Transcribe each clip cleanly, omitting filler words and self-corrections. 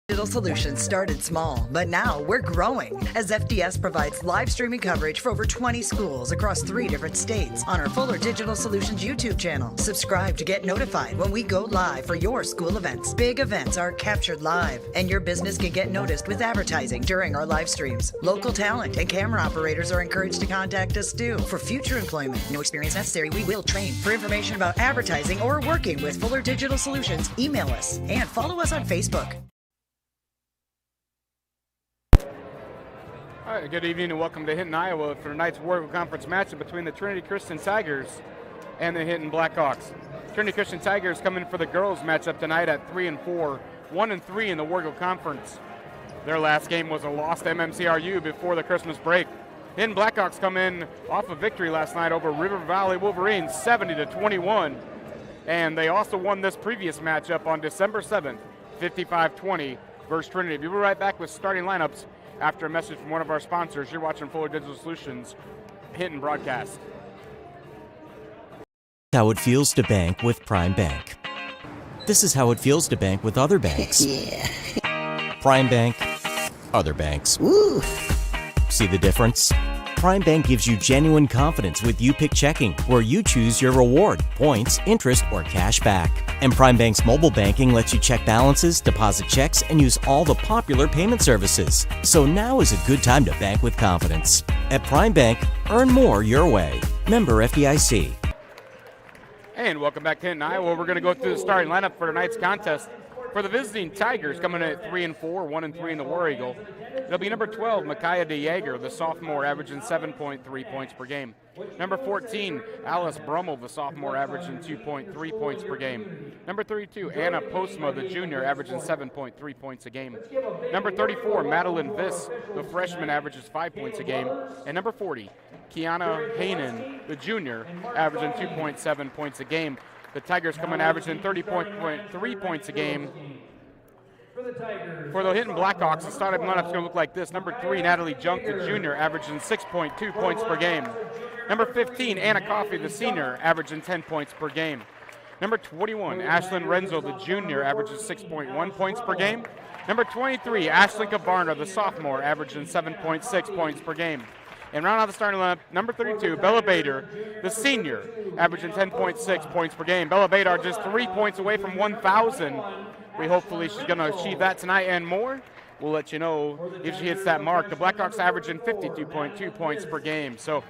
Digital Solutions started small, but now we're growing as FDS provides live streaming coverage for over 20 schools across 3 different states on our Fuller Digital Solutions YouTube channel. Subscribe to get notified when we go live for your school events. Big events are captured live, and your business can get noticed with advertising during our live streams. Local talent and camera operators are encouraged to contact us too. For future employment, no experience necessary, we will train. For information about advertising or working with Fuller Digital Solutions, email us and follow us on Facebook. All right, good evening and welcome to Hinton, Iowa for tonight's Warrior Conference matchup between the Trinity Christian Tigers and the Hinton Blackhawks. Trinity Christian Tigers come in for the girls matchup tonight at 3-4, 1-3 in the Warrior Conference. Their last game was a loss to MMCRU before the Christmas break. Hinton Blackhawks come in off a victory last night over River Valley Wolverines 70-21, and they also won this previous matchup on December 7th, 55-20 versus Trinity. We'll be right back with starting lineups after a message from one of our sponsors. You're watching Fuller Digital Solutions Hinton broadcast. How it feels to bank with Prime Bank. This is how it feels to bank with other banks. Yeah. Prime Bank, other banks. Ooh. See the difference? Prime Bank gives you genuine confidence with You Pick Checking, where you choose your reward, points, interest, or cash back. And Prime Bank's mobile banking lets you check balances, deposit checks, and use all the popular payment services. So now is a good time to bank with confidence. At Prime Bank, earn more your way. Member FDIC. And welcome back to Hinton, Iowa. We're going to go through the starting lineup for tonight's contest. For the visiting Tigers, coming in at 3-4, 1-3 in the War Eagle, it'll be number 12, Micaiah DeJager, the sophomore, averaging 7.3 points per game. Number 14, Alice Brummel, the sophomore, averaging 2.3 points per game. Number 32, Anna Postma, the junior, averaging 7.3 points a game. Number 34, Madeline Viss, the freshman, averages 5 points a game. And number 40, Kiana Haynen, the junior, averaging 2.7 points a game. The Tigers come in averaging 30.3 points a game. For the Hinton Blackhawks, the starting lineup's going to look like this. Number 3, Natalie Junk, the junior, averaging 6.2 points per game. Number 15, Anna Coffey, the senior, averaging 10 points per game. Number 21, Ashlyn Renzo, the junior, averages 6.1 points per game. Number 23, Ashlyn Cabarna, the sophomore, averaging 7.6 points per game. And round out the starting lineup, number 32, Bella Bader, the senior, averaging 10.6 points per game. Bella Bader just 3 points away from 1,000. Hopefully she's going to achieve that tonight and more. We'll let you know if she hits that mark. The Blackhawks averaging 52.2 points per game. So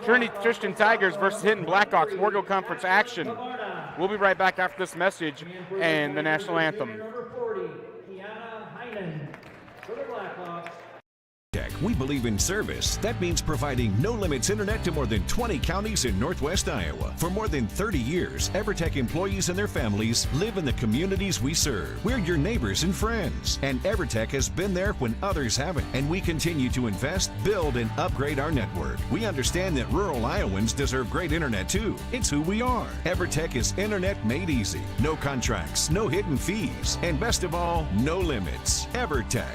Trinity Christian Tigers versus Hinton Blackhawks, Wargo Conference action. We'll be right back after this message and the national anthem. We believe in service. That means providing no-limits internet to more than 20 counties in Northwest Iowa. For more than 30 years, EverTech employees and their families live in the communities we serve. We're your neighbors and friends. And EverTech has been there when others haven't. And we continue to invest, build, and upgrade our network. We understand that rural Iowans deserve great internet too. It's who we are. EverTech is internet made easy. No contracts, no hidden fees, and best of all, no limits. EverTech.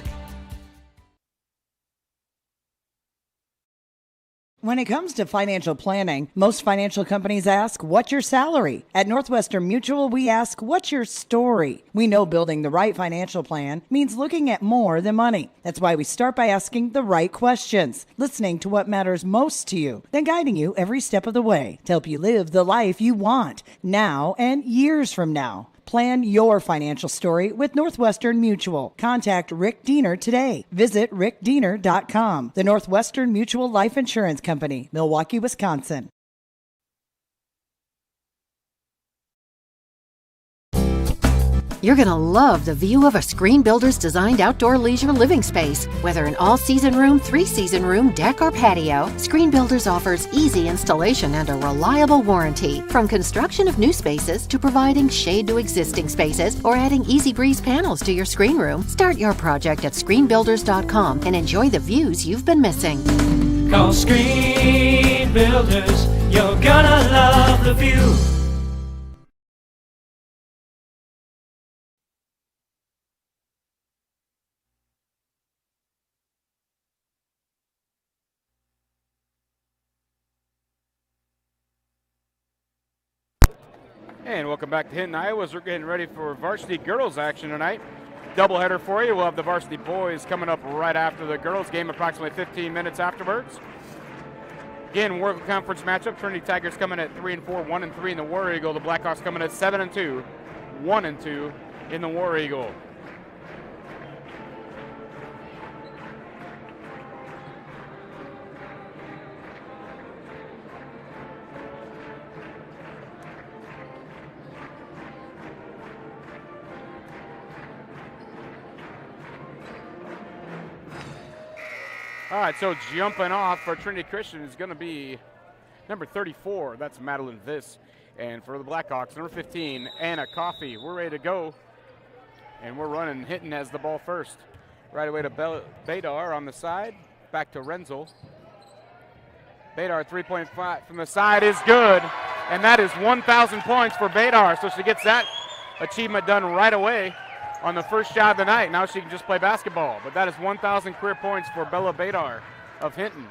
When it comes to financial planning, most financial companies ask, what's your salary? At Northwestern Mutual, we ask, what's your story? We know building the right financial plan means looking at more than money. That's why we start by asking the right questions, listening to what matters most to you, then guiding you every step of the way to help you live the life you want, now and years from now. Plan your financial story with Northwestern Mutual. Contact Rick Diener today. Visit rickdiener.com. The Northwestern Mutual Life Insurance Company, Milwaukee, Wisconsin. You're going to love the view of a Screen Builder's designed outdoor leisure living space. Whether an all-season room, three-season room, deck, or patio, Screen Builders offers easy installation and a reliable warranty. From construction of new spaces to providing shade to existing spaces or adding Easy Breeze panels to your screen room, start your project at screenbuilders.com and enjoy the views you've been missing. Call Screen Builders, you're gonna love the view. And welcome back to Hinton, Iowa. We're getting ready for varsity girls action tonight. doubleheader for you. We'll have the varsity boys coming up right after the girls game, approximately 15 minutes afterwards. Again, World Conference matchup. Trinity Tigers coming at 3-4, 1-3 in the War Eagle. The Blackhawks coming at 7-2, 1-2 in the War Eagle. All right, so jumping off for Trinity Christian is going to be number 34. That's Madeline Viss. And for the Blackhawks, number 15, Anna Coffey. We're ready to go. And we're running. Hinton has the ball first. Right away to Badar on the side. Back to Renzel. Badar 3.5 from the side is good. And that is 1,000 points for Badar. So she gets that achievement done right away on the first shot of the night. Now she can just play basketball. But that is 1,000 career points for Bella Badar of Hinton.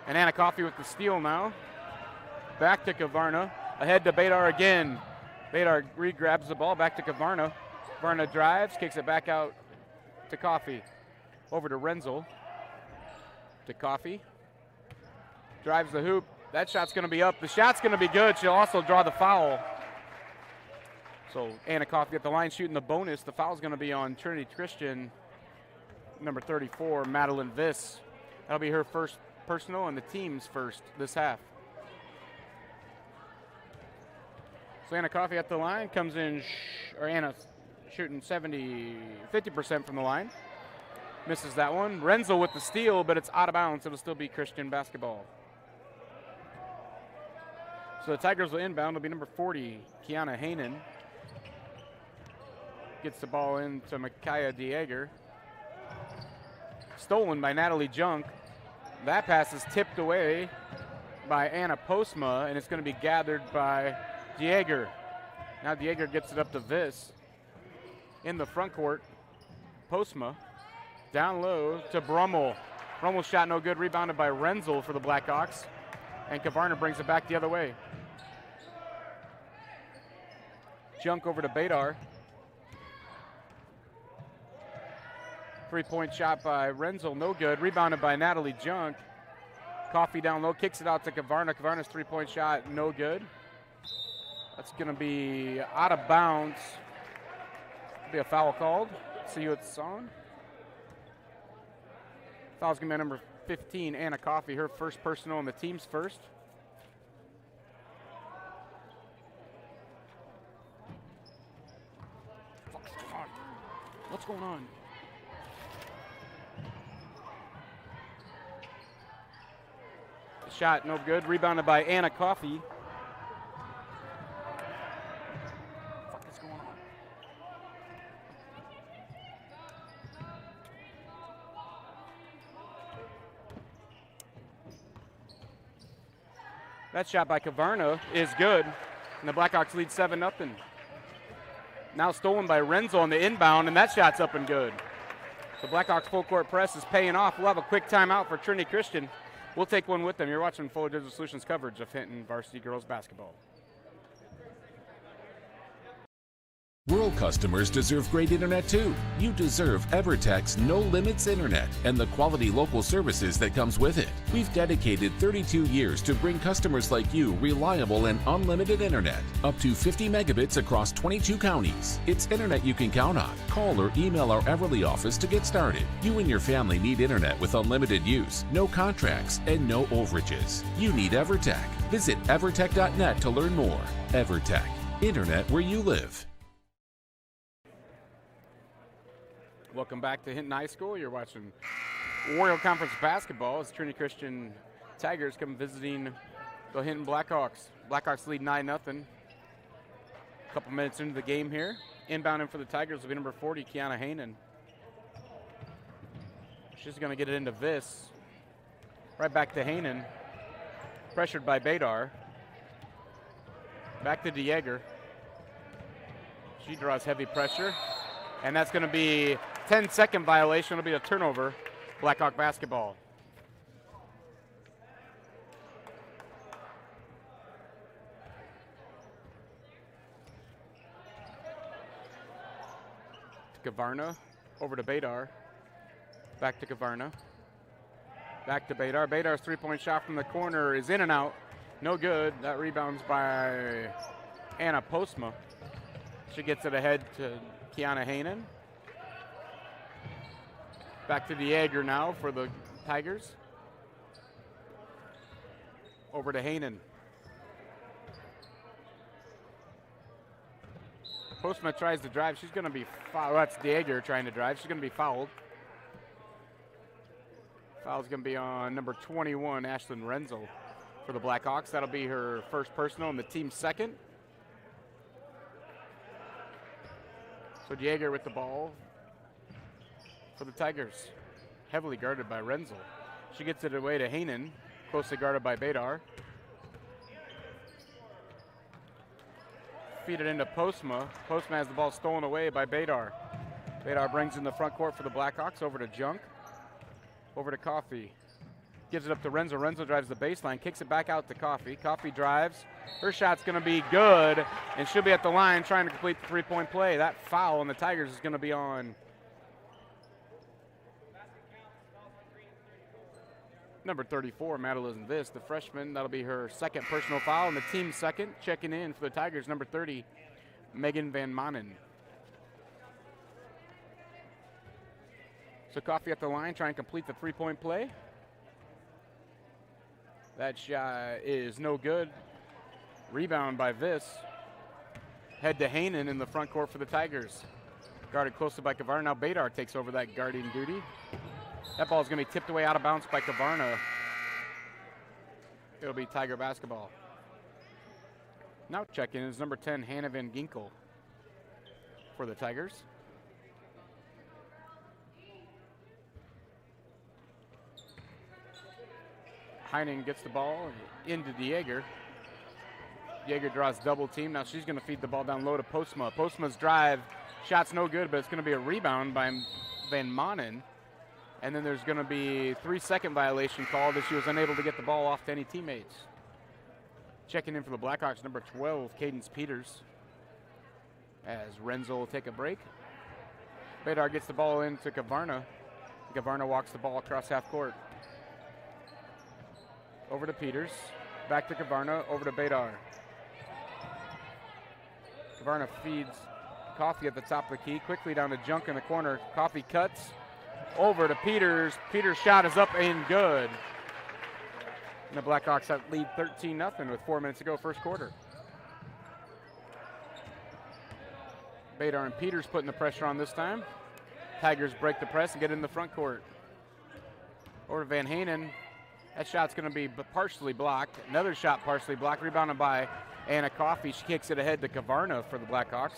And Anna Coffey with the steal now. Back to Kavarna. Ahead to Badar again. Badar re-grabs the ball. Back to Kavarna. Kavarna drives, kicks it back out to Coffey. Over to Renzel. To Coffey. Drives the hoop. That shot's going to be up. The shot's going to be good. She'll also draw the foul. So Anna Coffey at the line shooting the bonus. The foul's going to be on Trinity Christian, number 34, Madeline Viss. That'll be her first personal and the team's first this half. So Anna Coffey at the line comes in, Anna shooting 50% from the line. Misses that one. Renzel with the steal, but it's out of bounds. It'll still be Christian basketball. So the Tigers will inbound. It'll be number 40, Kiana Hainan. Gets the ball into Micaiah Dieger. Stolen by Natalie Junk. That pass is tipped away by Anna Postma, and it's going to be gathered by Dieger. Now Dieger gets it up to Viss. In the front court, Postma. Down low to Brummel. Brummel's shot no good, rebounded by Renzel for the Blackhawks. And Kavarna brings it back the other way. Junk over to Badar. 3-point shot by Renzel, no good. Rebounded by Natalie Junk. Coffey down low, kicks it out to Kavarna. Kavarna's 3-point shot, no good. That's going to be out of bounds. Be a foul called. See who it's on. Foul's going to be number 15, Anna Coffey, her first personal and the team's first. What's going on? Shot no good. Rebounded by Anna Coffey. What is going on? That shot by Kavarna is good, and the Blackhawks lead 7-0. Now stolen by Renzel on the inbound, and that shot's up and good. The Blackhawks full court press is paying off. We'll have a quick timeout for Trinity Christian. We'll take one with them. You're watching Fuller Digital Solutions coverage of Hinton Varsity Girls Basketball. Rural customers deserve great internet too. You deserve EverTech's No Limits Internet and the quality local services that comes with it. We've dedicated 32 years to bring customers like you reliable and unlimited internet, up to 50 megabits across 22 counties. It's internet you can count on. Call or email our Everly office to get started. You and your family need internet with unlimited use, no contracts, and no overages. You need EverTech. Visit evertech.net to learn more. EverTech, internet where you live. Welcome back to Hinton High School. You're watching World Conference basketball as Trinity Christian Tigers come visiting the Hinton Blackhawks. Blackhawks lead 9-0. A couple minutes into the game here. Inbounding for the Tigers will be number 40, Kiana Hainan. She's going to get it into Viss. Right back to Hainan. Pressured by Badar. Back to Dieger. She draws heavy pressure. And that's going to be 10-second violation. It'll be a turnover, Blackhawk basketball. to Kavarna, over to Badar. Back to Kavarna. Back to Badar. Badar's three-point shot from the corner is in and out. No good. That rebounds by Anna Postma. She gets it ahead to Kiana Hainan. Back to Dieger now for the Tigers. Over to Hainan. Postma tries to drive. She's going to be fouled. That's Dieger trying to drive. She's going to be fouled. Foul's going to be on number 21, Ashlyn Renzel, for the Blackhawks. That'll be her first personal and the team's second. So Dieger with the ball for the Tigers. Heavily guarded by Renzel. She gets it away to Hainan, closely guarded by Badar. Feed it into Postma. Postma has the ball stolen away by Badar. Badar brings in the front court for the Blackhawks, over to Junk. Over to Coffey. Gives it up to Renzel. Renzel drives the baseline, kicks it back out to Coffey. Coffey drives. Her shot's going to be good, and she'll be at the line trying to complete the three-point play. That foul on the Tigers is going to be on number 34, Madeline Viss, the freshman. That'll be her second personal foul, and the team's second. Checking in for the Tigers, number 30, Megan Van Manen. So Coffey at the line, trying to complete the three-point play. That shot is no good. Rebound by Viss. Head to Hainan in the front court for the Tigers. Guarded closely by Kavarna. Now Badar takes over that guarding duty. That ball is going to be tipped away out of bounds by Kavarna. It'll be Tiger basketball. Now checking is number 10, Hannah Van Ginkel for the Tigers. Hainan gets the ball into Dieger. Dieger draws double team. Now she's going to feed the ball down low to Postma. Postma's drive, shot's no good, but it's going to be a rebound by Van Manen. And then there's going to be 3-second violation called as she was unable to get the ball off to any teammates. Checking in for the Blackhawks, number 12, Cadence Peters. As Renzel will take a break. Badar gets the ball into Kavarna. Kavarna walks the ball across half court. Over to Peters. Back to Kavarna. Over to Badar. Kavarna feeds Coffey at the top of the key. Quickly down to Junk in the corner. Coffey cuts. Over to Peters. Peters' shot is up and good. And the Blackhawks have lead 13-0 with 4 minutes to go, first quarter. Badar and Peters putting the pressure on this time. Tigers break the press and get in the front court. Over to Van Hainan. That shot's going to be partially blocked. Another shot partially blocked, rebounded by Anna Coffey. She kicks it ahead to Kavarna for the Blackhawks.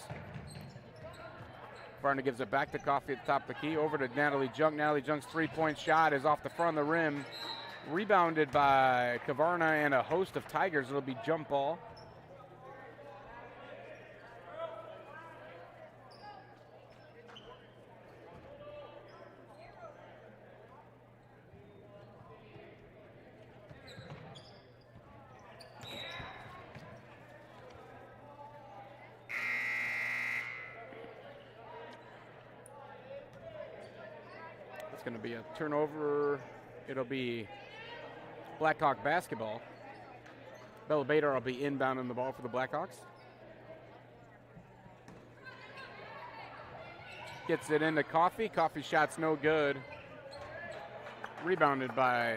Kavarna gives it back to Coffey at the top of the key. Over to Natalie Junk. Natalie Junk's three-point shot is off the front of the rim. Rebounded by Kavarna and a host of Tigers. It'll be jump ball. It's going to be a turnover. It'll be Blackhawk basketball. Bella Badar will be inbounding the ball for the Blackhawks. Gets it into Coffey. Coffey shot's no good. Rebounded by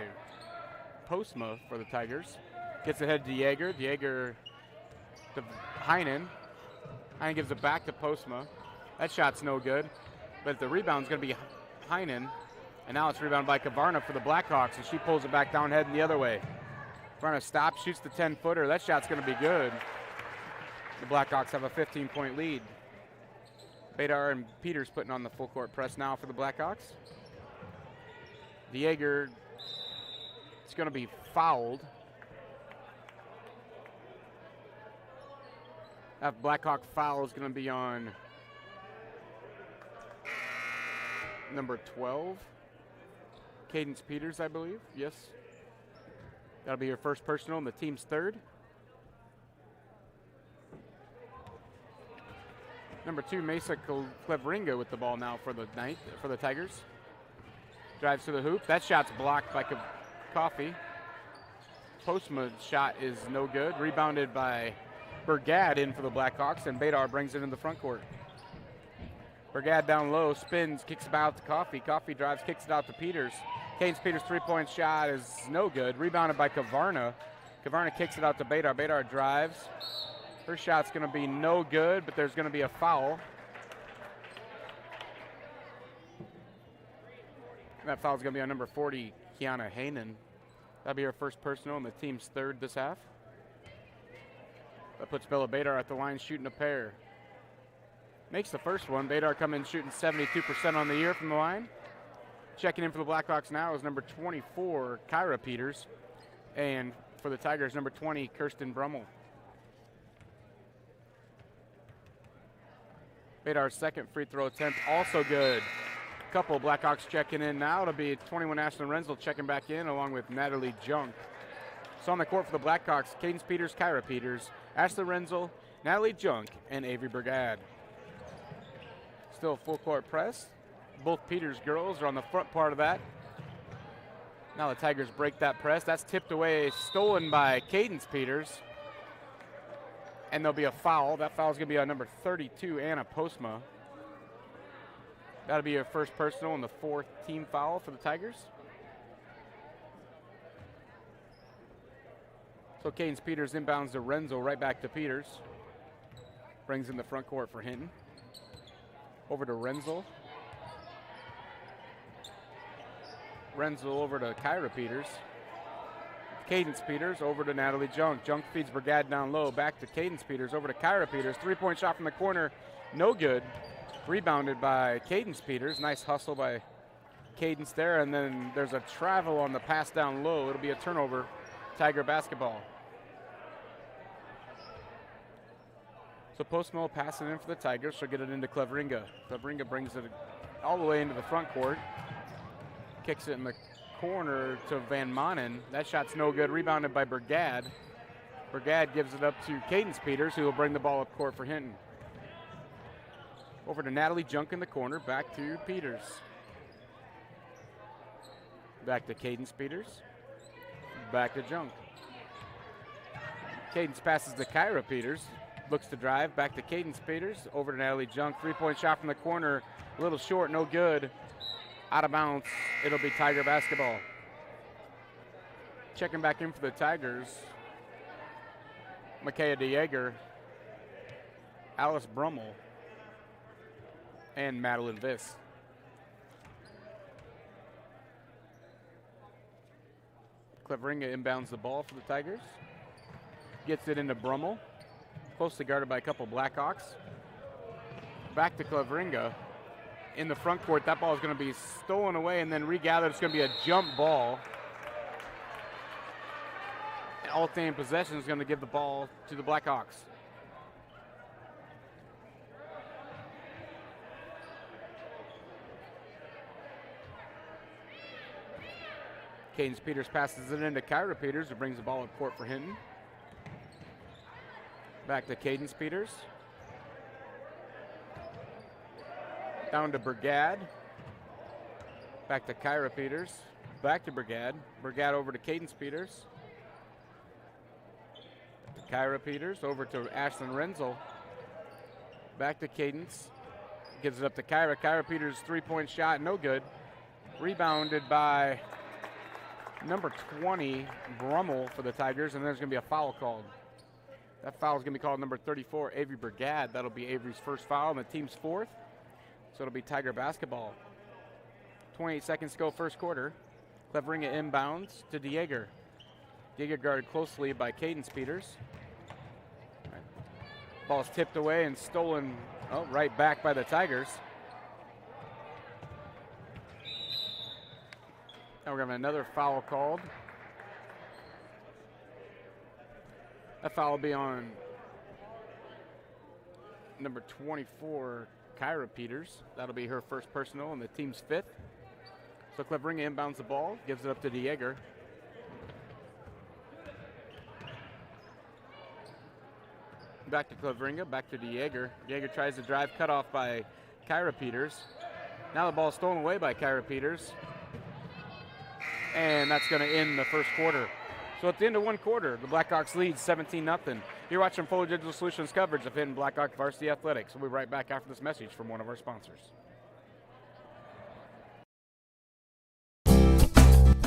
Postma for the Tigers. Gets ahead to Dieger. Dieger to Hainan. Hainan gives it back to Postma. That shot's no good. But the rebound's going to be Hainan. And now it's rebounded by Kavarna for the Blackhawks, and she pulls it back down, heading the other way. Kavarna stops, shoots the 10-footer. That shot's going to be good. The Blackhawks have a 15-point lead. Badar and Peters putting on the full court press now for the Blackhawks. Dieger is going to be fouled. That Blackhawk foul is going to be on number 12. Cadence Peters, I believe. Yes. That'll be your first personal and the team's third. Number 2, Mesa Cleveringa with the ball now for the Tigers. Drives to the hoop. That shot's blocked by Coffee. Postma's shot is no good. Rebounded by Burgad in for the Blackhawks, and Badar brings it in the front court. Burgad down low, spins, kicks it out to Coffee. Coffee drives, kicks it out to Peters. Cadence Peters' three-point shot is no good. Rebounded by Kavarna. Kavarna kicks it out to Badar. Badar drives. Her shot's going to be no good, but there's going to be a foul. And that foul's going to be on number 40, Kiana Haynen. That'll be her first personal and the team's third this half. That puts Bella Badar at the line shooting a pair. Makes the first one. Badar come in shooting 72% on the year from the line. Checking in for the Blackhawks now is number 24, Kyra Peters. And for the Tigers, number 20, Kirsten Brummel. Badar's second free throw attempt, also good. Couple of Blackhawks checking in now. It'll be 21 Ashlyn Renzel checking back in along with Natalie Junk. So on the court for the Blackhawks, Cadence Peters, Kyra Peters, Ashlyn Renzel, Natalie Junk, and Avery Brigade. Still full court press. Both Peters girls are on the front part of that. Now the Tigers break that press. That's tipped away, stolen by Cadence Peters. And there'll be a foul. That foul is going to be on number 32, Anna Postma. That'll be her first personal and the fourth team foul for the Tigers. So Cadence Peters inbounds to Renzo, right back to Peters. Brings in the front court for Hinton. Over to Renzel. Renzel over to Kyra Peters. Cadence Peters over to Natalie Junk. Junk feeds Brigade down low. Back to Cadence Peters. Over to Kyra Peters. Three-point shot from the corner. No good. Rebounded by Cadence Peters. Nice hustle by Cadence there. And then there's a travel on the pass down low. It'll be a turnover. Tiger basketball. So Postmo passing in for the Tigers. She'll get it into Cleveringa. Cleveringa brings it all the way into the front court. Kicks it in the corner to Van Manen. That shot's no good. Rebounded by Brigade. Brigade gives it up to Cadence Peters, who will bring the ball up court for Hinton. Over to Natalie Junk in the corner. Back to Peters. Back to Cadence Peters. Back to Junk. Cadence passes to Kyra Peters. Looks to drive. Back to Cadence Peters. Over to Natalie Junk. Three-point shot from the corner. A little short. No good. Out of bounds. It'll be Tiger basketball. Checking back in for the Tigers. Makaya DeYeager. Alice Brummel. And Madeline Viss. Cleveringa inbounds the ball for the Tigers. Gets it into Brummel. Closely guarded by a couple Blackhawks. Back to Cleveringa. In the front court, that ball is going to be stolen away and then regathered. It's going to be a jump ball. And alternating possession is going to give the ball to the Blackhawks. Cadence Peters passes it into Kyra Peters, who brings the ball up court for Hinton. Back to Cadence Peters. Down to Brigade. Back to Kyra Peters. Back to Brigade. Brigade over to Cadence Peters. Kyra Peters over to Ashlyn Renzel. Back to Cadence. Gives it up to Kyra. Kyra Peters' three-point shot, no good. Rebounded by number 20, Brummel for the Tigers, and there's going to be a foul called. That foul is going to be called number 34, Avery Brigade. That'll be Avery's first foul and the team's fourth. So it'll be Tiger basketball. 28 seconds to go first quarter. Cleveringa inbounds to DeYeager. DeYeager guarded closely by Cadence Peters. Ball's tipped away and stolen right back by the Tigers. Now we're going to have another foul called. That foul will be on number 24, Kyra Peters. That'll be her first personal and the team's fifth. So Cleveringa inbounds the ball, gives it up to DeYeager. Back to Cleveringa, back to DeYager. DeYager tries to drive, cut off by Kyra Peters. Now the ball is stolen away by Kyra Peters. And that's going to end the first quarter. So at the end of one quarter, the Blackhawks lead 17-0. You're watching Fuller Digital Solutions coverage of Hinton Blackhawk Varsity Athletics. We'll be right back after this message from one of our sponsors.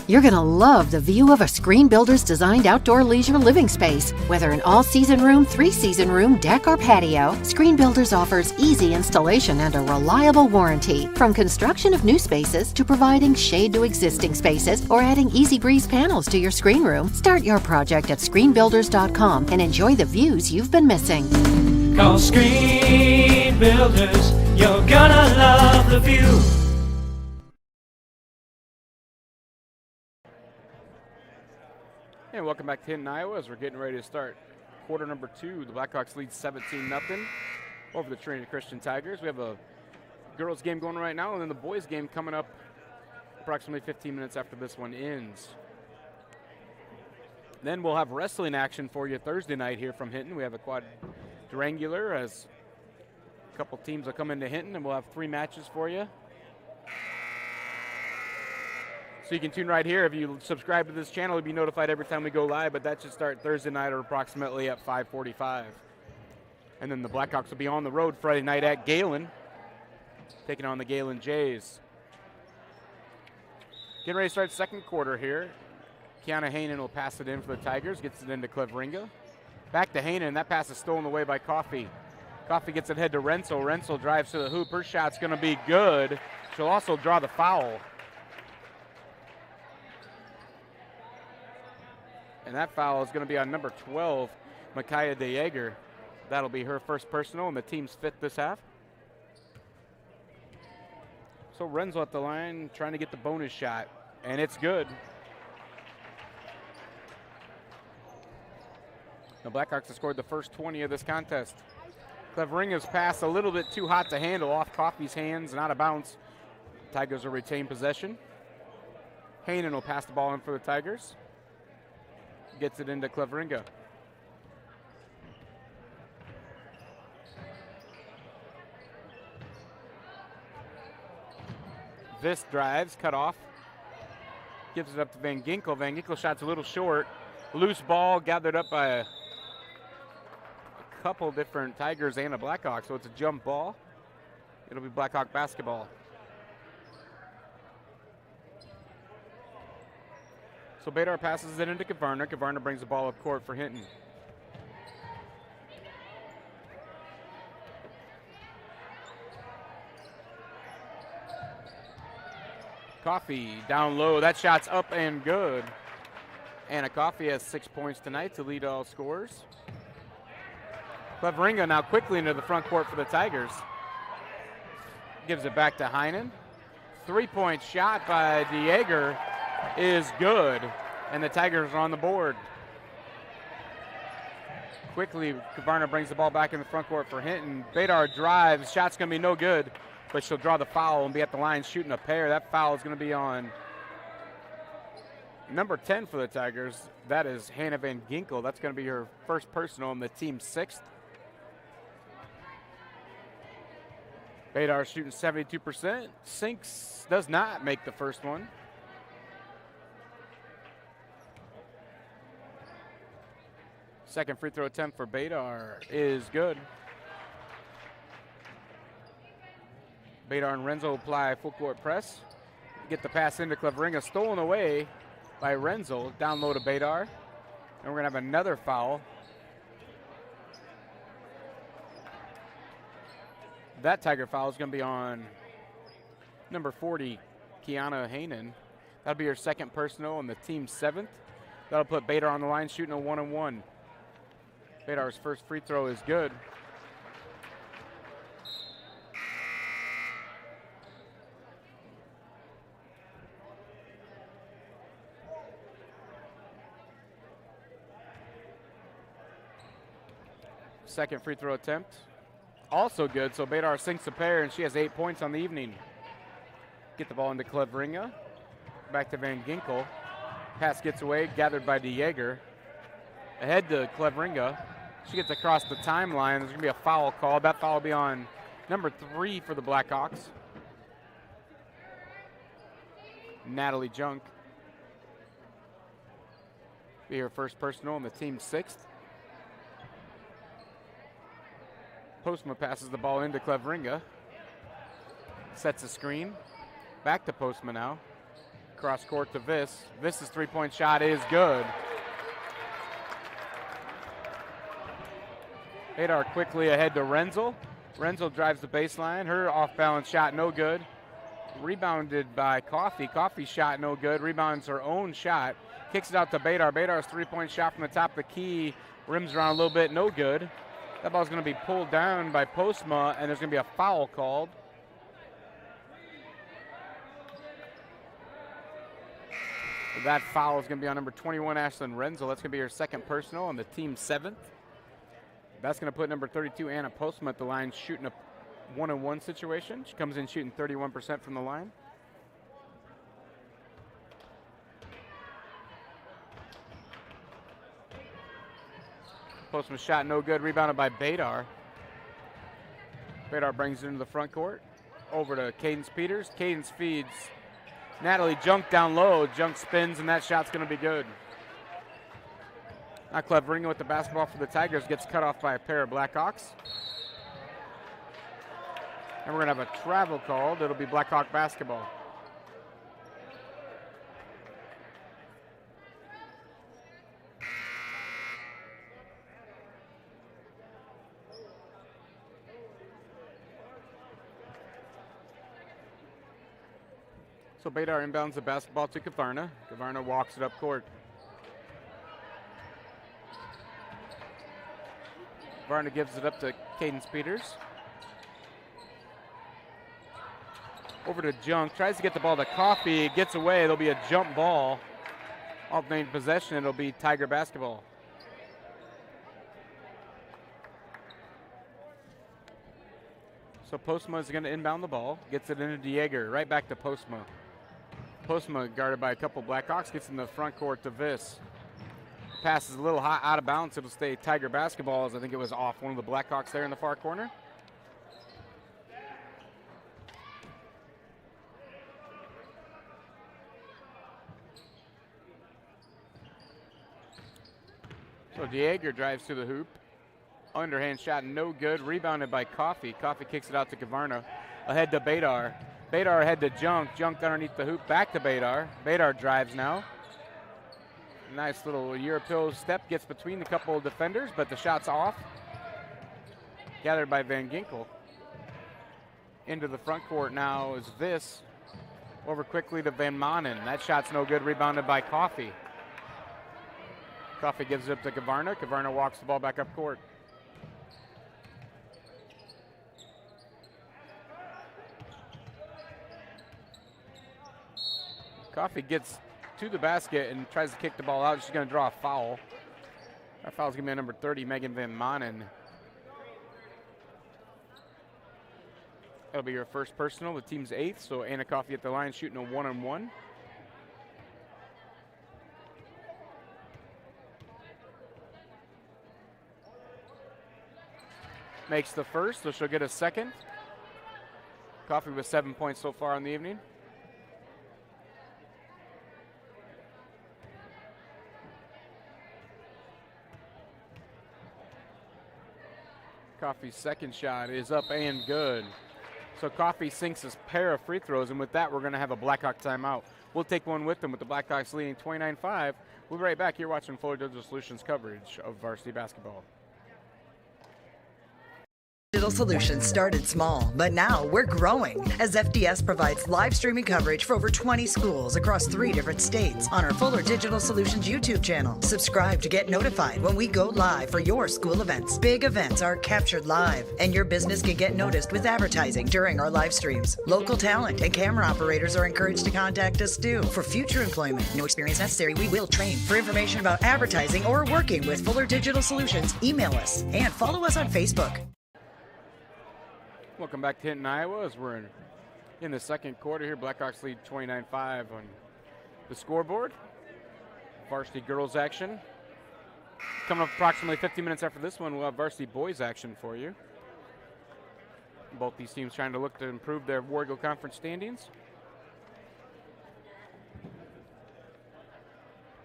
You're going to love the view of a Screen Builder's designed outdoor leisure living space. Whether an all-season room, three-season room, deck, or patio, Screen Builders offers easy installation and a reliable warranty. From construction of new spaces to providing shade to existing spaces or adding Easy Breeze panels to your screen room, start your project at screenbuilders.com and enjoy the views you've been missing. Call Screen Builders, you're gonna love the view. And welcome back to Hinton, Iowa, as we're getting ready to start quarter number 2. The Blackhawks lead 17-0 over the Trinity Christian Tigers. We have a girls game going right now, and then the boys game coming up approximately 15 minutes after this one ends. Then we'll have wrestling action for you Thursday night here from Hinton. We have a quadrangular as a couple teams will come into Hinton, and we'll have 3 matches for you. So you can tune right here. If you subscribe to this channel, you'll be notified every time we go live, but that should start Thursday night or approximately at 5:45. And then the Blackhawks will be on the road Friday night at Galen, taking on the Galen Jays. Getting ready to start second quarter here. Kiana Haynen will pass it in for the Tigers, gets it into Cleveringa. Back to Haynen, that pass is stolen away by Coffey. Coffey gets it ahead to Renzel. Renzel drives to the hoop. Her shot's going to be good. She'll also draw the foul. And that foul is going to be on number 12, Micaiah DeYager. That'll be her first personal and the team's 5th this half. So Renzel at the line trying to get the bonus shot, and it's good. The Blackhawks have scored the first 20 of this contest. Cleveringa's pass a little bit too hot to handle, off Coffey's hands and out of bounds. Tigers will retain possession. Haynen will pass the ball in for the Tigers. Gets it into Cleveringa. This drives, cut off. Gives it up to Van Ginkel. Van Ginkel shot's a little short. Loose ball gathered up by a couple different Tigers and a Blackhawk, so it's a jump ball. It'll be Blackhawk basketball. So Badar passes it into Kavarna. Kavarna brings the ball up court for Hinton. Coffey down low. That shot's up and good. Anna Coffey has 6 points tonight to lead all scorers. Cleveringa now quickly into the front court for the Tigers. Gives it back to Haynen. 3-point shot by DeYager is good, and the Tigers are on the board. Quickly, Kavarna brings the ball back in the front court for Hinton. Badar drives, shot's gonna be no good, but she'll draw the foul and be at the line shooting a pair. That foul is gonna be on number 10 for the Tigers. That is Hannah Van Ginkel. That's gonna be her first personal and the team's 6th. Badar shooting 72%. Sinks does not make the first one. Second free throw attempt for Badar is good. Badar and Renzo apply full court press. Get the pass into Cleveringa, stolen away by Renzo. Down low to Badar. And we're gonna have another foul. That Tiger foul is gonna be on number 40, Kiana Haynen. That'll be her second personal and the team's 7th. That'll put Badar on the line shooting a 1-on-1. Badar's first free throw is good. Second free throw attempt, also good. So Badar sinks a pair, and she has 8 points on the evening. Get the ball into Cleveringa. Back to Van Ginkel. Pass gets away, gathered by DeYager. Ahead to Cleveringa. She gets across the timeline. There's going to be a foul call. That foul will be on number 3 for the Blackhawks, Natalie Junk. Be her first personal and the team's 6th. Postma passes the ball into Cleveringa. Sets a screen. Back to Postma now. Cross court to Viss. Viss's three-point shot is good. Adar quickly ahead to Renzel. Renzel drives the baseline. Her off-balance shot no good. Rebounded by Coffey. Coffey's shot no good. Rebounds her own shot. Kicks it out to Badar. Badar's three-point shot from the top of the key. Rims around a little bit, no good. That ball's going to be pulled down by Postma, and there's going to be a foul called. That foul is going to be on number 21, Ashlyn Renzel. That's going to be her second personal and the team's 7th. That's going to put number 32, Anna Postma, at the line shooting a 1-on-1 situation. She comes in shooting 31% from the line. Postman's shot no good, rebounded by Badar. Badar brings it into the front court. Over to Cadence Peters. Cadence feeds Natalie Junk down low. Junk spins, and that shot's going to be good. Now Cleveringa with the basketball for the Tigers gets cut off by a pair of Blackhawks. And we're going to have a travel called. It'll be Blackhawk basketball. So Badar inbounds the basketball to Kavarna. Kavarna walks it up court. Kavarna gives it up to Cadence Peters. Over to Junk, tries to get the ball to Coffey, gets away. It'll be a jump ball. Alternating possession, it'll be Tiger basketball. So Postma is going to inbound the ball, gets it into Dieger, right back to Postma. Postma guarded by a couple Blackhawks, gets in the front court to Viss. Pass is a little high, out of bounds. It'll stay Tiger basketball, as I think it was off one of the Blackhawks there in the far corner. So Dieger drives to the hoop. Underhand shot, no good. Rebounded by Coffey. Coffey kicks it out to Kavarna. Ahead to Badar. Badar ahead to Junk. Junk underneath the hoop. Back to Badar. Badar drives now. Nice little Europil step. Gets between a couple of defenders, but the shot's off. Gathered by Van Ginkel. Into the front court now is Viss. Over quickly to Van Manen. That shot's no good. Rebounded by Coffey. Coffey gives it up to Kavarna. Kavarna walks the ball back up court. Coffey gets to the basket and tries to kick the ball out. She's going to draw a foul. That foul's going to be on number 30, Megan Van Manen. That'll be her first personal, the team's 8th. So Anna Coffey at the line shooting a 1-on-1. Makes the first, so she'll get a second. Coffey with 7 points so far in the evening. Coffey's second shot is up and good. So Coffey sinks his pair of free throws, and with that, we're going to have a Blackhawk timeout. We'll take one with them with the Blackhawks leading 29-5. We'll be right back here watching Fuller Digital Solutions coverage of varsity basketball. Digital Solutions started small, but now we're growing as FDS provides live streaming coverage for over 20 schools across 3 different states on our Fuller Digital Solutions YouTube channel. Subscribe to get notified when we go live for your school events. Big events are captured live, and your business can get noticed with advertising during our live streams. Local talent and camera operators are encouraged to contact us too. For future employment, no experience necessary, we will train. For information about advertising or working with Fuller Digital Solutions, email us and follow us on Facebook. Welcome back to Hinton, Iowa, as we're in the second quarter here. Blackhawks lead 29-5 on the scoreboard. Varsity girls action. Coming up approximately 15 minutes after this one, we'll have varsity boys action for you. Both these teams trying to look to improve their War Eagle Conference standings.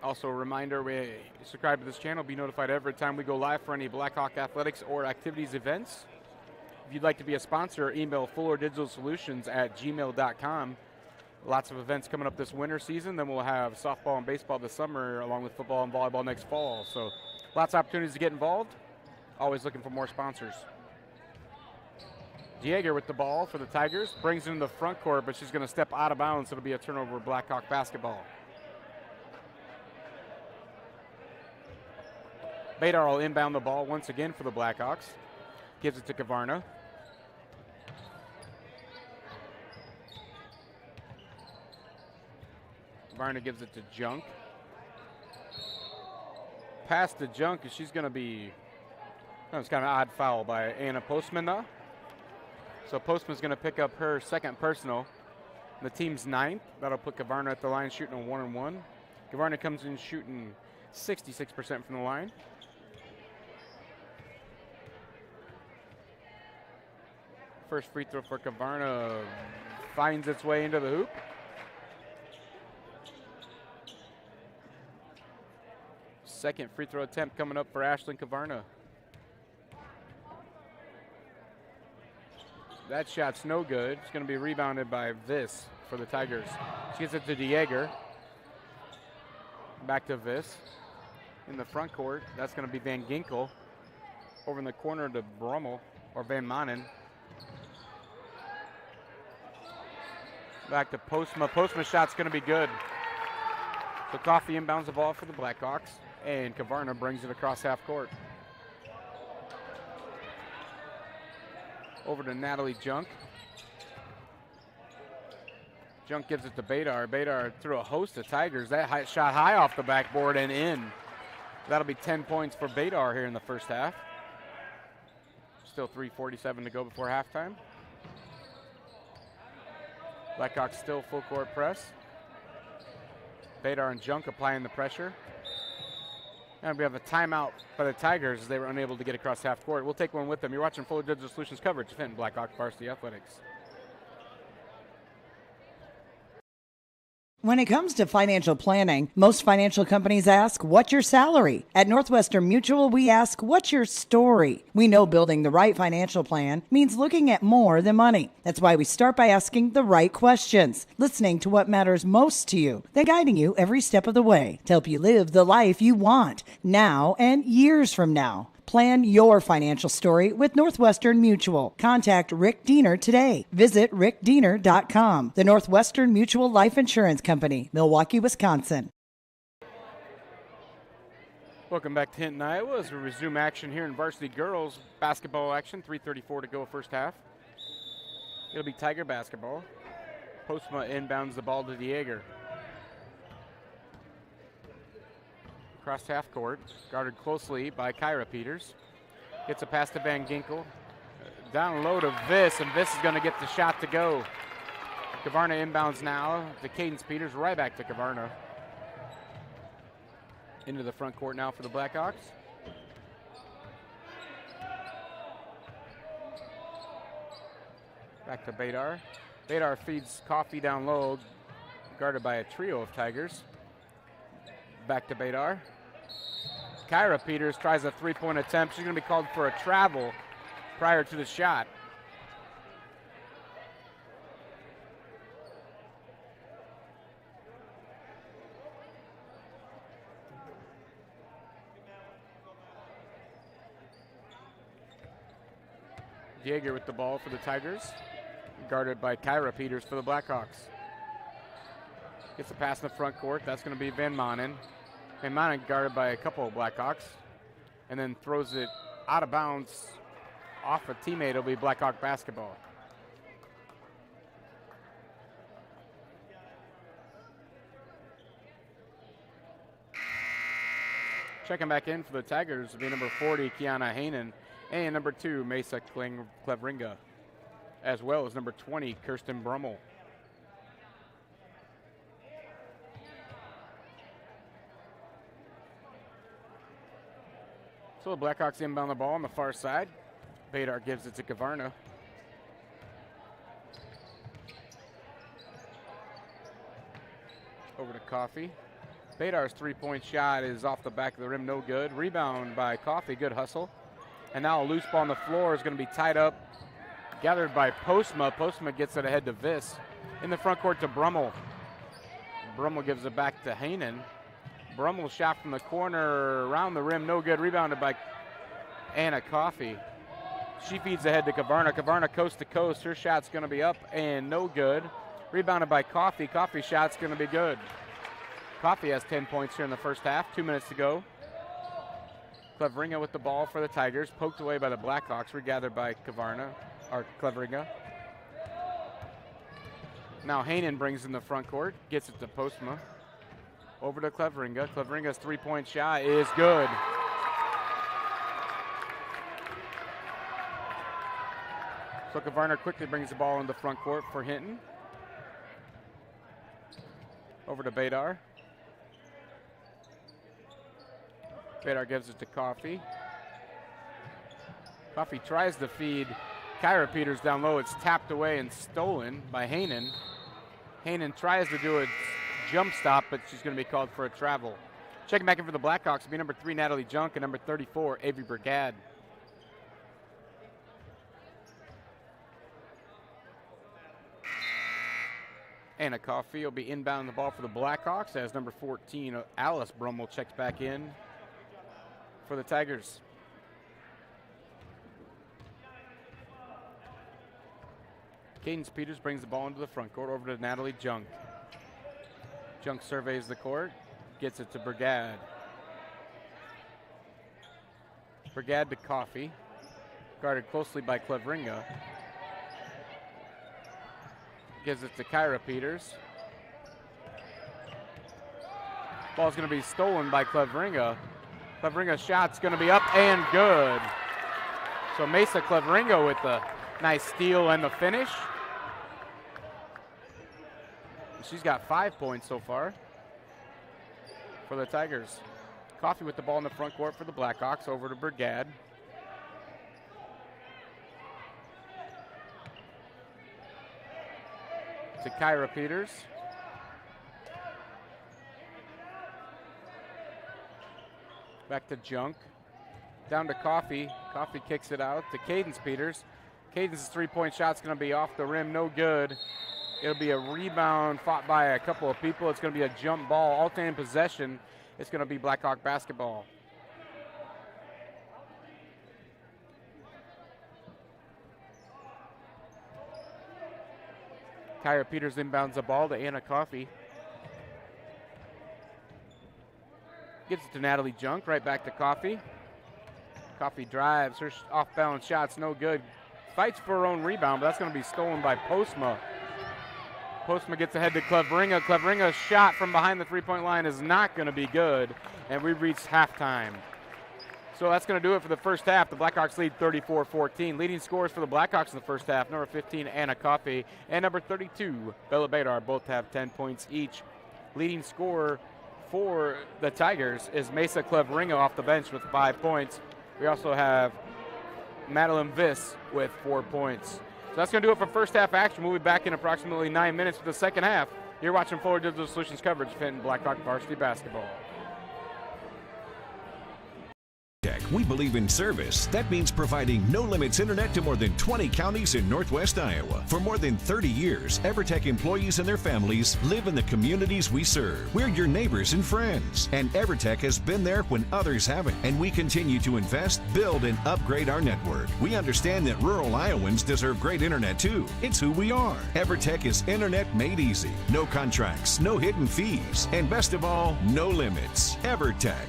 Also a reminder, we subscribe to this channel, be notified every time we go live for any Blackhawk athletics or activities events. If you'd like to be a sponsor, email fullerdigitalsolutions@gmail.com. Lots of events coming up this winter season. Then we'll have softball and baseball this summer, along with football and volleyball next fall. So lots of opportunities to get involved. Always looking for more sponsors. Dieger with the ball for the Tigers. Brings it in the front court, but she's going to step out of bounds. So it'll be a turnover, Blackhawk basketball. Badar will inbound the ball once again for the Blackhawks. Gives it to Kavarna. Kavarna gives it to Junk. Pass to Junk, and she's going to be, it's kind of an odd foul by Anna Postman though. So Postman's going to pick up her second personal. The team's 9th. That'll put Kavarna at the line shooting a 1-and-1. Kavarna comes in shooting 66% from the line. First free throw for Kavarna finds its way into the hoop. Second free throw attempt coming up for Ashlyn Kavarna. That shot's no good. It's going to be rebounded by Viss for the Tigers. She gets it to Dieger. Back to Viss. In the front court, that's going to be Van Ginkel. Over in the corner to Brummel, or Van Manen. Back to Postma. Postma's shot's going to be good. So Coffee inbounds the ball for the Blackhawks, and Kavarna brings it across half court. Over to Natalie Junk. Junk gives it to Badar. Badar threw a host of Tigers. That shot high off the backboard and in. That'll be 10 points for Badar here in the first half. Still 3:47 to go before halftime. Blackhawks still full court press. Badar and Junk applying the pressure. And we have a timeout by the Tigers as they were unable to get across half court. We'll take one with them. You're watching Fuller Digital Solutions coverage of Hinton Blackhawk Varsity Athletics. When it comes to financial planning, most financial companies ask, what's your salary? At Northwestern Mutual, we ask, what's your story? We know building the right financial plan means looking at more than money. That's why we start by asking the right questions, listening to what matters most to you, then guiding you every step of the way to help you live the life you want, now and years from now. Plan your financial story with Northwestern Mutual. Contact Rick Diener today. Visit rickdiener.com. The Northwestern Mutual Life Insurance Company, Milwaukee, Wisconsin. Welcome back to Hinton, Iowa, as we resume action here in varsity girls basketball action. 3:34 to go first half. It'll be Tiger basketball. Postma inbounds the ball to Dieger. Across half court, guarded closely by Kyra Peters. Gets a pass to Van Ginkel. Down low to Viss, and Viss is going to get the shot to go. Kavarna inbounds now to Cadence Peters, right back to Kavarna. Into the front court now for the Blackhawks. Back to Badar. Badar feeds Coffee down low, guarded by a trio of Tigers. Back to Badar. Kyra Peters tries a three-point attempt. She's going to be called for a travel prior to the shot. Dieger with the ball for the Tigers, guarded by Kyra Peters for the Blackhawks. Gets a pass in the front court. That's going to be Van Manen. Van Manen guarded by a couple of Blackhawks, and then throws it out of bounds off a teammate. It'll be Blackhawk basketball. Checking back in for the Tigers will be number 40, Kiana Hanen, and number 2, Mesa Klevringa, as well as number 20, Kirsten Brummel. So the Blackhawks inbound the ball on the far side. Badar gives it to Kavarna. Over to Coffey. Badar's three-point shot is off the back of the rim, no good. Rebound by Coffey, good hustle. And now a loose ball on the floor is going to be tied up, gathered by Postma. Postma gets it ahead to Viss. In the front court to Brummel. Brummel gives it back to Hainan. Brummel shot from the corner, around the rim, no good. Rebounded by Anna Coffey. She feeds ahead to Kavarna. Kavarna coast to coast. Her shot's going to be up and no good. Rebounded by Coffey. Coffey's shot's going to be good. Coffey has 10 points here in the first half. 2 minutes to go. Cleveringa with the ball for the Tigers. Poked away by the Blackhawks. Regathered by Cleveringa. Now Hainan brings in the front court. Gets it to Postma. Over to Cleveringa. Cleveringa's three-point shot is good. So Kavarna quickly brings the ball in the front court for Hinton. Over to Badar. Badar gives it to Coffey. Coffey tries to feed Kyra Peters down low. It's tapped away and stolen by Hainan. Hainan tries to do a jump stop, but she's going to be called for a travel. Checking back in for the Blackhawks will be number 3, Natalie Junk, and number 34, Avery Brigade. Anna Coffey will be inbound the ball for the Blackhawks as number 14, Alice Brummel, checks back in for the Tigers. Cadence Peters brings the ball into the front court over to Natalie Junk. Junk surveys the court, gets it to Brigade. Brigade to Coffey, guarded closely by Cleveringa. Gives it to Kyra Peters. Ball's going to be stolen by Cleveringa. Cleveringa's shot's going to be up and good. So Mesa Cleveringa with the nice steal and the finish. She's got 5 points so far for the Tigers. Coffey with the ball in the front court for the Blackhawks. Over to Brigade. To Kyra Peters. Back to Junk. Down to Coffey. Coffey kicks it out to Cadence Peters. Cadence's three-point shot's going to be off the rim, no good. It'll be a rebound fought by a couple of people. It's going to be a jump ball. Alternating possession. It's going to be Blackhawk basketball. Kyra Peters inbounds the ball to Anna Coffey. Gives it to Natalie Junk, right back to Coffey. Coffey drives, her off-balance shot's no good. Fights for her own rebound, but that's going to be stolen by Postma. Postma gets ahead to Cleveringa. Cleveringa's shot from behind the three-point line is not going to be good, and we've reached halftime. So that's going to do it for the first half. The Blackhawks lead 34-14. Leading scorers for the Blackhawks in the first half, number 15, Anna Coffey, and number 32, Bella Badar, both have 10 points each. Leading scorer for the Tigers is Mesa Cleveringa off the bench with 5 points. We also have Madeline Viss with 4 points. So that's going to do it for first half action. We'll be back in approximately 9 minutes for the second half. You're watching Forward Digital Solutions coverage of Hinton Blackhawk varsity basketball. We believe in service. That means providing no-limits internet to more than 20 counties in Northwest Iowa. For more than 30 years, EverTech employees and their families live in the communities we serve. We're your neighbors and friends. And EverTech has been there when others haven't. And we continue to invest, build, and upgrade our network. We understand that rural Iowans deserve great internet too. It's who we are. EverTech is internet made easy. No contracts, no hidden fees, and best of all, no limits. EverTech.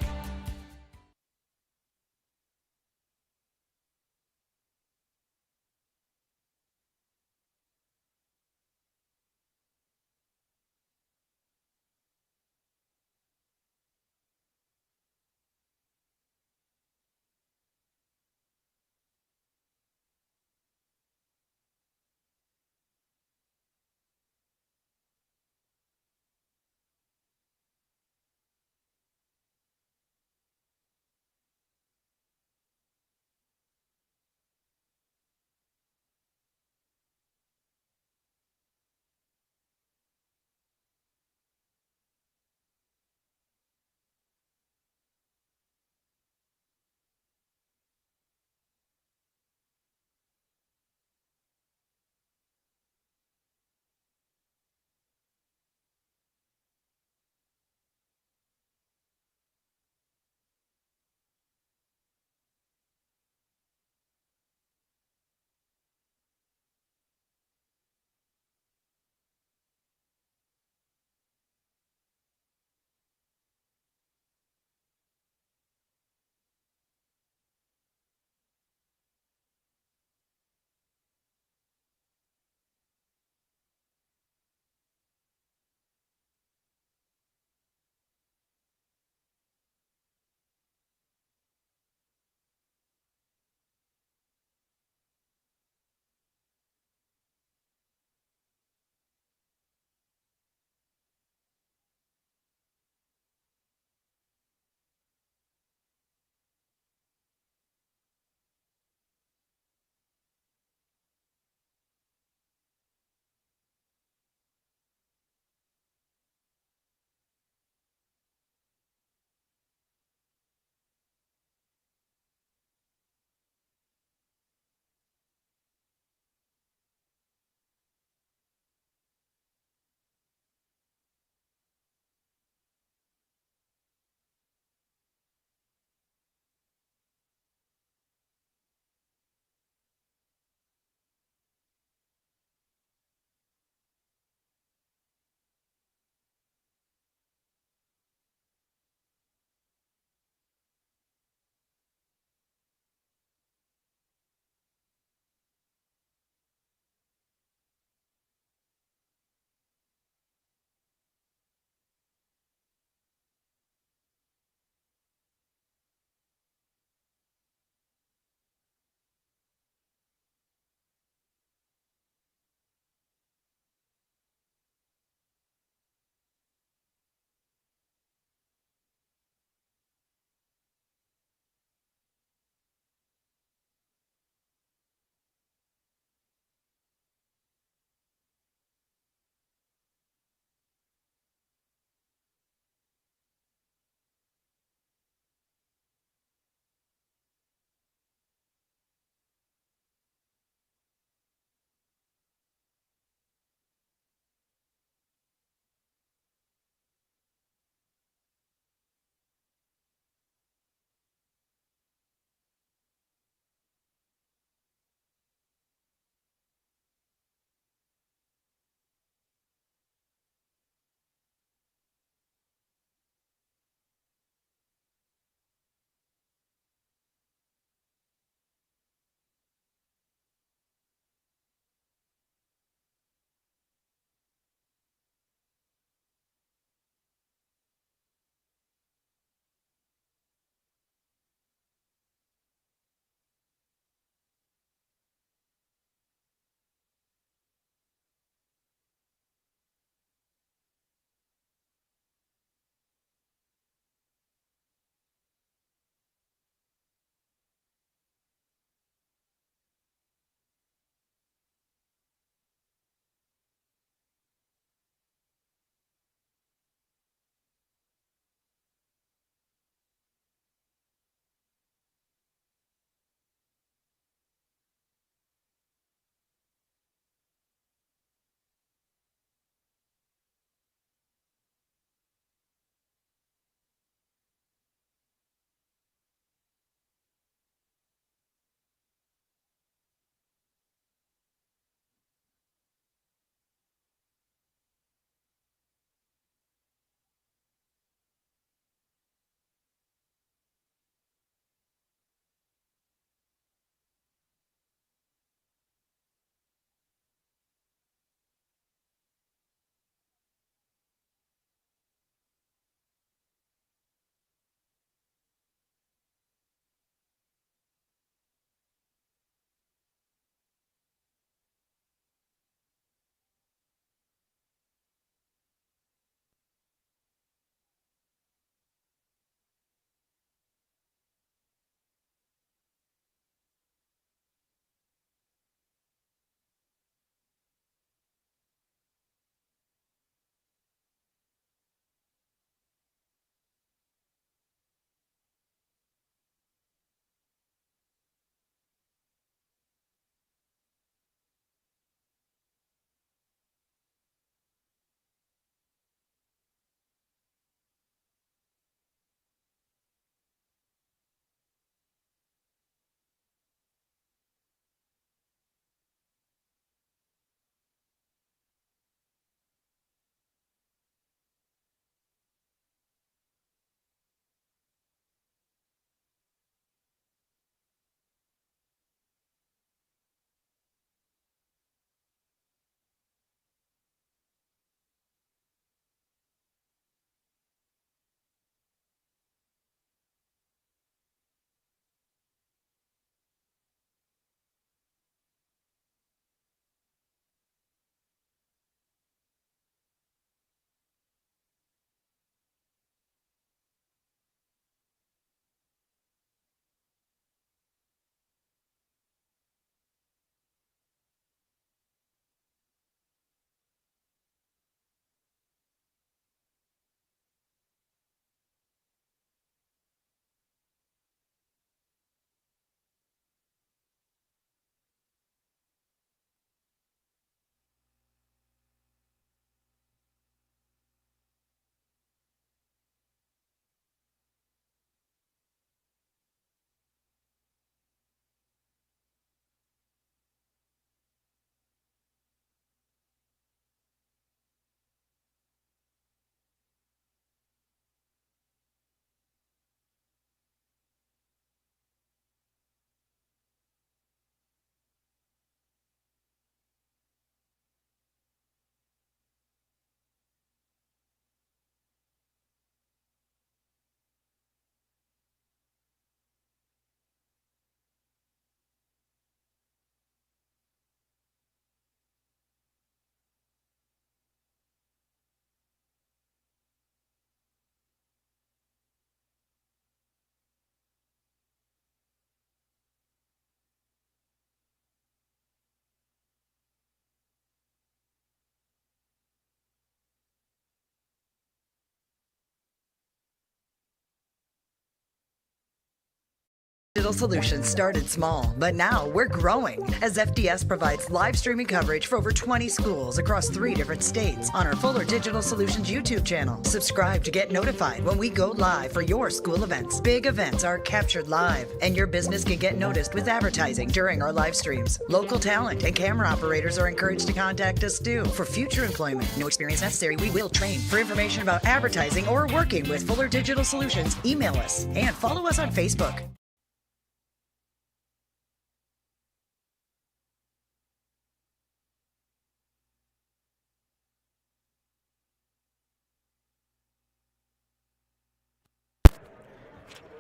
Digital Solutions started small, but now we're growing as FDS provides live streaming coverage for over 20 schools across 3 different states on our Fuller Digital Solutions YouTube channel. Subscribe to get notified when we go live for your school events. Big events are captured live, and your business can get noticed with advertising during our live streams. Local talent and camera operators are encouraged to contact us too for future employment. No experience necessary. We will train. For information about advertising or working with Fuller Digital Solutions, email us and follow us on Facebook.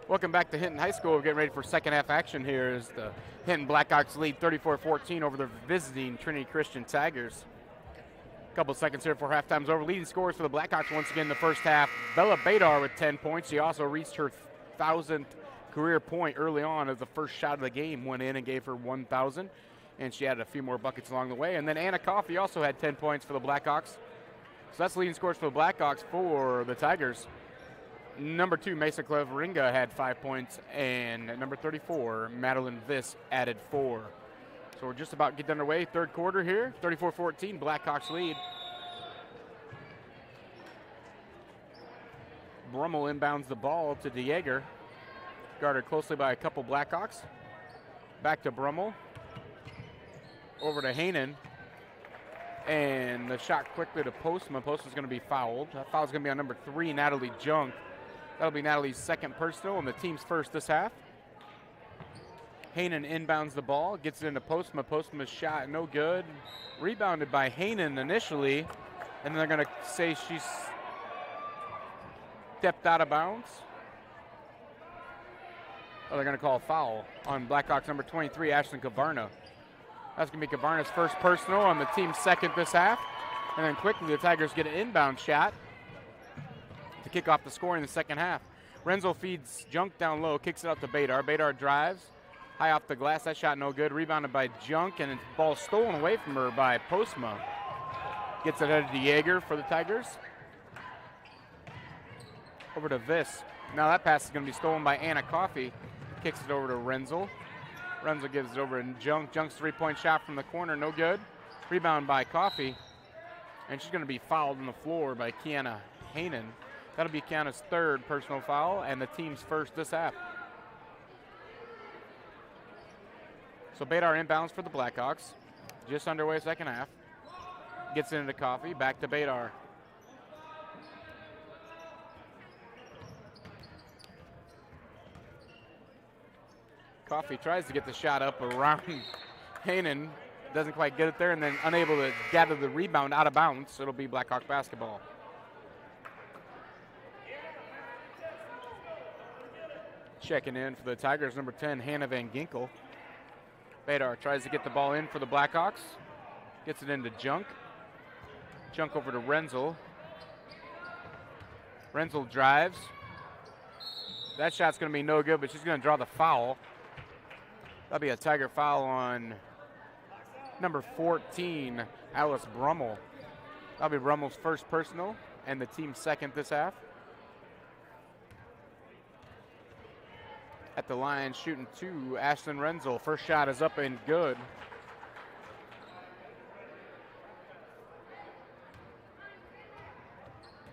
Welcome back to Hinton High School. We're getting ready for second half action here as the Hinton Blackhawks lead 34-14 over the visiting Trinity Christian Tigers. A couple seconds here before halftime's over. Leading scorers for the Blackhawks once again in the first half. Bella Badar with 10 points. She also reached her 1,000th career point early on as the first shot of the game went in and gave her 1,000. And she added a few more buckets along the way. And then Anna Coffey also had 10 points for the Blackhawks. So that's leading scorers for the Blackhawks. For the Tigers, number 2, Mesa Cleveringa had 5 points, and number 34, Madeline Viss, added 4. So we're just about to get underway. Third quarter here, 34-14, Blackhawks lead. Brummel inbounds the ball to DeJager, guarded closely by a couple Blackhawks. Back to Brummel, over to Hinton, and the shot quickly to Postma. Postma's going to be fouled. That foul's going to be on number 3, Natalie Junk. That'll be Natalie's second personal and the team's first this half. Hinton inbounds the ball, gets it into Postma. Postma's shot no good. Rebounded by Hinton initially, and they're going to say she's stepped out of bounds. Oh, they're going to call a foul on Blackhawks number 23, Ashlyn Kavarna. That's going to be Kavarna's first personal on the team's second this half. And then quickly the Tigers get an inbound shot to kick off the score in the second half. Renzo feeds Junk down low, kicks it out to Badar. Badar drives, high off the glass. That shot no good. Rebounded by Junk, and the ball stolen away from her by Postma. Gets it ahead to DeJager for the Tigers. Over to Viss. Now that pass is going to be stolen by Anna Coffey. Kicks it over to Renzel. Renzel gives it over to Junk. Junk's three-point shot from the corner, no good. Rebound by Coffey. And she's going to be fouled on the floor by Kiana Hinton. That'll be Kiana's third personal foul and the team's first this half. So Badar inbounds for the Blackhawks. Just underway second half. Gets it into Coffey, back to Badar. Coffey tries to get the shot up around Hinton. Doesn't quite get it there, and then unable to gather the rebound out of bounds. It'll be Blackhawk basketball. Checking in for the Tigers, number 10, Hannah Van Ginkel. Badar tries to get the ball in for the Blackhawks. Gets it into Junk. Junk over to Renzel. Renzel drives. That shot's going to be no good, but she's going to draw the foul. That'll be a Tiger foul on number 14, Alice Brummel. That'll be Brummel's first personal and the team's second this half. At the line, shooting 2, Ashlyn Renzel. First shot is up and good.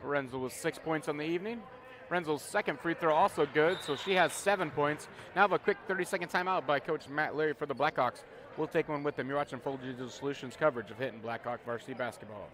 Renzel with 6 points on the evening. Renzel's second free throw also good, so she has 7 points. Now have a quick 30-second timeout by Coach Matt Leary for the Blackhawks. We'll take one with them. You're watching Full Digital Solutions coverage of Hinton Blackhawk varsity basketball.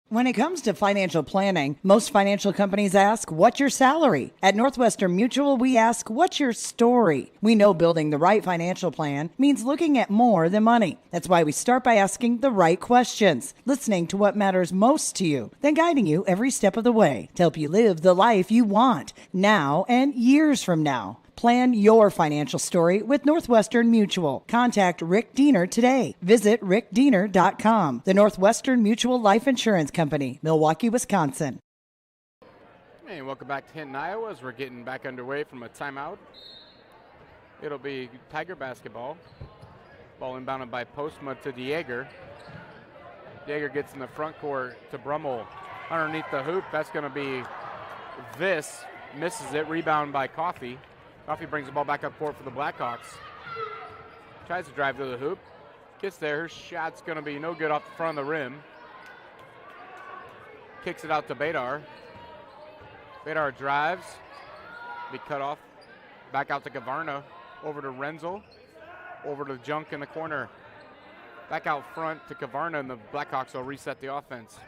When it comes to financial planning, most financial companies ask, what's your salary? At Northwestern Mutual, we ask, what's your story? We know building the right financial plan means looking at more than money. That's why we start by asking the right questions, listening to what matters most to you, then guiding you every step of the way to help you live the life you want, now and years from now. Plan your financial story with Northwestern Mutual. Contact Rick Diener today. Visit rickdiener.com. The Northwestern Mutual Life Insurance Company, Milwaukee, Wisconsin. Hey, welcome back to Hinton, Iowa, as we're getting back underway from a timeout. It'll be Tiger basketball. Ball inbounded by Postma to DeJager. DeJager gets in the front court to Brummel. Underneath the hoop, that's going to be Viss. Misses it. Rebound by Coffey. Coffee brings the ball back up court for the Blackhawks. Tries to drive to the hoop. Gets there. Her shot's going to be no good off the front of the rim. Kicks it out to Badar. Badar drives. Be cut off. Back out to Gavarna. Over to Renzel. Over to Junk in the corner. Back out front to Gavarna, and the Blackhawks will reset the offense.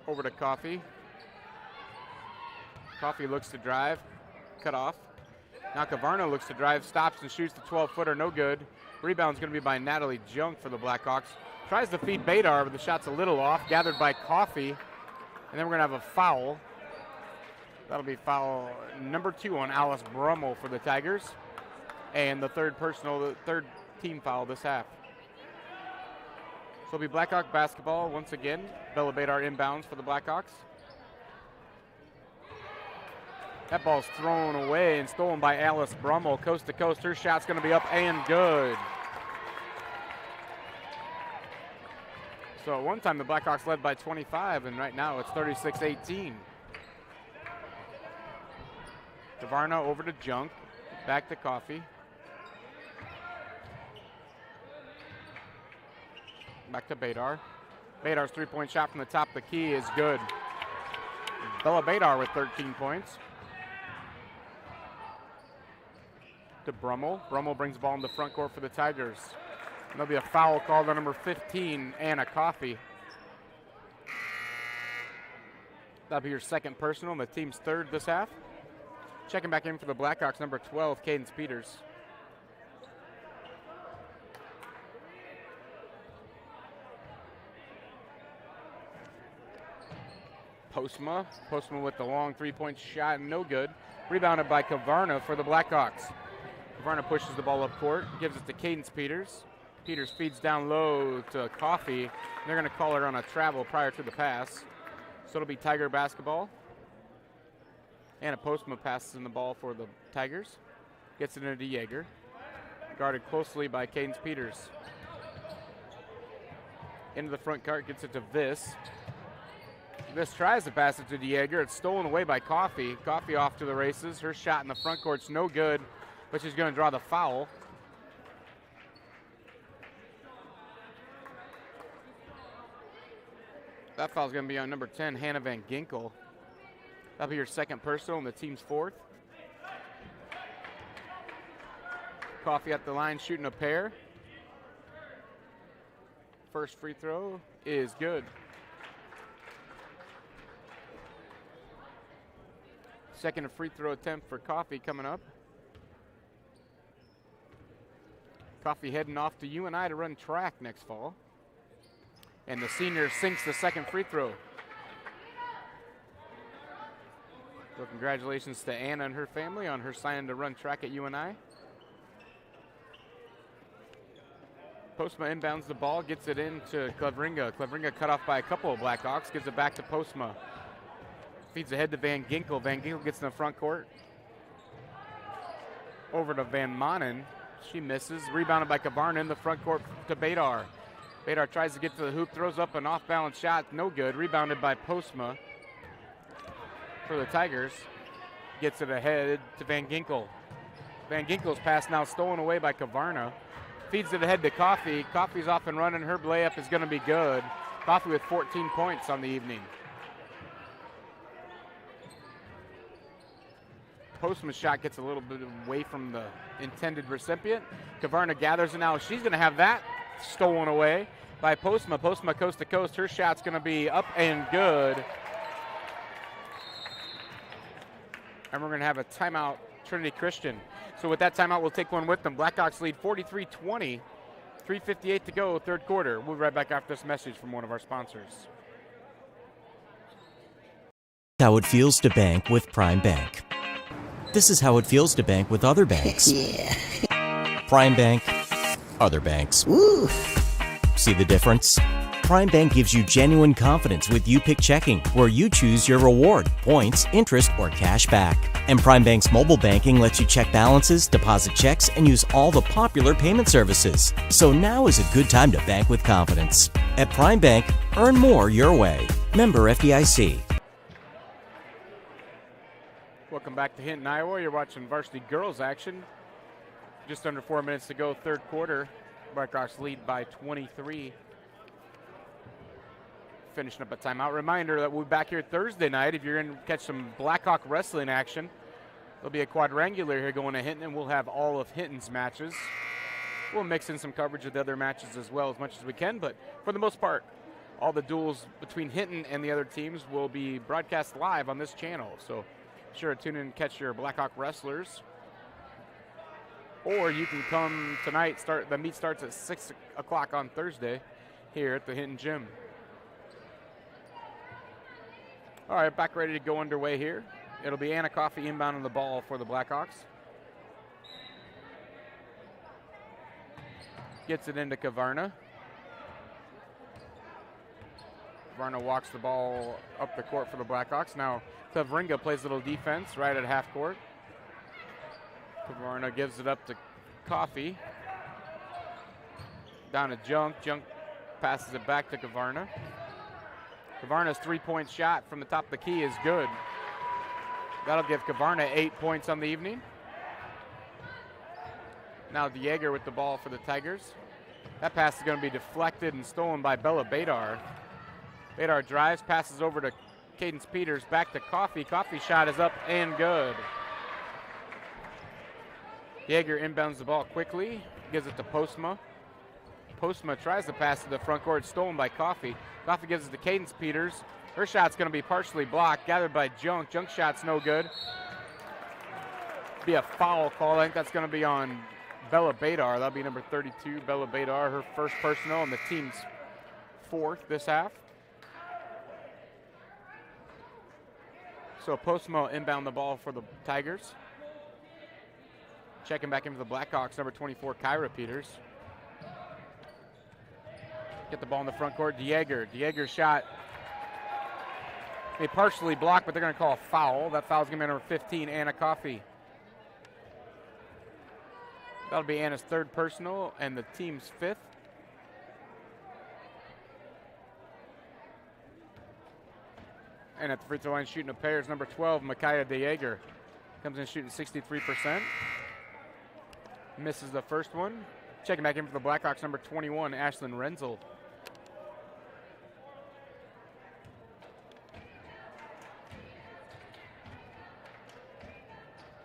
Over to Coffee. Coffee looks to drive. Cut off. Now Gavarna looks to drive, stops and shoots the 12-footer, no good. Rebound's going to be by Natalie Junk for the Blackhawks. Tries to feed Badar, but the shot's a little off. Gathered by Coffee. And then we're going to have a foul. That'll be foul number 2 on Alice Brummel for the Tigers. And the third team foul this half. So it'll be Blackhawk basketball once again. Bella Badar inbounds for the Blackhawks. That ball's thrown away and stolen by Alice Brummel, coast to coast. Her shot's going to be up and good. So at one time the Blackhawks led by 25, and right now it's 36-18. Gavarna over to Junk, back to Coffee. Back to Badar. Badar's three-point shot from the top of the key is good. Bella Badar with 13 points. To Brummel. Brummel brings the ball in the front court for the Tigers. And there'll be a foul called on number 15, Anna Coffey. That'll be your second personal and the team's third this half. Checking back in for the Blackhawks, number 12, Cadence Peters. Postma with the long three-point shot, no good. Rebounded by Gavarna for the Blackhawks. Gavarna pushes the ball up court, gives it to Cadence Peters. Peters feeds down low to Coffee. They're going to call her on a travel prior to the pass. So it'll be Tiger basketball. Anna Postma passes in the ball for the Tigers. Gets it into Yeager. Guarded closely by Cadence Peters. Into the front court, gets it to Viss. Viss tries to pass it to Yeager. It's stolen away by Coffee. Coffee off to the races. Her shot in the front court's no good, but she's going to draw the foul. That foul's going to be on number 10, Hannah Van Ginkel. That'll be your second personal and the team's fourth. Coffee at the line shooting a pair. First free throw is good. Second free throw attempt for Coffee coming up. Coffee heading off to UNI to run track next fall. And the senior sinks the second free throw. So congratulations to Anna and her family on her signing to run track at UNI. Postma inbounds the ball, gets it into Cleveringa. Cleveringa cut off by a couple of Blackhawks, gives it back to Postma. Feeds ahead to Van Ginkel. Van Ginkel gets in the front court. Over to Van Manen. She misses. Rebounded by Gavarna in the front court to Badar. Badar tries to get to the hoop, throws up an off-balance shot, no good. Rebounded by Postma for the Tigers. Gets it ahead to Van Ginkel. Van Ginkel's pass now stolen away by Gavarna. Feeds it ahead to Coffee. Coffee's off and running. Her layup is going to be good. Coffee with 14 points on the evening. Postman's shot gets a little bit away from the intended recipient. Gavarna gathers, and now she's going to have that stolen away by Postma. Postma coast to coast. Her shot's going to be up and good. And we're going to have a timeout, Trinity Christian. So with that timeout, we'll take one with them. Blackhawks lead 43-20. 3:58 to go, third quarter. We'll be right back after this message from one of our sponsors. How it feels to bank with Prime Bank. This is how it feels to bank with other banks. Yeah. Prime Bank, other banks. Woo. See the difference? Prime Bank gives you genuine confidence with You Pick Checking, where you choose your reward, points, interest, or cash back. And Prime Bank's mobile banking lets you check balances, deposit checks, and use all the popular payment services. So now is a good time to bank with confidence. At Prime Bank, earn more your way. Member FDIC. Welcome back to Hinton, Iowa. You're watching varsity girls action. Just under 4 minutes to go, third quarter. Blackhawks lead by 23. Finishing up a timeout. Reminder that we'll be back here Thursday night. If you're in to catch some Blackhawk wrestling action, there'll be a quadrangular here going to Hinton, and we'll have all of Hinton's matches. We'll mix in some coverage of the other matches as well as much as we can, but for the most part, all the duels between Hinton and the other teams will be broadcast live on this channel. So be sure to tune in and catch your Blackhawk wrestlers. Or you can come tonight. The meet starts at 6 o'clock on Thursday here at the Hinton Gym. All right, back ready to go underway here. It'll be Anna Coffey inbound on the ball for the Blackhawks. Gets it into Kavarna. Kavarna walks the ball up the court for the Blackhawks. Now Klavringa plays a little defense right at half court. Kavarna gives it up to Coffey. Down to Junk. Junk passes it back to Kavarna. Kavarna's three-point shot from the top of the key is good. That'll give Kavarna 8 points on the evening. Now Dieger with the ball for the Tigers. That pass is going to be deflected and stolen by Bella Badar. Badar drives, passes over to Cadence Peters, back to Coffey. Coffey's shot is up and good. Dieger inbounds the ball quickly, gives it to Postma. Postma tries to pass to the front court, stolen by Coffey. Coffey gives it to Cadence Peters. Her shot's going to be partially blocked, gathered by Junk. Junk shot's no good. Be a foul call. I think that's going to be on Bella Badar. That'll be number 32, Bella Badar, her first personal and the team's fourth this half. So Postma inbound the ball for the Tigers. Checking back into the Blackhawks, number 24, Kyra Peters. Get the ball in the front court, Dieger. Dieger's shot, they partially blocked, but they're going to call a foul. That foul's going to be number 15, Anna Coffey. That'll be Anna's third personal and the team's fifth. And at the free throw line, shooting a pair is number 12, Micaiah Dieger. Comes in shooting 63%. Misses the first one. Checking back in for the Blackhawks, number 21, Ashlyn Renzel.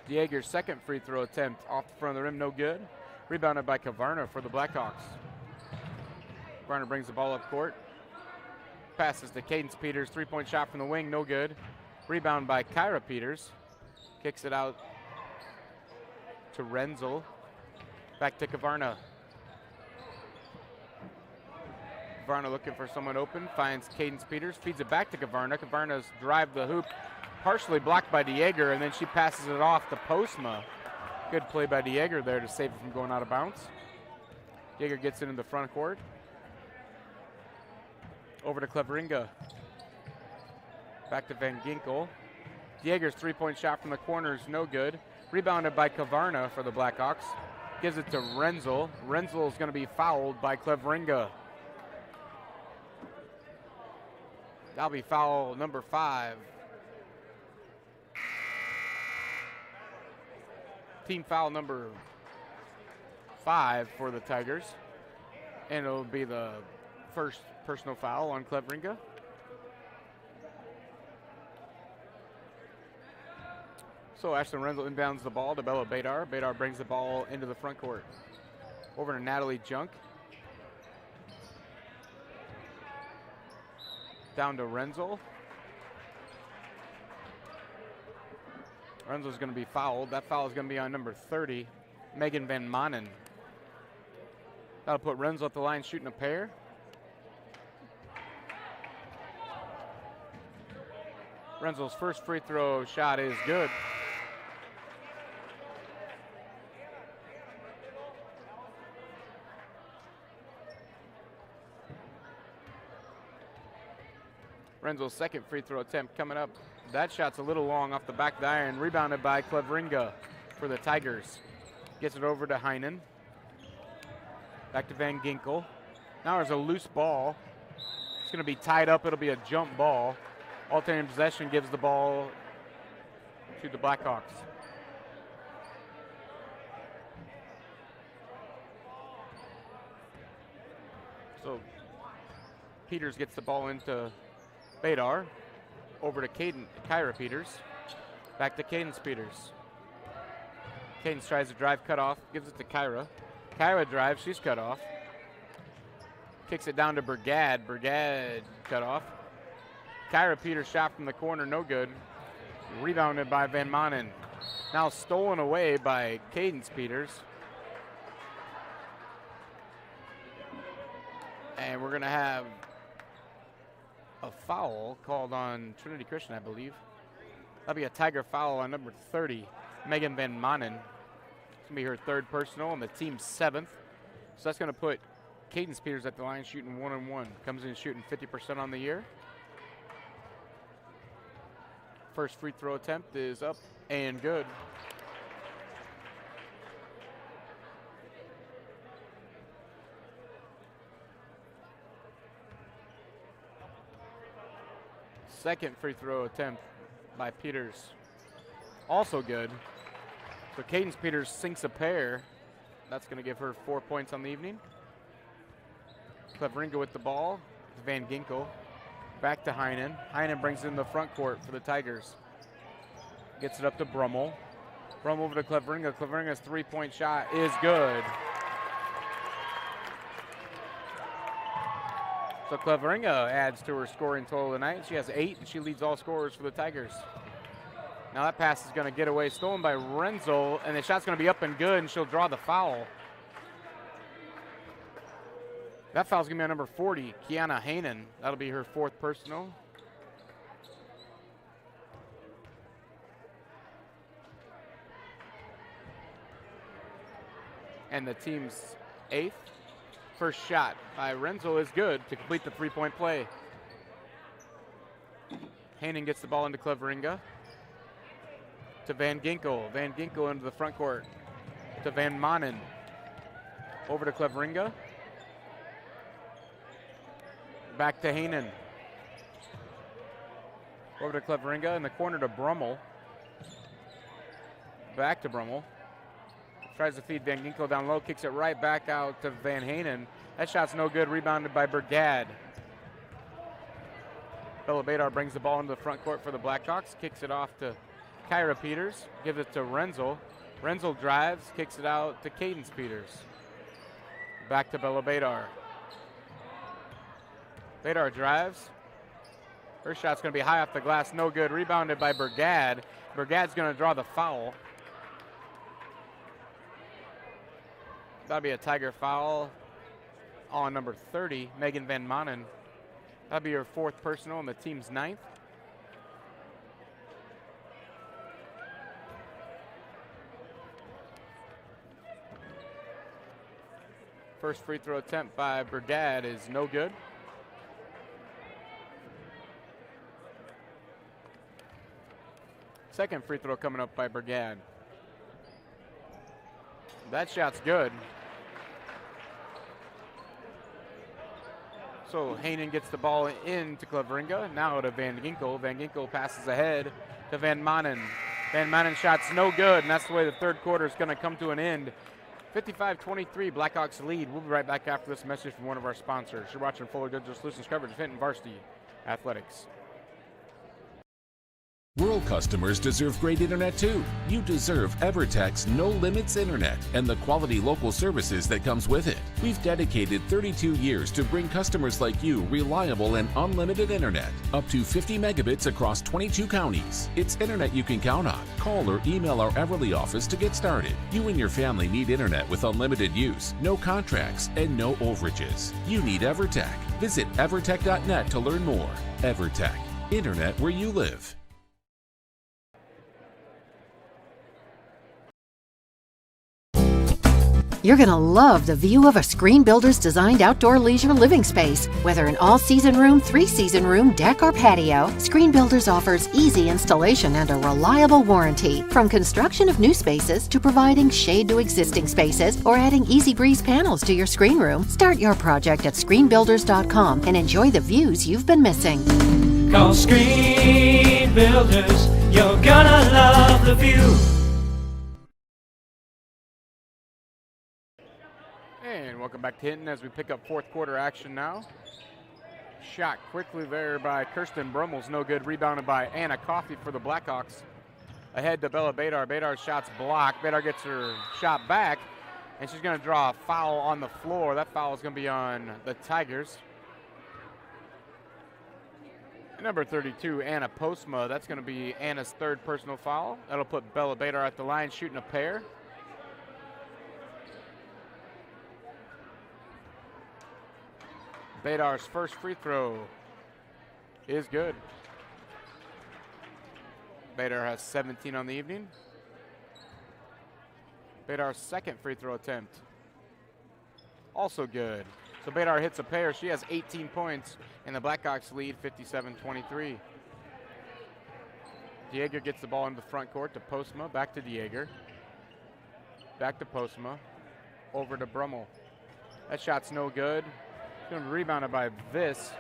Dieger's second free throw attempt off the front of the rim, no good. Rebounded by Kavarna for the Blackhawks. Kavarna brings the ball up court. Passes to Cadence Peters, three-point shot from the wing, no good. Rebound by Kyra Peters. Kicks it out to Renzel. Back to Kavarna. Kavarna looking for someone open, finds Cadence Peters, feeds it back to Kavarna. Kavarna's drive the hoop, partially blocked by Dieger, and then she passes it off to Postma. Good play by Dieger there to save it from going out of bounds. Dieger gets it in the front court. Over to Klavringa. Back to Van Ginkel. Dieger's three-point shot from the corner is no good. Rebounded by Kavarna for the Blackhawks. Gives it to Renzel. Renzel is going to be fouled by Klavringa. That'll be foul number 5. Team foul number 5 for the Tigers. And it'll be the first personal foul on Klavringa. So Ashlyn Renzel inbounds the ball to Bella Badar. Badar brings the ball into the front court. Over to Natalie Junk. Down to Renzel. Renzel's going to be fouled. That foul is going to be on number 30, Megan Van Manen. That'll put Renzel at the line shooting a pair. Renzel's first free throw shot is good. Renzel's second free throw attempt coming up. That shot's a little long off the back of the iron. Rebounded by Klavringa for the Tigers. Gets it over to Heinen. Back to Van Ginkel. Now there's a loose ball. It's going to be tied up. It'll be a jump ball. Alternating possession gives the ball to the Blackhawks. So Peters gets the ball into Badar. Over to Kyra Peters. Back to Cadence Peters. Cadence tries to drive, cut off, gives it to Kyra. Kyra drives, she's cut off. Kicks it down to Brigad. Brigad cut off. Kyra Peters shot from the corner, no good. Rebounded by Van Manen. Now stolen away by Cadence Peters. And we're going to have a foul called on Trinity Christian, I believe. That'll be a Tiger foul on number 30, Megan Van Manen. It's going to be her third personal and the team's 7th. So that's going to put Cadence Peters at the line shooting 1-1. Comes in shooting 50% on the year. First free throw attempt is up and good. Second free throw attempt by Peters, also good. So Cadence Peters sinks a pair. That's going to give her 4 points on the evening. Cleveringa with the ball. Van Ginkel. Back to Heinen. Heinen brings it in the front court for the Tigers. Gets it up to Brummel. Brummel over to Cleveringa. Cleveringa's three-point shot is good. So Cleveringa adds to her scoring total tonight. She has 8, and she leads all scorers for the Tigers. Now that pass is going to get away, stolen by Renzel, and the shot's going to be up and good, and she'll draw the foul. That foul's going to be on number 40, Kiana Hanen. That'll be her 4th personal. And the team's 8th. First shot by Renzel is good to complete the three-point play. Hanen gets the ball into Cleveringa. To Van Ginkel. Van Ginkel into the front court. To Van Manen. Over to Cleveringa. Back to Hanen. Over to Cleveringa in the corner to Brummel. Back to Brummel. Tries to feed Van Ginkel down low, kicks it right back out to Van Hanen. That shot's no good, rebounded by Brigad. Bella Badar brings the ball into the front court for the Blackhawks, kicks it off to Kyra Peters, gives it to Renzel. Renzel drives, kicks it out to Cadence Peters. Back to Bella Badar. Badar drives. Her shot's going to be high off the glass, no good, rebounded by Brigad. Brigad's going to draw the foul. That'll be a Tiger foul on number 30, Megan Van Manen. That'll be her 4th personal and the team's 9th. First free throw attempt by Brigad is no good. Second free throw coming up by Brigad. That shot's good. So Hanen gets the ball into Cleveringa. Now to Van Ginkel. Van Ginkel passes ahead to Van Manen. Van Manen shot's no good, and that's the way the third quarter is going to come to an end. 55-23, Blackhawks lead. We'll be right back after this message from one of our sponsors. You're watching Fuller Digital Solutions coverage of Hinton Varsity Athletics. Rural customers deserve great internet too. You deserve EverTech's No Limits Internet and the quality local services that comes with it. We've dedicated 32 years to bring customers like you reliable and unlimited internet, up to 50 megabits across 22 counties. It's internet you can count on. Call or email our Everly office to get started. You and your family need internet with unlimited use, no contracts, and no overages. You need EverTech. Visit evertech.net to learn more. EverTech, internet where you live. You're going to love the view of a Screen Builder's designed outdoor leisure living space. Whether an all-season room, 3-season room, deck, or patio, Screen Builders offers easy installation and a reliable warranty. From construction of new spaces to providing shade to existing spaces or adding Easy Breeze panels to your screen room, start your project at screenbuilders.com and enjoy the views you've been missing. Call Screen Builders. You're gonna love the view. And welcome back to Hinton as we pick up fourth quarter action now. Shot quickly there by Kirsten Brummel's no good. Rebounded by Anna Coffey for the Blackhawks. Ahead to Bella Badar. Badar's shot's blocked. Badar gets her shot back, and she's going to draw a foul on the floor. That foul is going to be on the Tigers. Number 32, Anna Postma. That's going to be Anna's third personal foul. That'll put Bella Badar at the line shooting a pair. Badar's first free throw is good. Badar has 17 on the evening. Badar's second free throw attempt, also good. So Badar hits a pair. She has 18 points, and the Blackhawks lead 57-23. Dieger gets the ball into the front court to Postma. Back to Dieger. Back to Postma. Over to Brummel. That shot's no good. Going to be rebounded by Viss.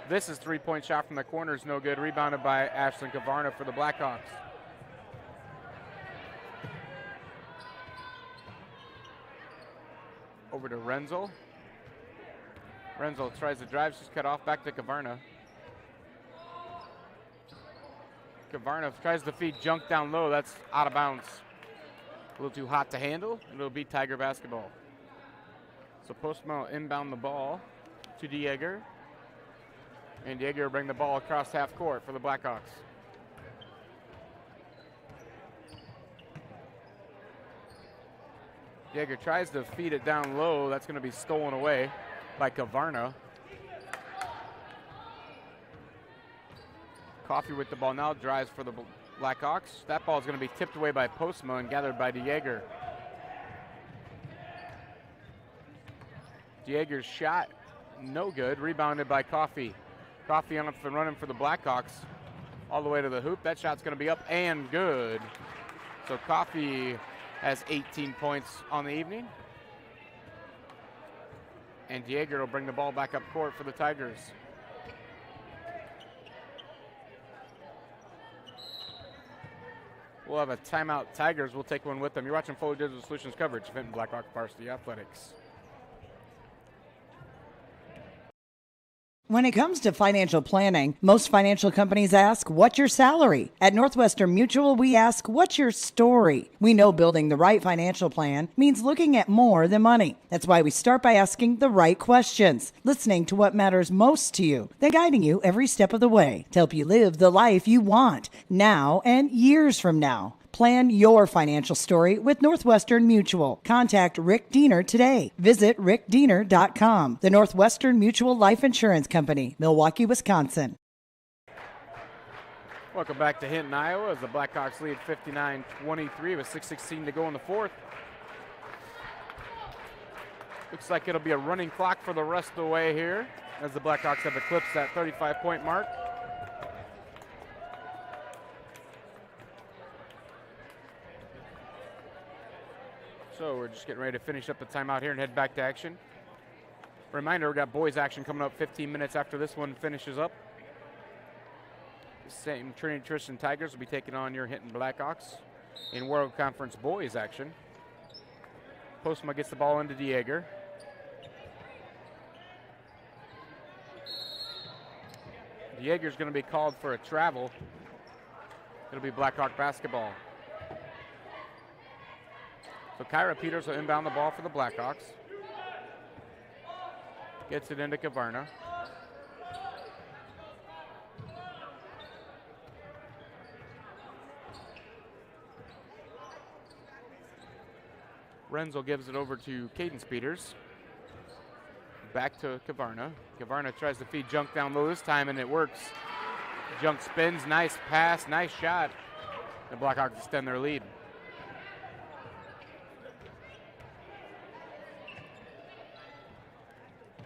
Viss's three-point shot from the corner is no good. Rebounded by Ashlyn Kavarna for the Blackhawks. Over to Renzel. Renzel tries to drive. She's cut off. Back to Kavarna. Kavarna tries to feed Junk down low. That's out of bounds. A little too hot to handle. And it'll be Tiger basketball. So Postma will inbound the ball to Dieger. And Dieger will bring the ball across half court for the Blackhawks. Dieger tries to feed it down low. That's going to be stolen away by Kavarna. Coffey with the ball now, drives for the Blackhawks. That ball is going to be tipped away by Postma and gathered by Dieger. Dieger's shot, no good. Rebounded by Coffey. Coffey on up and running for the Blackhawks all the way to the hoop. That shot's going to be up and good. So Coffey has 18 points on the evening. And Dieger will bring the ball back up court for the Tigers. We'll have a timeout. Tigers will take one with them. You're watching Foley Digital Solutions coverage of Hinton Blackhawk Varsity Athletics. When it comes to financial planning, most financial companies ask, what's your salary? At Northwestern Mutual, we ask, what's your story? We know building the right financial plan means looking at more than money. That's why we start by asking the right questions, listening to what matters most to you, then guiding you every step of the way to help you live the life you want now and years from now. Plan your financial story with Northwestern Mutual. Contact Rick Diener today. Visit rickdiener.com. The Northwestern Mutual Life Insurance Company, Milwaukee, Wisconsin. Welcome back to Hinton, Iowa, as the Blackhawks lead 59-23 with 6:16 to go in the fourth. Looks like it'll be a running clock for the rest of the way here as the Blackhawks have eclipsed that 35-point mark. So we're just getting ready to finish up the timeout here and head back to action. Reminder, we got boys action coming up 15 minutes after this one finishes up. The same Trinity Tristan Tigers will be taking on your Hinton Blackhawks in World Conference boys action. Postma gets the ball into Dieger. Dieger's going to be called for a travel. It'll be Blackhawk basketball. So Kyra Peters will inbound the ball for the Blackhawks. Gets it into Kavarna. Renzel gives it over to Cadence Peters. Back to Kavarna. Kavarna tries to feed Junk down low this time, and it works. Junk spins, nice pass, nice shot. The Blackhawks extend their lead.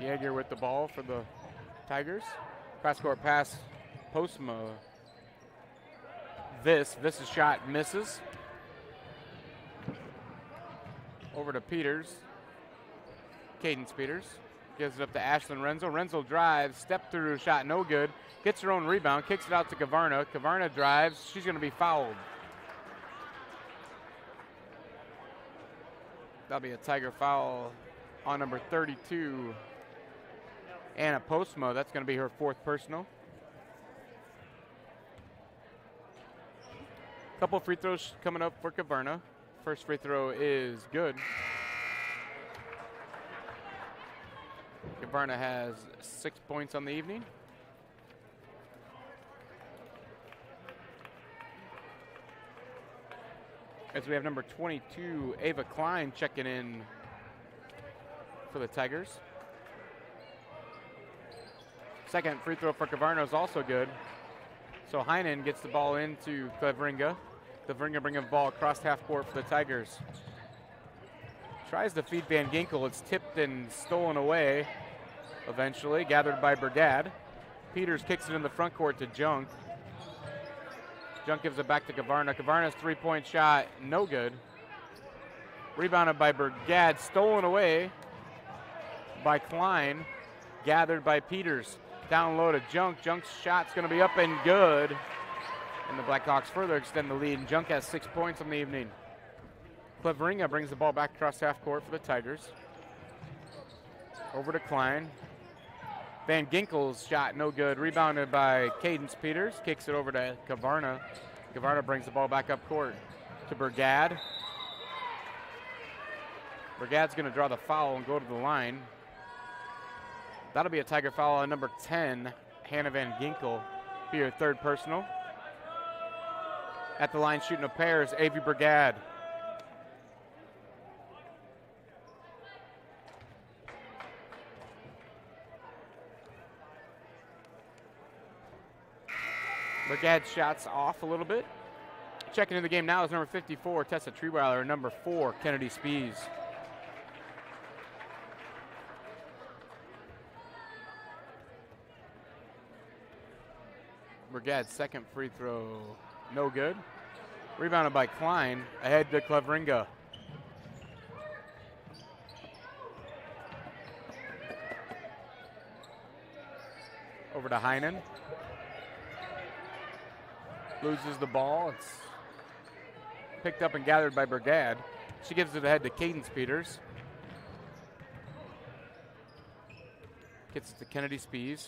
Dieger with the ball for the Tigers. Cross-court pass, Postma. Viss's shot misses. Over to Peters. Cadence Peters. Gives it up to Ashlyn Renzo. Renzo drives, step through, shot no good. Gets her own rebound, kicks it out to Kavarna. Kavarna drives, she's going to be fouled. That'll be a Tiger foul on number 32, Anna Postma. That's going to be her 4th personal. Couple free throws coming up for Kavarna. First free throw is good. Kavarna has 6 points on the evening. As we have number 22, Ava Klein, checking in for the Tigers. Second free throw for Kavarna is also good. So Heinen gets the ball into Cleveringa. Cleveringa bringing the ball across half court for the Tigers. Tries to feed Van Ginkel. It's tipped and stolen away eventually, gathered by Brigade. Peters kicks it in the front court to Junk. Junk gives it back to Kavarna. Kavarna's 3-point shot, no good. Rebounded by Brigade, stolen away by Klein, gathered by Peters. Down low to Junk. Junk's shot's going to be up and good. And the Blackhawks further extend the lead, and Junk has 6 points on the evening. Cleveringa brings the ball back across half court for the Tigers. Over to Klein. Van Ginkel's shot no good. Rebounded by Cadence Peters. Kicks it over to Kavarna. Kavarna brings the ball back up court to Brigade. Brigade's going to draw the foul and go to the line. That'll be a Tiger foul on number 10, Hannah Van Ginkel. Be her 3rd personal. At the line shooting a pair is Avi Brigade. Brigade's shots off a little bit. Checking in the game now is number 54, Tessa Treeweiler, number 4, Kennedy Spees. Brigade's second free throw, no good. Rebounded by Klein, ahead to Cleveringa. Over to Heinen. Loses the ball. It's picked up and gathered by Brigade. She gives it ahead to Cadence Peters. Gets it to Kennedy Spees.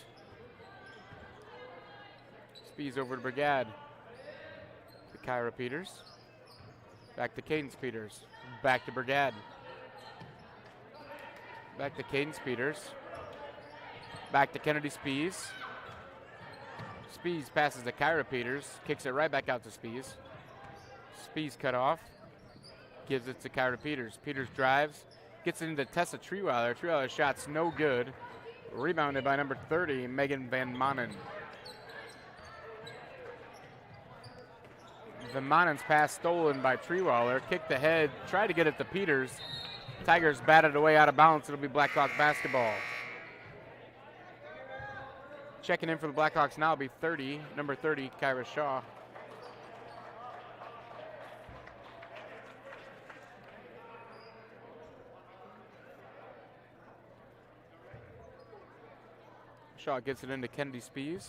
Spees over to Brigade. To Kyra Peters. Back to Cadence Peters. Back to Brigade. Back to Cadence Peters. Back to Kennedy Spees. Spees passes to Kyra Peters. Kicks it right back out to Spees. Spees cut off. Gives it to Kyra Peters. Peters drives. Gets it into Tessa Treeweiler. Treeweiler's shot's no good. Rebounded by number 30, Megan Van Manen. Van Manen's pass stolen by Treeweiler. Kicked ahead. Tried to get it to Peters. Tigers batted away out of bounds. It'll be Blackhawk basketball. Checking in for the Blackhawks now will be number 30, Kyra Shaw. Shaw gets it into Kennedy Spees.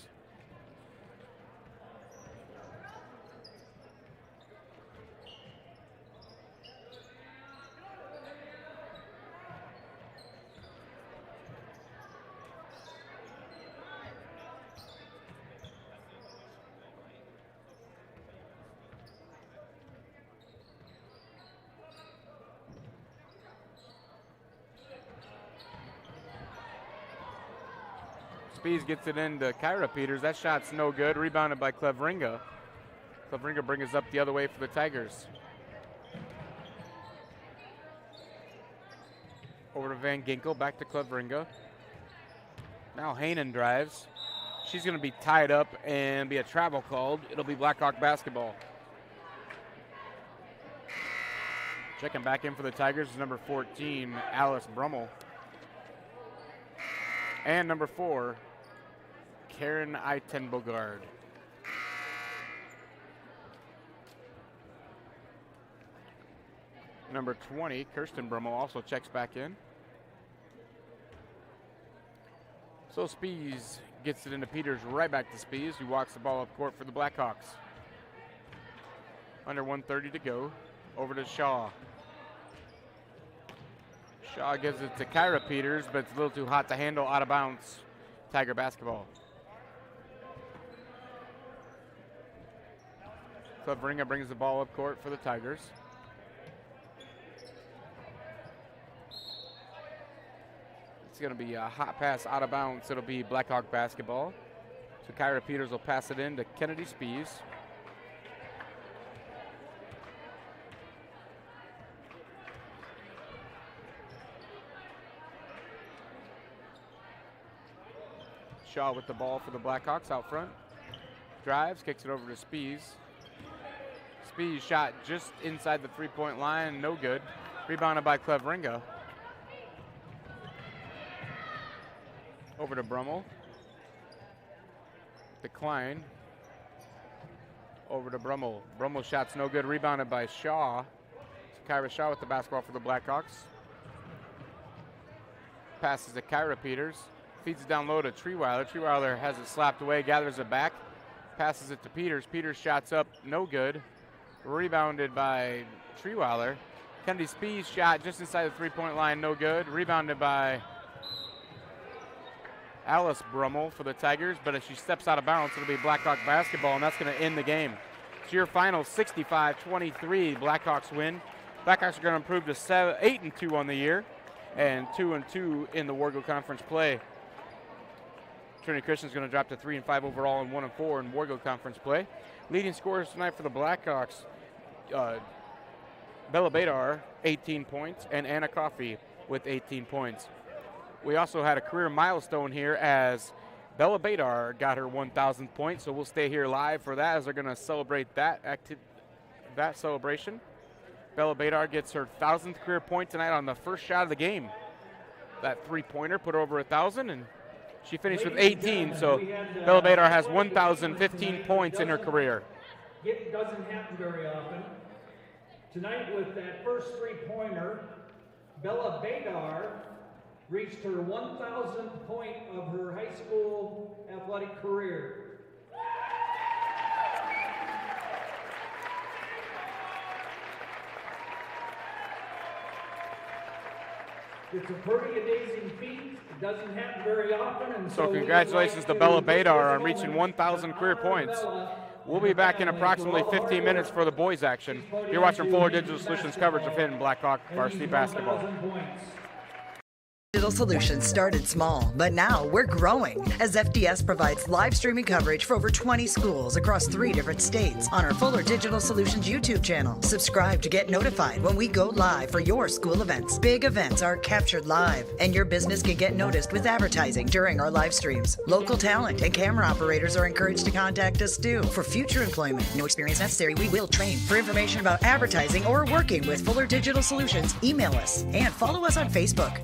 Spees gets it into Kyra Peters. That shot's no good. Rebounded by Cleveringa. Cleveringa brings us up the other way for the Tigers. Over to Van Ginkel. Back to Cleveringa. Now Heinen drives. She's going to be tied up and be a travel called. It'll be Blackhawk basketball. Checking back in for the Tigers is number 14, Alice Brummel. And number 4, Karen Eitenbogard. Number 20, Kirsten Brummel, also checks back in. So Spees gets it into Peters, right back to Spees, who walks the ball up court for the Blackhawks. Under 1:30 to go. Over to Shaw. Shaw gives it to Kyra Peters, but it's a little too hot to handle, out of bounds. Tiger basketball. Klavringa brings the ball up court for the Tigers. It's going to be a hot pass out of bounds. It'll be Blackhawk basketball. So Kyra Peters will pass it in to Kennedy Spees. Shaw with the ball for the Blackhawks out front. Drives, kicks it over to Spees. Spees shot just inside the three-point line, no good. Rebounded by Klavringa. Over to Brummel. Decline. Over to Brummel. Brummel shot's no good, rebounded by Shaw. So Kyra Shaw with the basketball for the Blackhawks. Passes to Kyra Peters. Feeds it down low to Treeweiler. Treeweiler has it slapped away, gathers it back. Passes it to Peters. Peters shots up, no good. Rebounded by Treeweiler. Kennedy Spees shot just inside the three-point line, no good. Rebounded by Alice Brummel for the Tigers, but as she steps out of bounds, it'll be Blackhawk basketball, and that's going to end the game. So your final 65-23, Blackhawks win. Blackhawks are going to improve to 8-2 on the year and 2-2 in the Wargo Conference play. Trinity Christian is going to drop to 3-5 overall and 1-4 in Wargo Conference play. Leading scorers tonight for the Blackhawks, Bella Badar, 18 points, and Anna Coffey with 18 points. We also had a career milestone here as Bella Badar got her 1,000th point, so we'll stay here live for that as they're going to celebrate that celebration. Bella Badar gets her 1,000th career point tonight on the first shot of the game. That three-pointer put her over 1,000, and she finished with 18, so Bella Badar has 1,015 points in her career. It doesn't happen very often. Tonight with that first three-pointer, Bella Badar reached her 1,000th point of her high school athletic career. It's a pretty amazing feat. It doesn't happen very often. And so congratulations to Bella Badar on reaching 1,000 career points. We'll be back in approximately 15 minutes for the boys action. You're watching Fuller Digital Solutions coverage of Hinton Blackhawk varsity basketball. Digital Solutions started small, but now we're growing as FDS provides live streaming coverage for over 20 schools across 3 different states on our Fuller Digital Solutions YouTube channel. Subscribe to get notified when we go live for your school events. Big events are captured live, and your business can get noticed with advertising during our live streams. Local talent and camera operators are encouraged to contact us too. For future employment, no experience necessary, we will train. For information about advertising or working with Fuller Digital Solutions, email us and follow us on Facebook.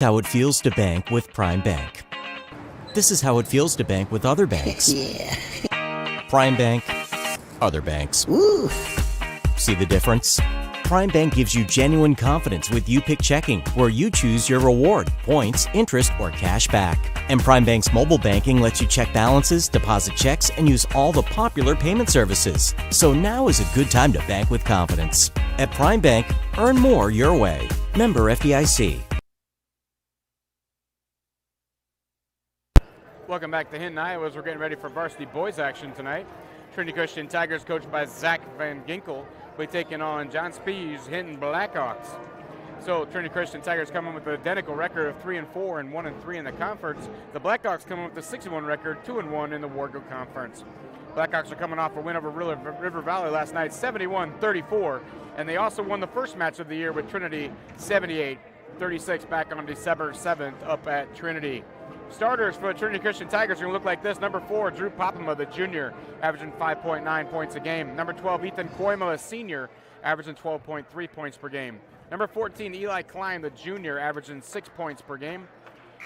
How it feels to bank with Prime Bank. This is how it feels to bank with other banks. Prime Bank, other banks. Ooh. See the difference? Prime Bank gives you genuine confidence with You-Pick Checking, where you choose your reward, points, interest, or cash back. And Prime Bank's mobile banking lets you check balances, deposit checks, and use all the popular payment services. So now is a good time to bank with confidence. At Prime Bank, earn more your way. Member FDIC. Welcome back to Hinton, Iowa, as we're getting ready for varsity boys action tonight. Trinity Christian Tigers, coached by Zach Van Ginkel, will be taking on John Spees' Hinton Blackhawks. So Trinity Christian Tigers coming with an identical record of 3-4 and 1-3 in the conference. The Blackhawks coming with a 6-1 record, 2-1 in the Wargo Conference. Blackhawks are coming off a win over River Valley last night, 71-34, and they also won the first match of the year with Trinity, 78-36, back on December 7th up at Trinity. Starters for the Trinity Christian Tigers are going to look like this. Number 4, Drew Popema, the junior, averaging 5.9 points a game. Number 12, Ethan Koima, a senior, averaging 12.3 points per game. Number 14, Eli Klein, the junior, averaging 6 points per game.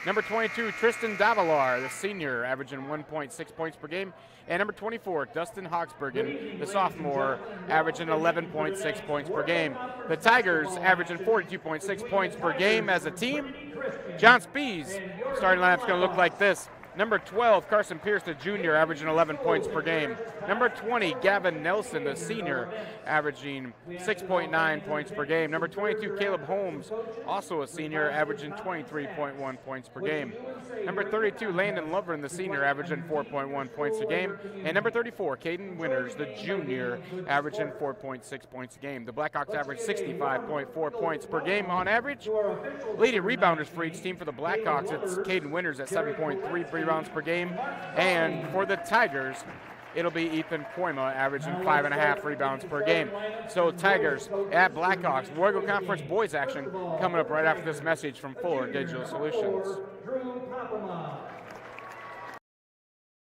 Number 22, Tristan Davalar, the senior, averaging 1.6 points per game. And number 24, Dustin Hoxbergen, the sophomore, averaging 11.6 points per game. The Tigers averaging 42.6 points per game as a team. John Spees' starting lineup's going to look like this. Number 12, Carson Pierce, the junior, averaging 11 points per game. Number 20, Gavin Nelson, the senior, averaging 6.9 points per game. Number 22, Caleb Holmes, also a senior, averaging 23.1 points per game. Number 32, Landon Lovren, the senior, averaging 4.1 points a game. And number 34, Caden Winters, the junior, averaging 4.6 points a game. The Blackhawks average 65.4 points per game on average. Leading rebounders for each team for the Blackhawks, it's Caden Winters at 7.3 rebounds per game, and for the Tigers, it'll be Ethan Koima averaging 5.5 rebounds per game. So Tigers at Blackhawks, Wargo Conference boys action coming up right after this message from Fuller Digital Solutions.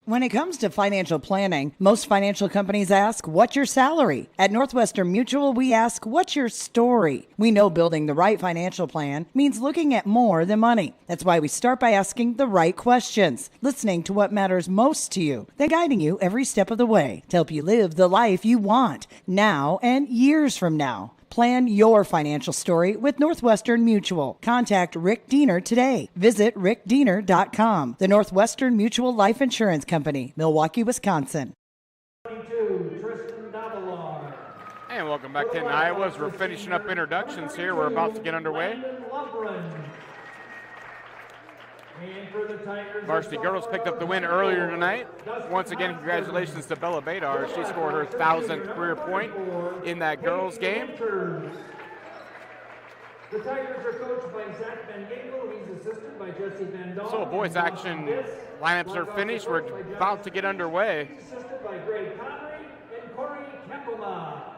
When it comes to financial planning, most financial companies ask, what's your salary? At Northwestern Mutual, we ask, what's your story? We know building the right financial plan means looking at more than money. That's why we start by asking the right questions, listening to what matters most to you, then guiding you every step of the way to help you live the life you want, now and years from now. Plan your financial story with Northwestern Mutual. Contact Rick Diener today. Visit rickdiener.com. The Northwestern Mutual Life Insurance Company, Milwaukee, Wisconsin. And welcome back to Iowa. As we're finishing up introductions here, we're about to get underway. Varsity girls picked up the win earlier tonight. Once again, congratulations to Bella Badar. She scored her 1,000th career point in that girls game. The Tigers are coached by Zach Van Ginkel. He's assisted by Jesse Van Dahl. So boys action lineups are finished. We're about to get underway. Assisted by Greg Connery and Corey Kempelma.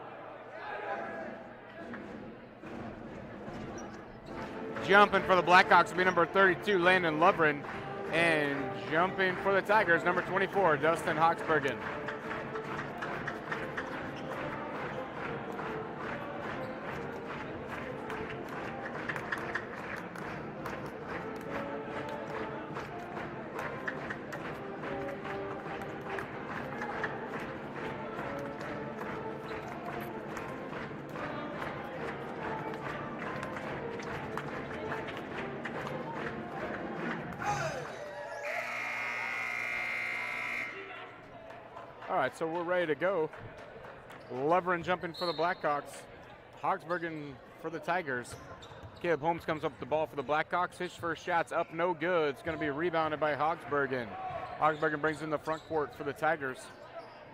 Jumping for the Blackhawks will be number 32, Landon Lovren. And jumping for the Tigers, number 24, Dustin Hoxbergen. All right, so we're ready to go. Lovren jumping for the Blackhawks. Hoxbergen for the Tigers. Caleb Holmes comes up with the ball for the Blackhawks. His first shot's up, no good. It's going to be rebounded by Hoxbergen. Hoxbergen brings in the front court for the Tigers.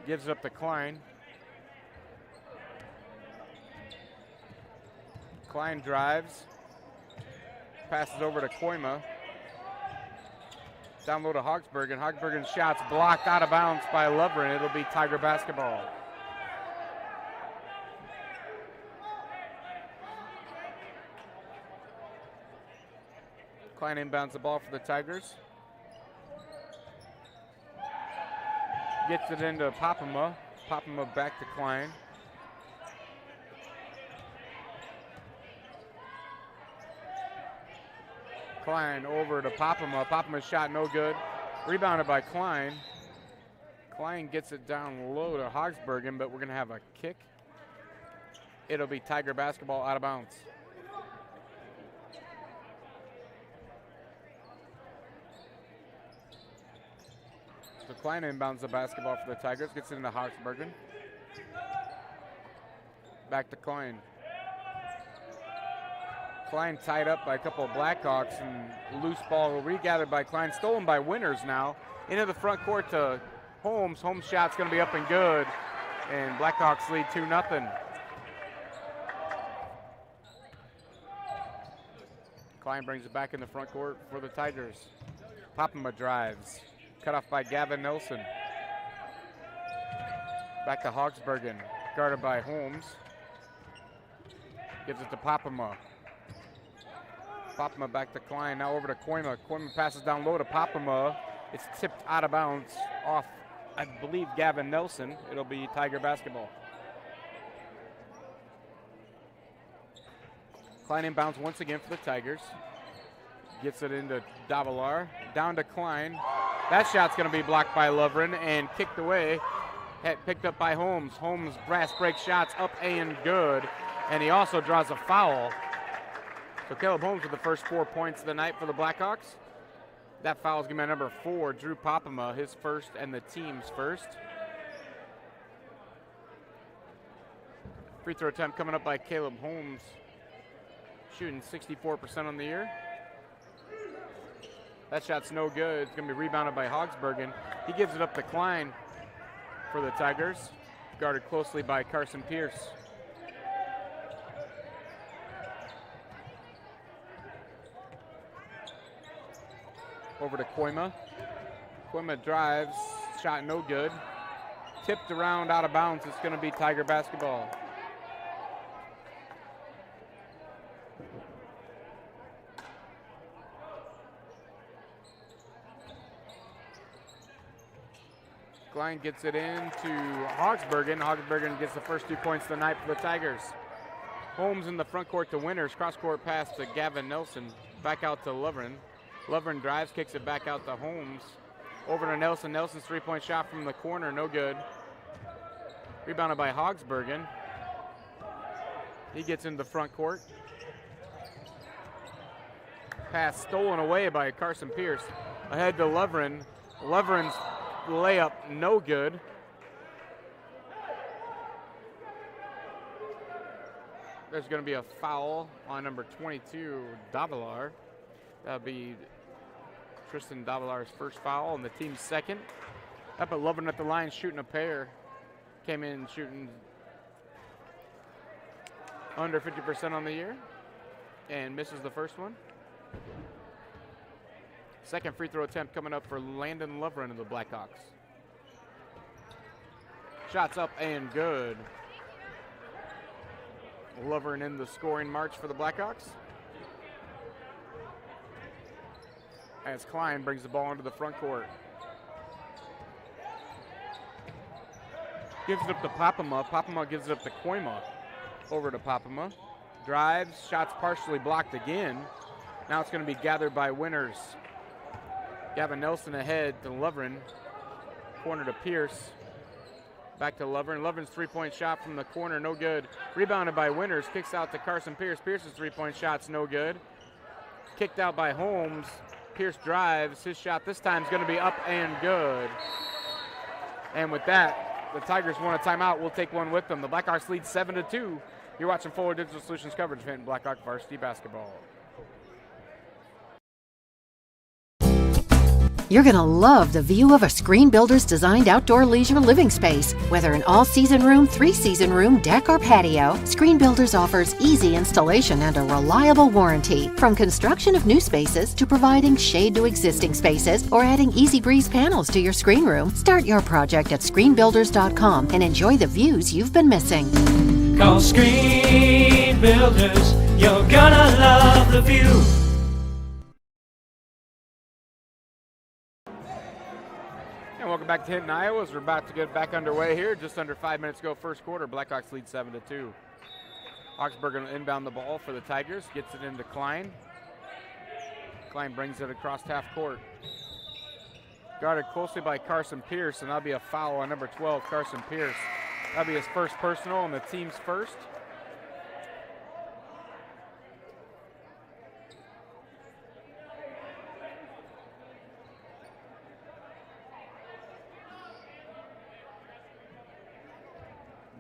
Gives it up to Klein. Klein drives. Passes over to Koima. Down low to Hoxbergen. Hoxbergen's shot's blocked out of bounds by Lovren. It'll be Tiger basketball. Klein inbounds the ball for the Tigers. Gets it into Popema. Popema back to Klein. Klein over to Popema. Popema's shot no good. Rebounded by Klein. Klein gets it down low to Hogsbergen, but we're going to have a kick. It'll be Tiger basketball out of bounds. So Klein inbounds the basketball for the Tigers, gets it into Hogsbergen. Back to Klein. Klein tied up by a couple of Blackhawks, and loose ball regathered by Klein, stolen by Winters now. Into the front court to Holmes. Holmes' shot's going to be up and good, and Blackhawks lead 2-0. Klein brings it back in the front court for the Tigers. Popema drives. Cut off by Gavin Nelson. Back to Hogsbergen, guarded by Holmes. Gives it to Popema. Popema back to Klein, now over to Koima. Koima passes down low to Popema. It's tipped out of bounds off, I believe, Gavin Nelson. It'll be Tiger basketball. Klein inbounds once again for the Tigers. Gets it into Davalar. Down to Klein. That shot's going to be blocked by Lovren and kicked away. Picked up by Holmes. Holmes brass break shots up and good. And he also draws a foul. So Caleb Holmes with the first 4 points of the night for the Blackhawks. That foul is going to be number 4, Drew Popema, his first and the team's first. Free throw attempt coming up by Caleb Holmes, shooting 64% on the year. That shot's no good. It's going to be rebounded by Hogsbergen. He gives it up to Klein for the Tigers, guarded closely by Carson Pierce. Over to Koima. Koima drives, shot no good. Tipped around out of bounds. It's going to be Tiger basketball. Klein gets it in to Hogsbergen. Hogsbergen gets the first 2 points of the night for the Tigers. Holmes in the front court to Winters. Cross court pass to Gavin Nelson. Back out to Lovren. Lovren drives, kicks it back out to Holmes. Over to Nelson. Nelson's three-point shot from the corner, no good. Rebounded by Hogsbergen. He gets into the front court. Pass stolen away by Carson Pierce. Ahead to Lovren. Lovren's layup, no good. There's going to be a foul on number 22, Davalar. That'll be Tristan Davalar's first foul and the team's second. Up at Lovren at the line, shooting a pair. Came in shooting under 50% on the year and misses the first one. Second free throw attempt coming up for Landon Lovren of the Blackhawks. Shots up and good. Lovren in the scoring march for the Blackhawks. As Klein brings the ball into the front court. Gives it up to Popema. Popema gives it up to Koima. Over to Popema. Drives, shots partially blocked again. Now it's going to be gathered by Winters. Gavin Nelson ahead to Lovren. Corner to Pierce. Back to Lovren. Lovren's three-point shot from the corner, no good. Rebounded by Winters. Kicks out to Carson Pierce. Pierce's three-point shot's no good. Kicked out by Holmes. Pierce drives. His shot this time is going to be up and good. And with that, the Tigers want a timeout. We'll take one with them. The Blackhawks lead 7-2. You're watching Forward Digital Solutions coverage of Hinton Blackhawk Varsity Basketball. You're going to love the view of a Screen Builder's designed outdoor leisure living space. Whether an all-season room, three-season room, deck, or patio, Screen Builders offers easy installation and a reliable warranty. From construction of new spaces to providing shade to existing spaces or adding Easy Breeze panels to your screen room, start your project at screenbuilders.com and enjoy the views you've been missing. Call Screen Builders, you're gonna love the view. And welcome back to Hinton, Iowa, as we're about to get back underway here. Just under 5 minutes ago, first quarter. Blackhawks lead 7-2. Hogsbergen will inbound the ball for the Tigers. Gets it into Klein. Klein brings it across half court. Guarded closely by Carson Pierce, and that'll be a foul on number 12, Carson Pierce. That'll be his first personal and the team's first.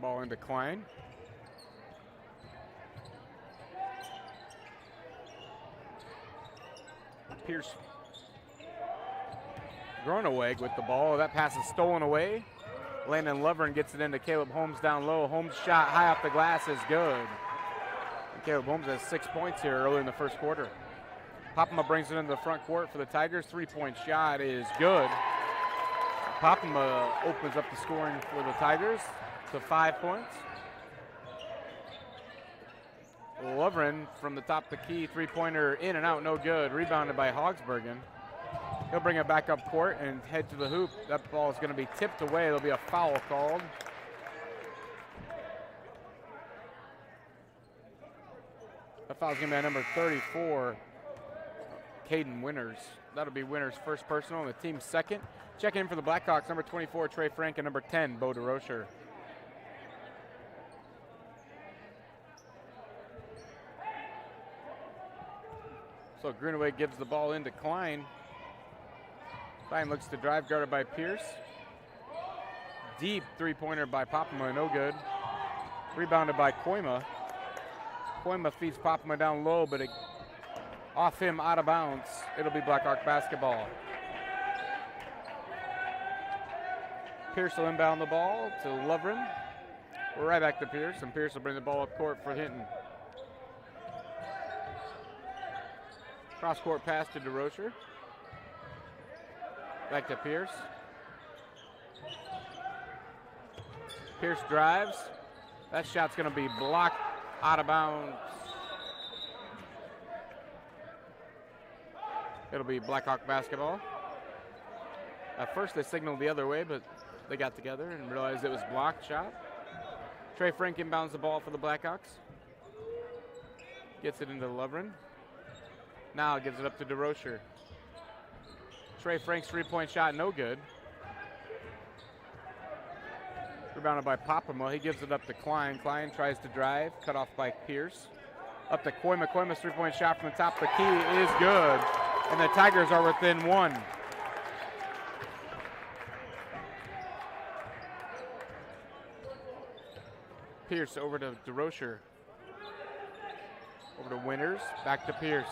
Ball into Klein. Pierce Groeneweg with the ball. That pass is stolen away. Landon Lovren gets it into Caleb Holmes down low. Holmes' shot high off the glass is good. And Caleb Holmes has 6 points here early in the first quarter. Popema brings it into the front court for the Tigers. 3-point shot is good. Popema opens up the scoring for the Tigers to 5 points. Lovren from the top of the key, three-pointer in and out, no good. Rebounded by Hogsbergen. He'll bring it back up court and head to the hoop. That ball is going to be tipped away. There'll be a foul called. That foul's going to be on number 34, Caden Winters. That'll be Winters' first personal and the team's second. Checking in for the Blackhawks, number 24, Trey Frank, and number 10, Bo DeRocher. So Greenaway gives the ball into Klein. Klein looks to drive, guarded by Pierce. Deep three-pointer by Popema, no good. Rebounded by Koima. Koima feeds Popema down low, but off him, out of bounds. It'll be Blackhawk basketball. Pierce will inbound the ball to Lovren. We're right back to Pierce, and Pierce will bring the ball up court for Hinton. Cross-court pass to DeRocher. Back to Pierce. Pierce drives. That shot's going to be blocked out of bounds. It'll be Blackhawk basketball. At first they signaled the other way, but they got together and realized it was blocked shot. Trey Frank inbounds the ball for the Blackhawks. Gets it into Lovren. Now gives it up to DeRocher. Trey Frank's three-point shot, no good. Rebounded by Popema. He gives it up to Klein. Klein tries to drive, cut off by Pierce. Up to Koima. Koima's three-point shot from the top of the key is good. And the Tigers are within one. Pierce over to DeRocher. Over to Winters. Back to Pierce.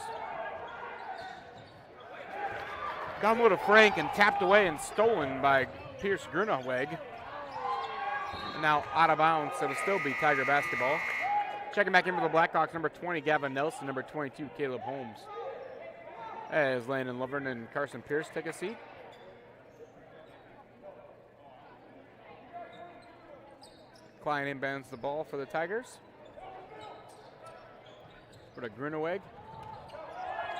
Down low to Frank and tapped away and stolen by Pierce Gruneweg. Now out of bounds, so it'll still be Tiger basketball. Checking back in for the Blackhawks, number 20, Gavin Nelson, number 22, Caleb Holmes. As Landon Lovren and Carson Pierce take a seat. Klein inbounds the ball for the Tigers. For the Gruneweg.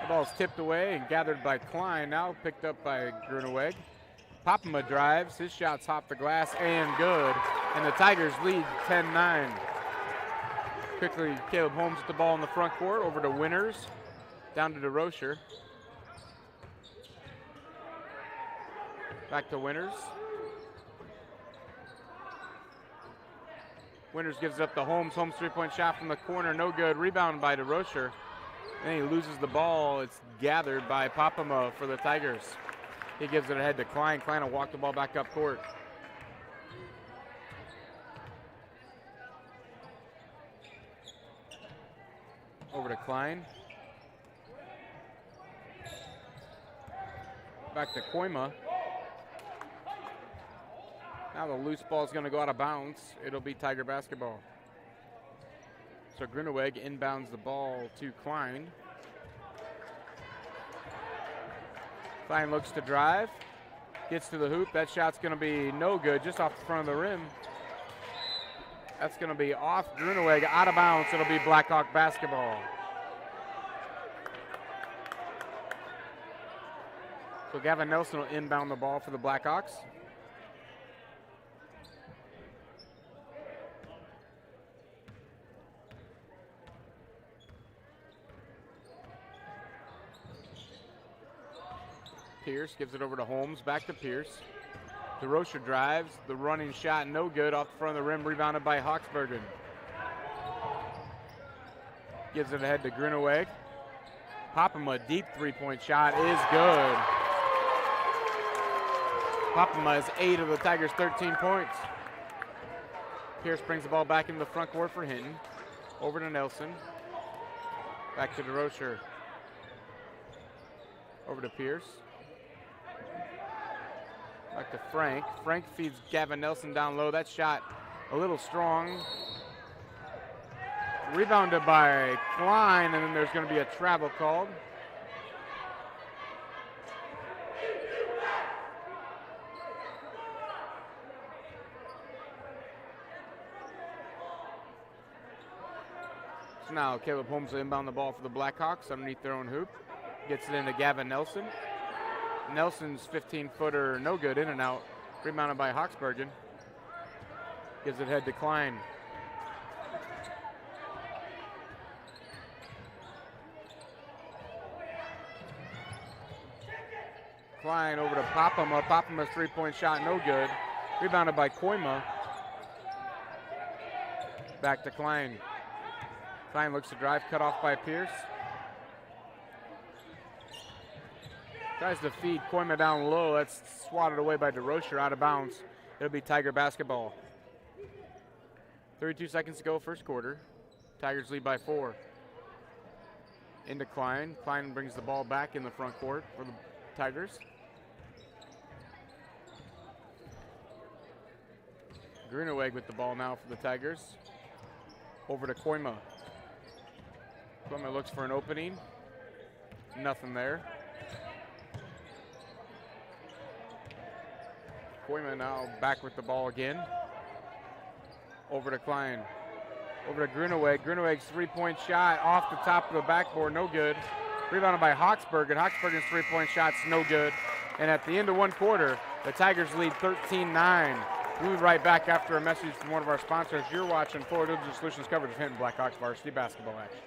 The ball's tipped away and gathered by Klein, now picked up by Gruneweg. Popema drives, his shot's off the glass and good. And the Tigers lead 10-9. Quickly, Caleb Holmes with the ball in the front court, over to Winters, down to DeRocher. Back to Winters. Winters gives it up to Holmes. Holmes three-point shot from the corner, no good. Rebound by DeRocher. Then he loses the ball. It's gathered by Popema for the Tigers. He gives it ahead to Klein. Klein will walk the ball back up court. Over to Klein. Back to Koima. Now the loose ball is going to go out of bounds. It'll be Tiger basketball. So Gruneweg inbounds the ball to Klein. Klein looks to drive. Gets to the hoop. That shot's going to be no good, just off the front of the rim. That's going to be off Gruneweg, out of bounds. It'll be Blackhawk basketball. So Gavin Nelson will inbound the ball for the Blackhawks. Pierce, gives it over to Holmes, back to Pierce. DeRocher drives, the running shot no good, off the front of the rim, rebounded by Hawksbergen. Gives it ahead to Gruneweg. Popema, deep three-point shot is good. Popema has 8 of the Tigers' 13 points. Pierce brings the ball back into the front court for Hinton. Over to Nelson. Back to DeRocher. Over to Pierce. Back to Frank. Frank feeds Gavin Nelson down low. That shot a little strong. Rebounded by Klein, and then there's going to be a travel called. So now Caleb Holmes will inbound the ball for the Blackhawks underneath their own hoop. Gets it into Gavin Nelson. Nelson's 15-footer, no good, in and out. Rebounded by Hawksbergen. Gives it head to Klein. Klein over to Popema. Popema's three-point shot, no good. Rebounded by Koima. Back to Klein. Klein looks to drive, cut off by Pierce. Tries to feed Koima down low. That's swatted away by DeRocher, out of bounds. It'll be Tiger basketball. 32 seconds to go, first quarter. Tigers lead by 4. Into Klein. Klein brings the ball back in the front court for the Tigers. Gruneweg with the ball now for the Tigers. Over to Koima. Koima looks for an opening. Nothing there. Koima now back with the ball again. Over to Klein. Over to Gruneweg. Gruneweg's three-point shot off the top of the backboard, no good. Rebounded by Hawksbergen. Hawksbergen's three-point shot's no good. And at the end of one quarter, the Tigers lead 13-9. We'll be right back after a message from one of our sponsors. You're watching Fuller Digital Solutions coverage of Hinton Blackhawks varsity basketball action.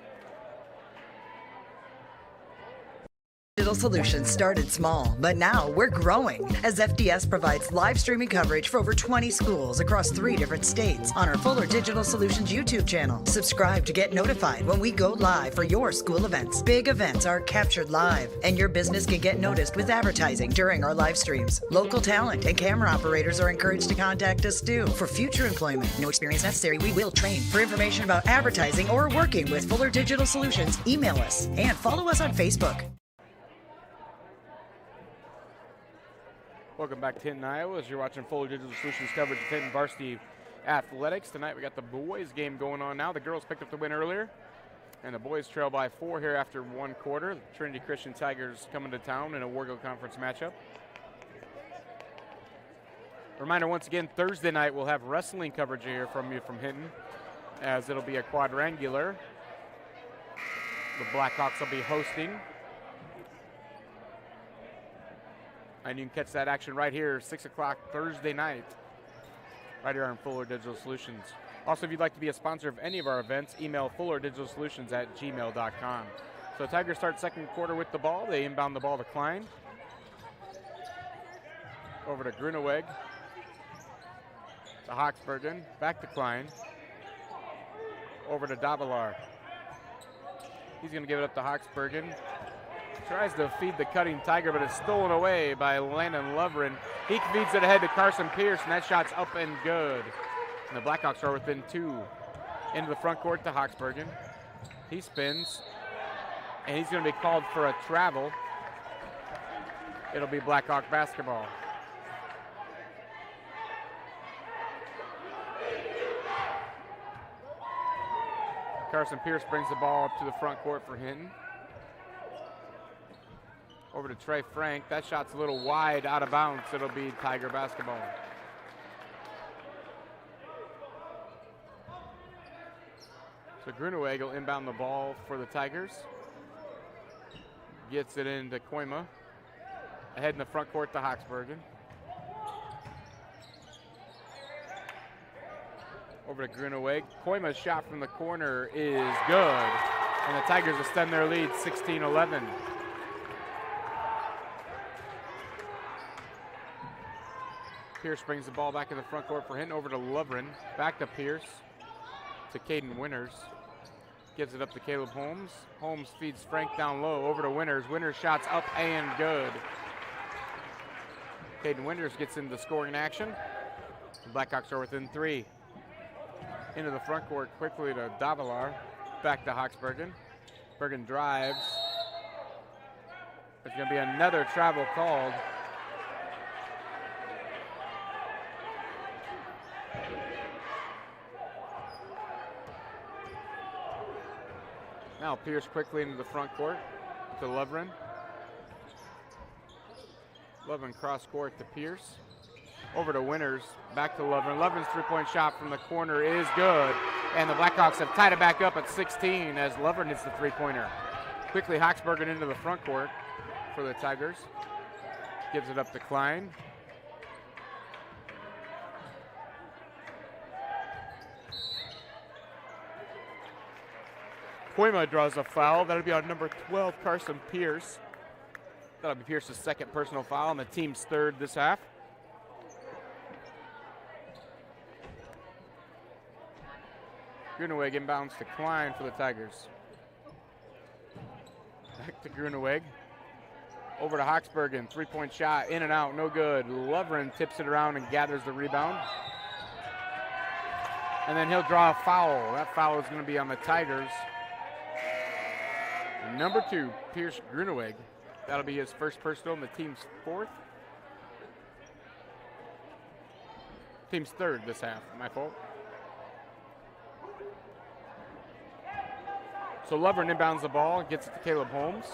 Digital Solutions started small, but now we're growing as FDS provides live streaming coverage for over 20 schools across 3 different states on our Fuller Digital Solutions YouTube channel. Subscribe to get notified when we go live for your school events. Big events are captured live, and your business can get noticed with advertising during our live streams. Local talent and camera operators are encouraged to contact us too for future employment. No experience necessary. We will train. For information about advertising or working with Fuller Digital Solutions, email us and follow us on Facebook. Welcome back to Hinton, Iowa, as you're watching Fuller Digital Solutions coverage of Hinton Varsity Athletics. Tonight we got the boys game going on now. The girls picked up the win earlier, and the boys trail by 4 here after one quarter. The Trinity Christian Tigers coming to town in a Wargo Conference matchup. Reminder once again, Thursday night we'll have wrestling coverage here from you from Hinton, as it'll be a quadrangular. The Blackhawks will be hosting. And you can catch that action right here, 6 o'clock Thursday night, right here on Fuller Digital Solutions. Also, if you'd like to be a sponsor of any of our events, email fullerdigitalsolutions@gmail.com. So Tigers start second quarter with the ball. They inbound the ball to Klein. Over to Gruneweg. To Hawksbergen. Back to Klein. Over to Davalar. He's going to give it up to Hawksbergen. Tries to feed the cutting Tiger, but it's stolen away by Landon Lovren. He feeds it ahead to Carson Pierce, and that shot's up and good. And the Blackhawks are within 2. Into the front court to Hawksbergen. He spins, and he's going to be called for a travel. It'll be Blackhawk basketball. Carson Pierce brings the ball up to the front court for Hinton. Over to Trey Frank. That shot's a little wide, out of bounds. It'll be Tiger basketball. So Gruneweg will inbound the ball for the Tigers. Gets it into Koima. Ahead in the front court to Hawksbergen. Over to Gruneweg. Koima's shot from the corner is good. And the Tigers extend their lead 16-11. Pierce brings the ball back in the front court for Hinton, over to Lovren. Back to Pierce, to Caden Winters. Gives it up to Caleb Holmes. Holmes feeds Frank down low, over to Winters. Winters shots up and good. Caden Winters gets into scoring action. The Blackhawks are within 3. Into the front court quickly to Davalar. Back to Hawksbergen. Bergen drives. There's going to be another travel called. Now Pierce quickly into the front court to Lovren. Lovren cross court to Pierce. Over to Winters, back to Lovren. Lovren's three-point shot from the corner is good. And the Blackhawks have tied it back up at 16 as Lovren hits the three-pointer. Quickly Hawksbergen into the front court for the Tigers. Gives it up to Klein. Koima draws a foul. That'll be on number 12, Carson Pierce. That'll be Pierce's second personal foul and the team's third this half. Gruneweg inbounds to Klein for the Tigers. Back to Gruneweg. Over to Hawksbergen, three-point shot, in and out, no good. Lovren tips it around and gathers the rebound. And then he'll draw a foul. That foul is going to be on the Tigers. Number 2, Pierce Gruneweg. That'll be his first personal and the team's fourth. Team's third this half, my fault. So Lovren inbounds the ball, gets it to Caleb Holmes.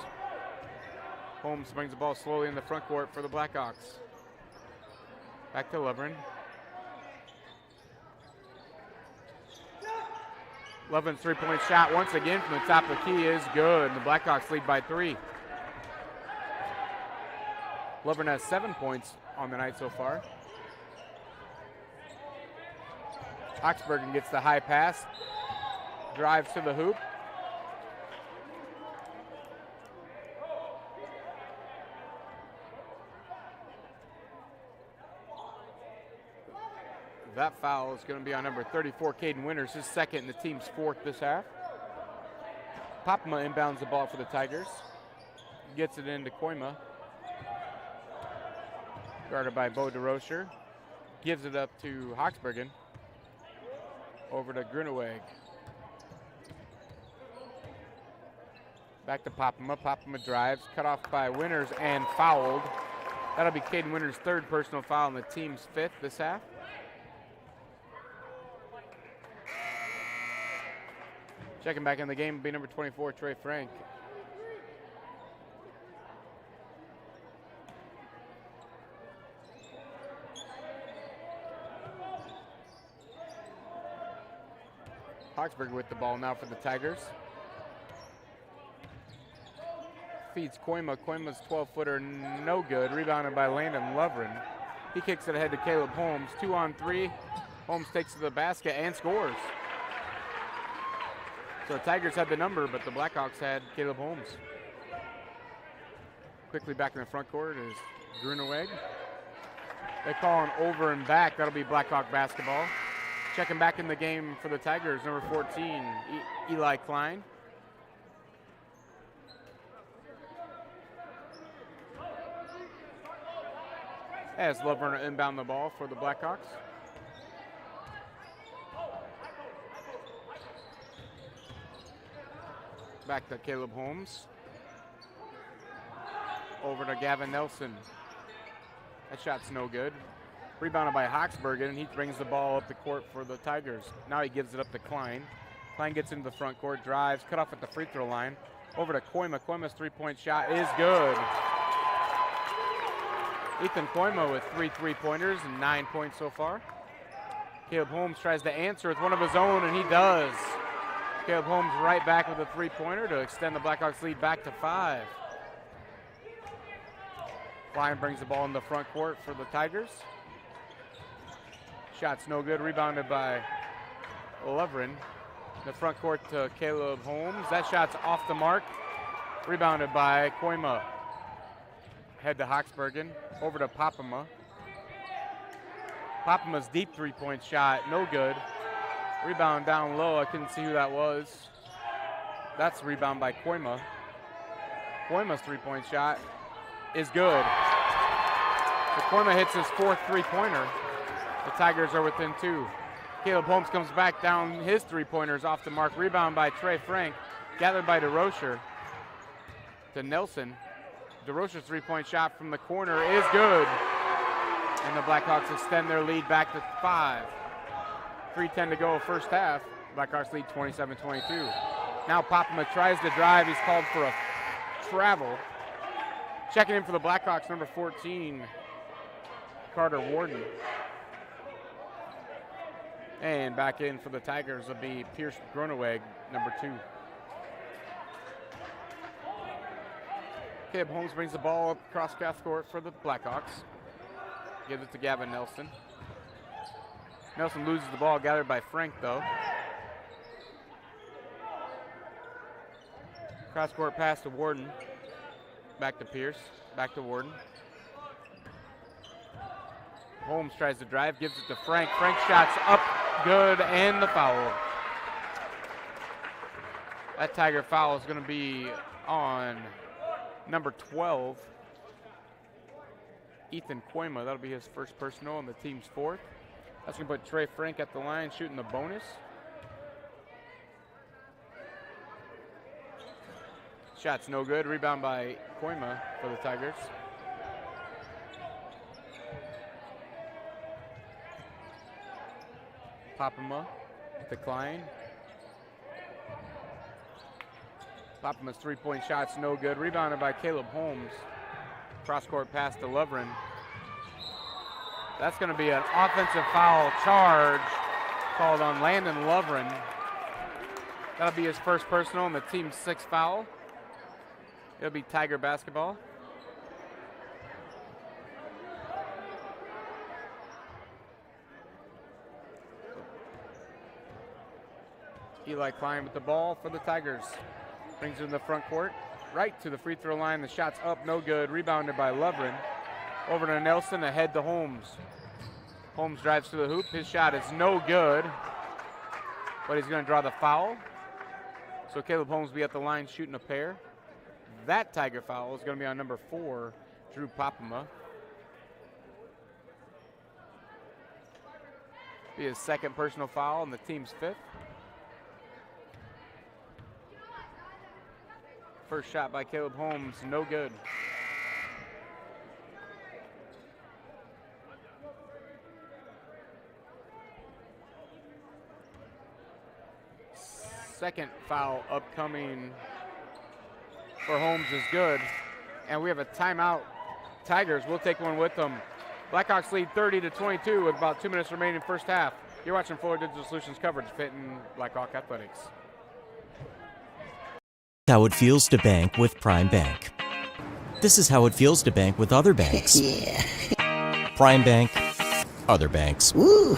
Holmes brings the ball slowly in the front court for the Blackhawks. Back to Lovren. Lovren's three-point shot once again from the top of the key is good. The Blackhawks lead by 3. Lovren has 7 points on the night so far. Hawksbergen gets the high pass, drives to the hoop. That foul is going to be on number 34, Caden Winters, his second and the team's fourth this half. Popma inbounds the ball for the Tigers. Gets it into Koima. Guarded by Bo DeRocher. Gives it up to Hawksbergen. Over to Gruneweg. Back to Popma. Popma drives. Cut off by Winters and fouled. That'll be Caden Winters' third personal foul and the team's fifth this half. Checking back in the game will be number 24, Trey Frank. Hawksberg with the ball now for the Tigers. Feeds Koima. Koima's 12-footer, no good. Rebounded by Landon Lovren. He kicks it ahead to Caleb Holmes. 2 on 3. Holmes takes to the basket and scores. So the Tigers had the number, but the Blackhawks had Caleb Holmes. Quickly back in the front court is Gruneweg. They call an over and back. That'll be Blackhawk basketball. Checking back in the game for the Tigers, number 14, Eli Klein. As Lovren inbound the ball for the Blackhawks. Back to Caleb Holmes. Over to Gavin Nelson. That shot's no good. Rebounded by Hawksbergen, and he brings the ball up the court for the Tigers. Now he gives it up to Klein. Klein gets into the front court, drives, cut off at the free throw line. Over to Koima. Koima's three-point shot is good. Ethan Koima with 3 3-pointers and 9 points so far. Caleb Holmes tries to answer with one of his own, and he does. Caleb Holmes right back with a 3-pointer to extend the Blackhawks lead back to 5. Klein brings the ball in the front court for the Tigers. Shot's no good, rebounded by Lovren. The front court to Caleb Holmes. That shot's off the mark, rebounded by Koima. Head to Hawksbergen, over to Popema. Popama's deep three-point shot, no good. Rebound down low, I couldn't see who that was. That's a rebound by Koima. Koima's three-point shot is good. So Koima hits his fourth three-pointer. The Tigers are within 2. Caleb Holmes comes back down his three-pointers off the mark. Rebound by Trey Frank, gathered by DeRocher to Nelson. DeRocher's three-point shot from the corner is good. And the Blackhawks extend their lead back to 5. 3:10 to go first half. Blackhawks lead 27-22. Now Popama tries to drive. He's called for a travel. Checking in for the Blackhawks, number 14, Carter Warden. And back in for the Tigers will be Pierce Groneweg, number 2. Caleb Holmes brings the ball across half court for the Blackhawks. Gives it to Gavin Nelson. Nelson loses the ball, gathered by Frank though. Cross court pass to Warden. Back to Pierce, back to Warden. Holmes tries to drive, gives it to Frank. Frank shots up, good, and the foul. That Tiger foul is going to be on number 12, Ethan Koima. That'll be his first personal and the team's 4th. That's going to put Trey Frank at the line shooting the bonus. Shot's no good. Rebound by Koima for the Tigers. Popama to Klein. Popama's three-point shot's no good. Rebounded by Caleb Holmes. Cross-court pass to Lovren. That's going to be an offensive foul charge called on Landon Lovren. That'll be his first personal and the team's 6th foul. It'll be Tiger basketball. Eli Klein with the ball for the Tigers. Brings it in the front court. Right to the free throw line. The shot's up, no good. Rebounded by Lovren. Over to Nelson, ahead to Holmes. Holmes drives to the hoop. His shot is no good, but he's going to draw the foul. So Caleb Holmes will be at the line shooting a pair. That Tiger foul is going to be on number 4, Drew Popama. Be his 2nd personal foul and the team's 5th. First shot by Caleb Holmes, no good. Second foul upcoming for Holmes is good. And we have a timeout. Tigers will take one with them. Blackhawks lead 30-22 with about 2 minutes remaining in first half. You're watching Florida Digital Solutions coverage fitting Blackhawk Athletics. How it feels to bank with Prime Bank. This is how it feels to bank with other banks. Yeah. Prime Bank, other banks. Woo.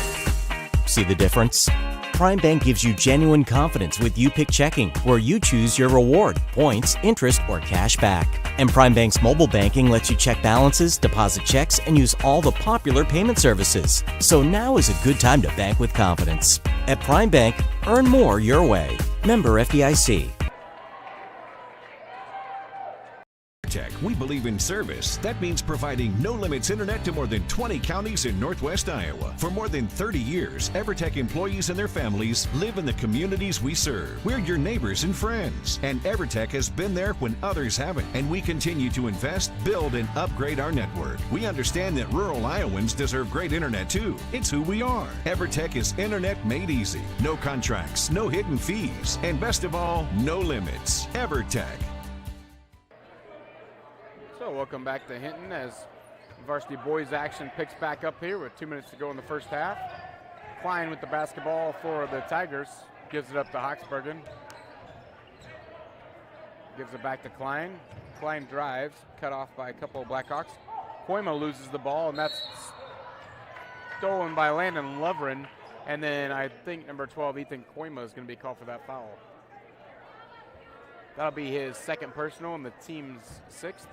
See the difference? Prime Bank gives you genuine confidence with You Pick Checking, where you choose your reward, points, interest, or cash back. And Prime Bank's mobile banking lets you check balances, deposit checks, and use all the popular payment services. So now is a good time to bank with confidence. At Prime Bank, earn more your way. Member FDIC. We believe in service. That means providing no-limits internet to more than 20 counties in Northwest Iowa. For more than 30 years, EverTech employees and their families live in the communities we serve. We're your neighbors and friends. And EverTech has been there when others haven't. And we continue to invest, build, and upgrade our network. We understand that rural Iowans deserve great internet too. It's who we are. EverTech is internet made easy. No contracts, no hidden fees, and best of all, no limits. EverTech. So welcome back to Hinton as varsity boys action picks back up here with 2 minutes to go in the first half. Klein with the basketball for the Tigers. Gives it up to Hoxbergen. Gives it back to Klein. Klein drives, cut off by a couple of Blackhawks. Koima loses the ball, and that's stolen by Landon Lovren. And then I think number 12, Ethan Koima, is going to be called for that foul. That'll be his 2nd personal and the team's 6th.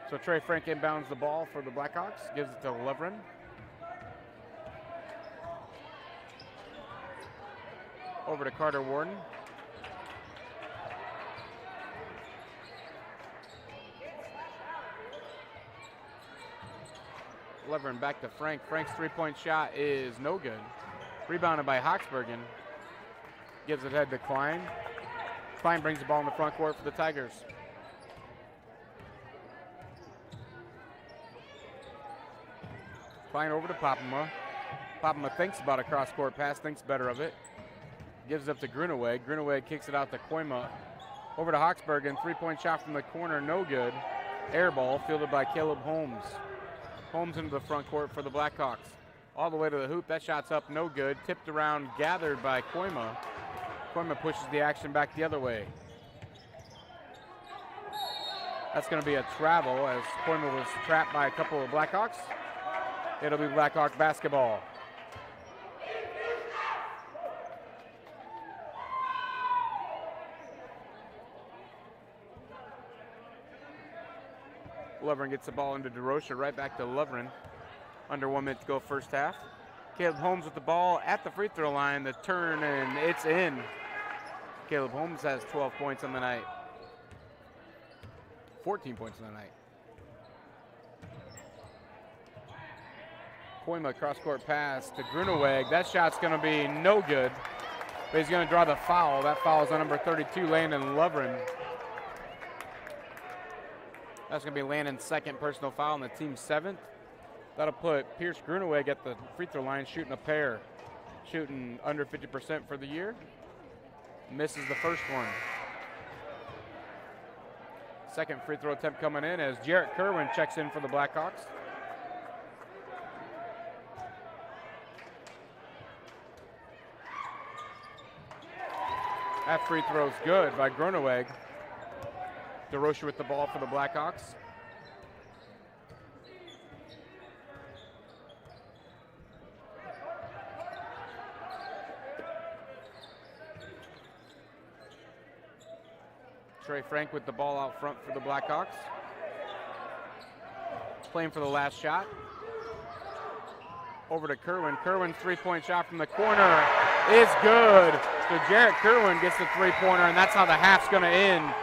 So Trey Frank inbounds the ball for the Blackhawks, gives it to Lovren. Over to Carter Warden. Levering back to Frank. Frank's three-point shot is no good. Rebounded by Hoxbergen. Gives it head to Klein. Klein brings the ball in the front court for the Tigers. Klein over to Popema. Popema thinks about a cross-court pass, thinks better of it. Gives it up to Gruneweg. Gruneweg kicks it out to Koima. Over to Hoxbergen. Three-point shot from the corner, no good. Air ball fielded by Caleb Holmes. Holmes into the front court for the Blackhawks. All the way to the hoop. That shot's up, no good. Tipped around, gathered by Koima. Koima pushes the action back the other way. That's going to be a travel as Koima was trapped by a couple of Blackhawks. It'll be Blackhawk basketball. Lovren gets the ball into DeRocha, right back to Lovren. Under 1 minute to go first half. Caleb Holmes with the ball at the free throw line. The turn, and it's in. Caleb Holmes has 12 points on the night. 14 points on the night. Koima cross-court pass to Gruneweg. That shot's going to be no good, but he's going to draw the foul. That foul is on number 32, Landon Lovren. That's going to be Landon's second personal foul and the team's seventh. That'll put Pierce Gruneweg at the free throw line shooting a pair. Shooting under 50% for the year. Misses the first one. Second free throw attempt coming in as Jarrett Kerwin checks in for the Blackhawks. That free throw's good by Gruneweg. DeRocha with the ball for the Blackhawks. Trey Frank with the ball out front for the Blackhawks. Playing for the last shot. Over to Kerwin. Kerwin's three-point shot from the corner is good. So Jarrett Kerwin gets the three-pointer, and that's how the half's going to end.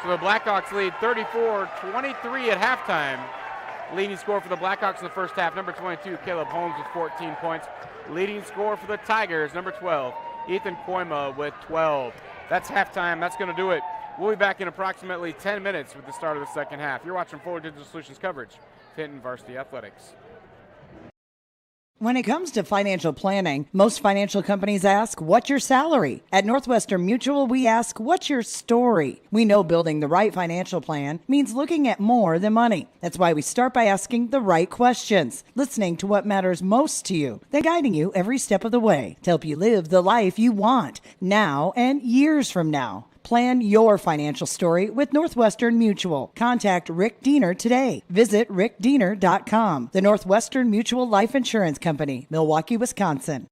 So the Blackhawks lead 34-23 at halftime. Leading scorer for the Blackhawks in the first half, number 22, Caleb Holmes with 14 points. Leading scorer for the Tigers, number 12, Ethan Koima with 12. That's halftime. That's going to do it. We'll be back in approximately 10 minutes with the start of the second half. You're watching Forward Digital Solutions coverage of Hinton Varsity Athletics. When it comes to financial planning, most financial companies ask, what's your salary? At Northwestern Mutual, we ask, what's your story? We know building the right financial plan means looking at more than money. That's why we start by asking the right questions, listening to what matters most to you, then guiding you every step of the way to help you live the life you want now and years from now. Plan your financial story with Northwestern Mutual. Contact Rick Diener today. Visit rickdiener.com. The Northwestern Mutual Life Insurance Company, Milwaukee, Wisconsin.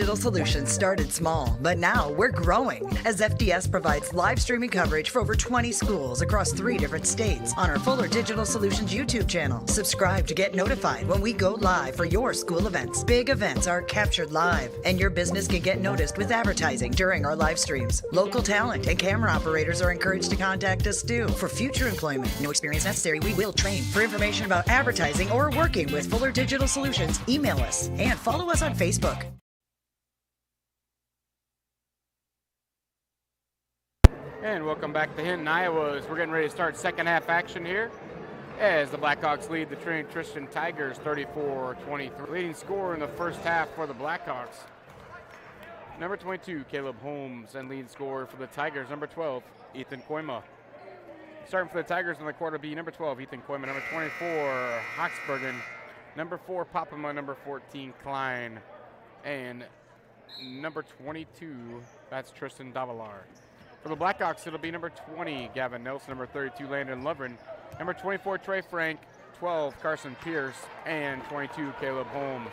Digital Solutions started small, but now we're growing as FDS provides live streaming coverage for over 20 schools across 3 different states on our Fuller Digital Solutions YouTube channel. Subscribe to get notified when we go live for your school events. Big events are captured live, and your business can get noticed with advertising during our live streams. Local talent and camera operators are encouraged to contact us too for future employment. No experience necessary. We will train. For information about advertising or working with Fuller Digital Solutions, email us and follow us on Facebook. And welcome back to Hinton, Iowa. We're getting ready to start second half action here as the Blackhawks lead the Trinity Christian Tigers 34-23. Leading scorer in the first half for the Blackhawks, number 22, Caleb Holmes, and lead scorer for the Tigers, number 12, Ethan Koima. Starting for the Tigers in the quarter B, number 12, Ethan Koima, number 24, Hoxbergen, number 4, Papama, number 14, Klein, and number 22, that's Tristan Davalar. For the Blackhawks, it'll be number 20, Gavin Nelson, number 32, Landon Lovren, number 24, Trey Frank, 12, Carson Pierce, and 22, Caleb Holmes.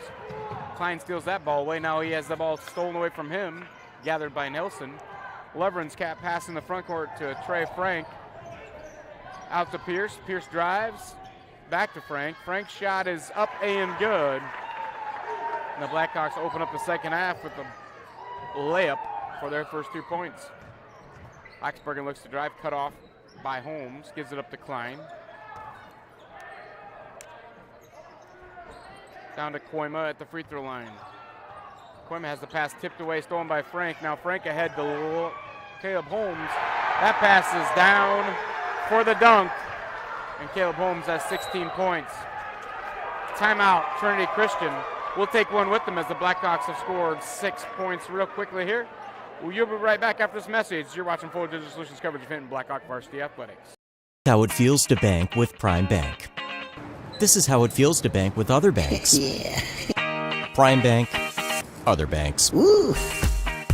Klein steals that ball away. Now he has the ball stolen away from him, gathered by Nelson. Lovren's cap pass in the front court to Trey Frank. Out to Pierce. Pierce drives. Back to Frank. Frank's shot is up and good. And the Blackhawks open up the second half with a layup for their first 2 points. Hoxbergen looks to drive, cut off by Holmes, gives it up to Klein. Down to Koima at the free throw line. Koima has the pass tipped away, stolen by Frank. Now Frank ahead to Caleb Holmes. That pass is down for the dunk, and Caleb Holmes has 16 points. Timeout, Trinity Christian. We'll take one with them as the Blackhawks have scored 6 points real quickly here. Well, you'll be right back after this message. You're watching Full Digital Solutions coverage of Hinton Blackhawk Varsity Athletics. How it feels to bank with Prime Bank. This is how it feels to bank with other banks. Yeah. Prime Bank, other banks. Woo.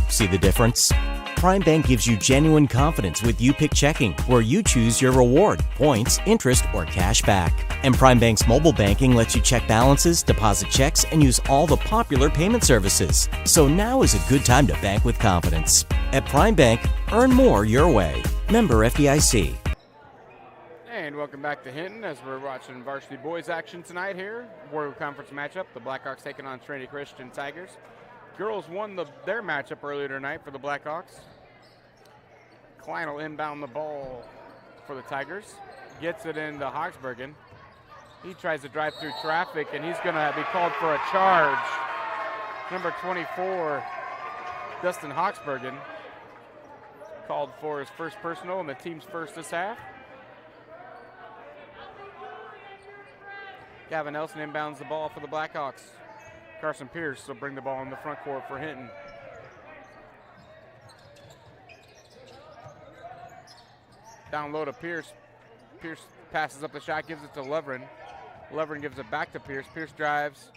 See the difference? Prime Bank gives you genuine confidence with You Pick Checking, where you choose your reward, points, interest, or cash back. And Prime Bank's mobile banking lets you check balances, deposit checks, and use all the popular payment services. So now is a good time to bank with confidence. At Prime Bank, earn more your way. Member FDIC. And welcome back to Hinton as we're watching varsity boys action tonight here. World Conference matchup. The Blackhawks taking on Trinity Christian Tigers. Girls won their matchup earlier tonight for the Blackhawks. Klein will inbound the ball for the Tigers. Gets it into Hoxbergen. He tries to drive through traffic, and he's going to be called for a charge. Number 24, Dustin Hoxbergen, called for his first personal and the team's first this half. Gavin Nelson inbounds the ball for the Blackhawks. Carson Pierce will bring the ball in the front court for Hinton. Down low to Pierce. Pierce passes up the shot, gives it to Lovren. Lovren gives it back to Pierce. Pierce drives.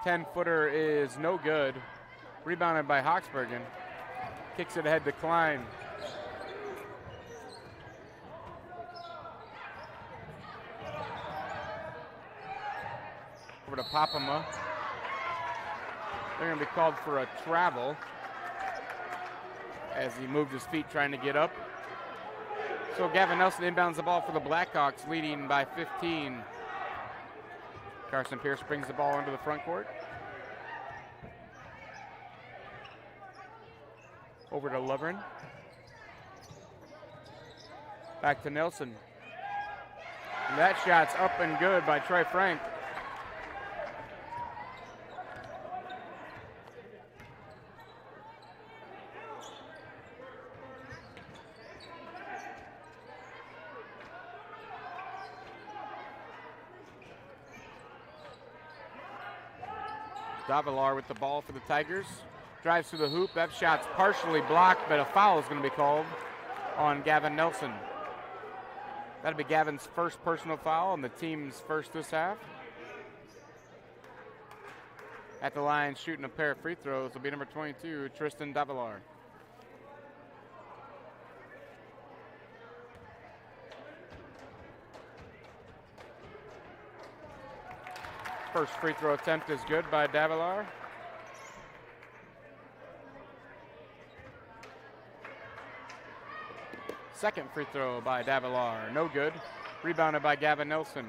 10-footer is no good. Rebounded by Hoxbergen. Kicks it ahead to Klein. Over to Papama. They're going to be called for a travel as he moved his feet trying to get up. So Gavin Nelson inbounds the ball for the Blackhawks, leading by 15. Carson Pierce brings the ball into the front court. Over to Lovren. Back to Nelson. And that shot's up and good by Trey Frank. Davalar with the ball for the Tigers. Drives to the hoop. That shot's partially blocked, but a foul is going to be called on Gavin Nelson. That'll be Gavin's first personal foul and the team's first this half. At the line, shooting a pair of free throws will be number 22, Tristan Davalar. First free throw attempt is good by Davalar. Second free throw by Davilar, no good. Rebounded by Gavin Nelson.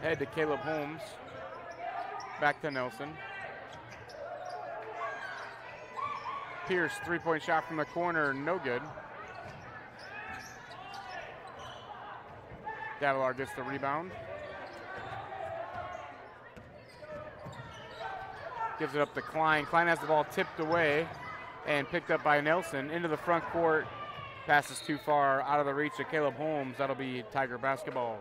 Head to Caleb Holmes. Back to Nelson. Pierce, three-point shot from the corner, no good. Davilar gets the rebound. Gives it up to Klein. Klein has the ball tipped away and picked up by Nelson. Into the front court. Passes too far out of the reach of Caleb Holmes. That'll be Tiger basketball.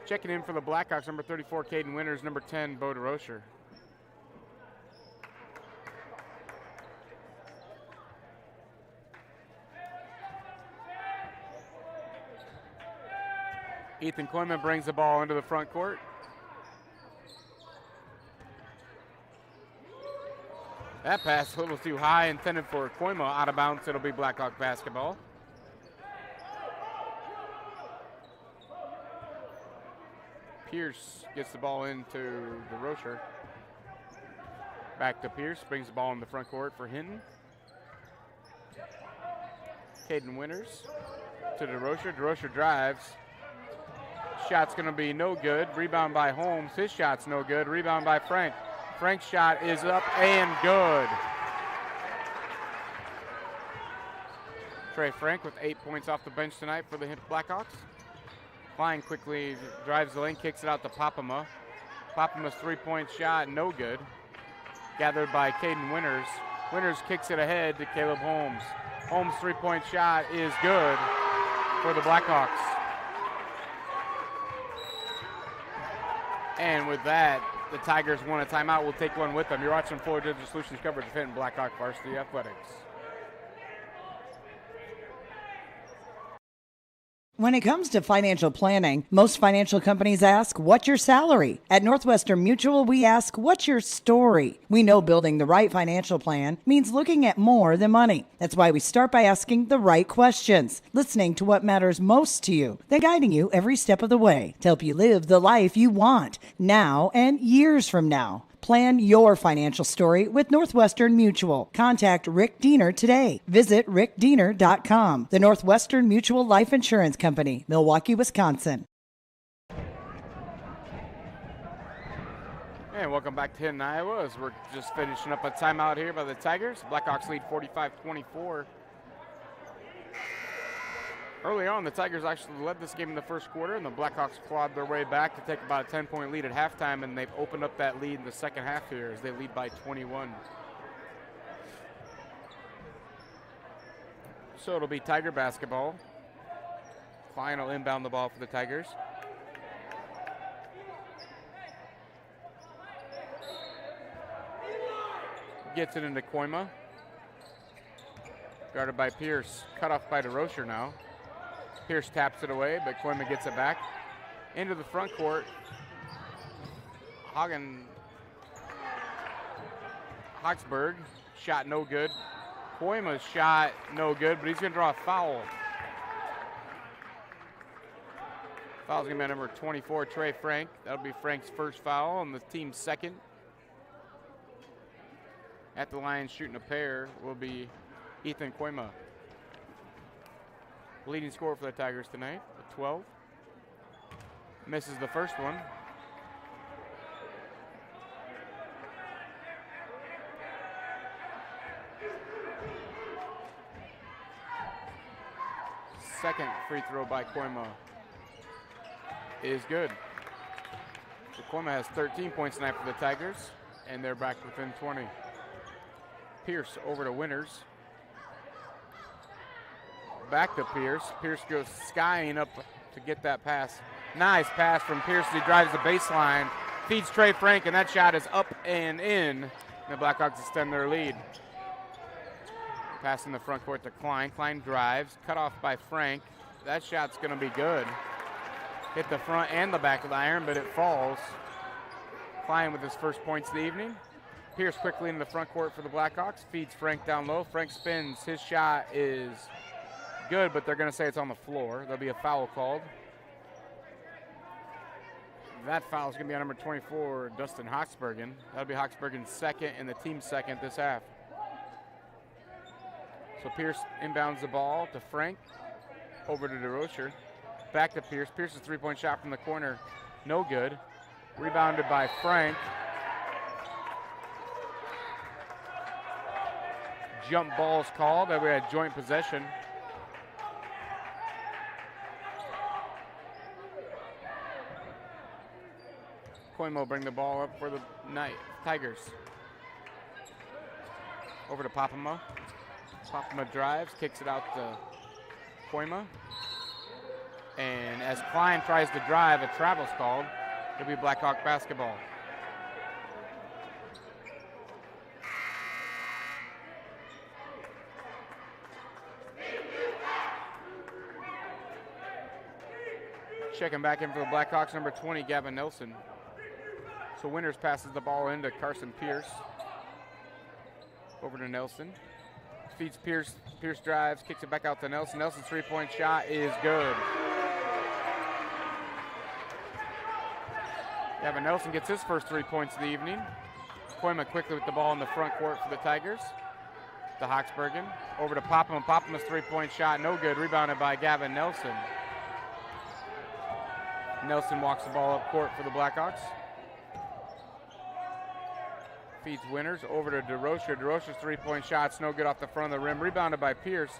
Checking in for the Blackhawks, number 34, Caden Winters, number 10, Bo DeRocher. Ethan Koyman brings the ball into the front court. That pass a little too high, intended for Koyma, out of bounds. It'll be Blackhawk basketball. Pierce gets the ball into DeRocher. Back to Pierce, brings the ball in the front court for Hinton. Caden Winters to DeRocher. DeRocher drives. Shot's gonna be no good. Rebound by Holmes. His shot's no good. Rebound by Frank. Frank's shot is up and good. Trey Frank with 8 points off the bench tonight for the Blackhawks. Klein quickly drives the lane, kicks it out to Papama. Papama's three-point shot, no good. Gathered by Caden Winters. Winters kicks it ahead to Caleb Holmes. Holmes' three-point shot is good for the Blackhawks. And with that, the Tigers won a timeout. We'll take one with them. You're watching Fuller Digital Solutions coverage of Hinton Blackhawk Varsity Athletics. When it comes to financial planning, most financial companies ask, what's your salary? At Northwestern Mutual, we ask, what's your story? We know building the right financial plan means looking at more than money. That's why we start by asking the right questions, listening to what matters most to you, then guiding you every step of the way to help you live the life you want, now and years from now. Plan your financial story with Northwestern Mutual. Contact Rick Diener today. Visit rickdiener.com. The Northwestern Mutual Life Insurance Company, Milwaukee, Wisconsin. And welcome back to Hinton, Iowa, as we're just finishing up a timeout here by the Tigers. Blackhawks lead 45-24. Early on, the Tigers actually led this game in the first quarter, and the Blackhawks clawed their way back to take about a 10-point lead at halftime, and they've opened up that lead in the second half here as they lead by 21. So it'll be Tiger basketball. Klein will inbound the ball for the Tigers. Gets it into Koyma. Guarded by Pierce. Cut off by DeRocher now. Pierce taps it away, but Koyma gets it back. Into the front court. Hoxberg, shot no good. Koyma's shot no good, but he's going to draw a foul. Foul's going to be number 24, Trey Frank. That'll be Frank's first foul and the team's second. At the line shooting a pair will be Ethan Koyma. Leading scorer for the Tigers tonight with 12. Misses the first one. Second free throw by Koyma is good. So Koyma has 13 points tonight for the Tigers, and they're back within 20. Pierce over to Winters. Back to Pierce. Pierce goes skying up to get that pass. Nice pass from Pierce as he drives the baseline. Feeds Trey Frank, and that shot is up and in. The Blackhawks extend their lead. Pass in the front court to Klein. Klein drives. Cut off by Frank. That shot's going to be good. Hit the front and the back of the iron, but it falls. Klein with his first points of the evening. Pierce quickly in the front court for the Blackhawks. Feeds Frank down low. Frank spins. His shot is good, but they're going to say it's on the floor. There'll be a foul called. That foul is going to be on number 24, Dustin Hoxbergen. That'll be Hoxbergen's second and the team's second this half. So Pierce inbounds the ball to Frank, over to DeRocher, back to Pierce. Pierce's three-point shot from the corner, no good. Rebounded by Frank. Jump ball is called. We had joint possession. Coymo will bring the ball up for the Tigers. Over to Papama. Papama drives, kicks it out to Coyma. And as Klein tries to drive, a travel's called. It'll be Blackhawk basketball. Checking back in for the Blackhawks, number 20, Gavin Nelson. So Winters passes the ball into Carson Pierce. Over to Nelson. Feeds Pierce. Pierce drives, kicks it back out to Nelson. Nelson's three-point shot is good. Gavin Nelson gets his first 3 points of the evening. Koyma quickly with the ball in the front court for the Tigers. To Hoxbergen. Over to Popham. Popham's three-point shot, no good. Rebounded by Gavin Nelson. Nelson walks the ball up court for the Blackhawks. Feeds Winters over to DeRocher. DeRocher's three-point shot's no good off the front of the rim. Rebounded by Pierce.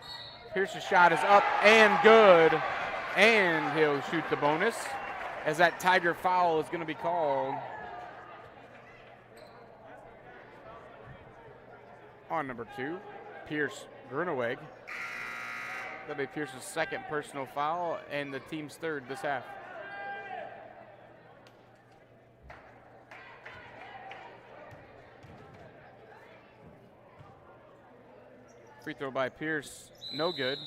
Pierce's shot is up and good. And he'll shoot the bonus as that Tiger foul is going to be called on number 2, Pierce Gruneweg. That'll be Pierce's second personal foul and the team's third this half. Free throw by Pierce, no good.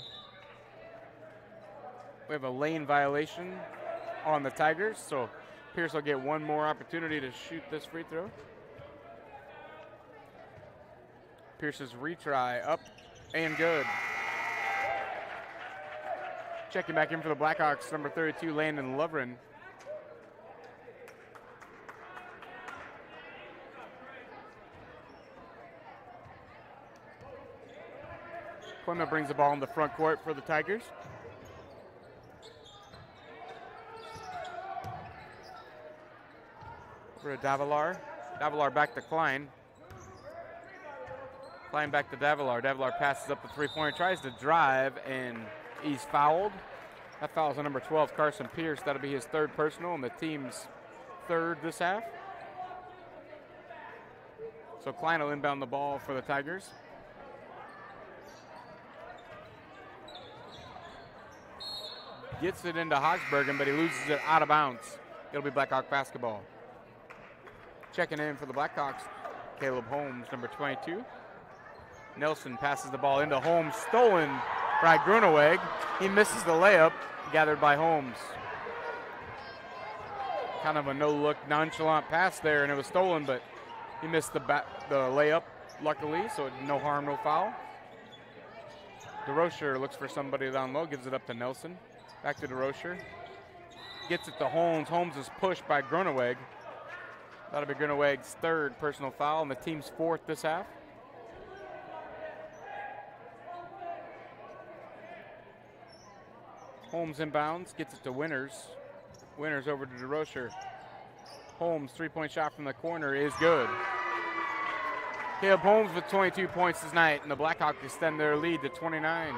We have a lane violation on the Tigers, so Pierce will get one more opportunity to shoot this free throw. Pierce's retry up and good. Checking back in for the Blackhawks, number 32, Landon Lovren. Clement brings the ball in the front court for the Tigers. Over to Davilar. Davilar back to Klein. Klein back to Davilar. Davilar passes up the three-pointer, tries to drive, and he's fouled. That foul's on number 12, Carson Pierce. That'll be his third personal and the team's third this half. So Klein will inbound the ball for the Tigers. Gets it into Hoxbergen, but he loses it out of bounds. It'll be Blackhawk basketball. Checking in for the Blackhawks, Caleb Holmes, number 22. Nelson passes the ball into Holmes, stolen by Gruneweg. He misses the layup, gathered by Holmes. Kind of a no-look, nonchalant pass there, and it was stolen, but he missed the layup, luckily, so no harm, no foul. DeRocher looks for somebody down low, gives it up to Nelson. Back to DeRocher. Gets it to Holmes. Holmes is pushed by Gruneweg. That'll be Gruneweg's third personal foul and the team's fourth this half. Holmes inbounds, gets it to Winters. Winters over to DeRocher. Holmes, three-point shot from the corner is good. Caleb Holmes with 22 points tonight, and the Blackhawks extend their lead to 29.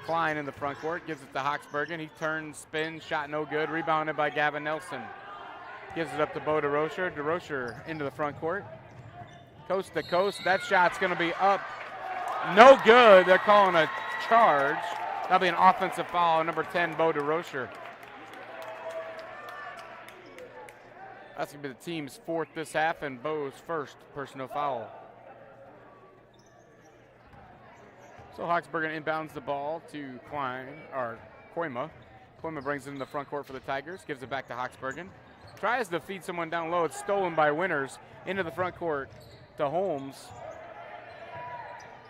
Klein in the front court, gives it to Hoxbergen. He turns, spins, shot no good. Rebounded by Gavin Nelson. Gives it up to Bo DeRocher. DeRocher into the front court. Coast to coast. That shot's going to be up. No good. They're calling a charge. That'll be an offensive foul on number 10, Bo DeRocher. That's going to be the team's fourth this half and Bo's first personal foul. So Hoxbergen inbounds the ball to Koyma. Koyma brings it in the front court for the Tigers, gives it back to Hoxbergen. Tries to feed someone down low. It's stolen by Winters into the front court to Holmes.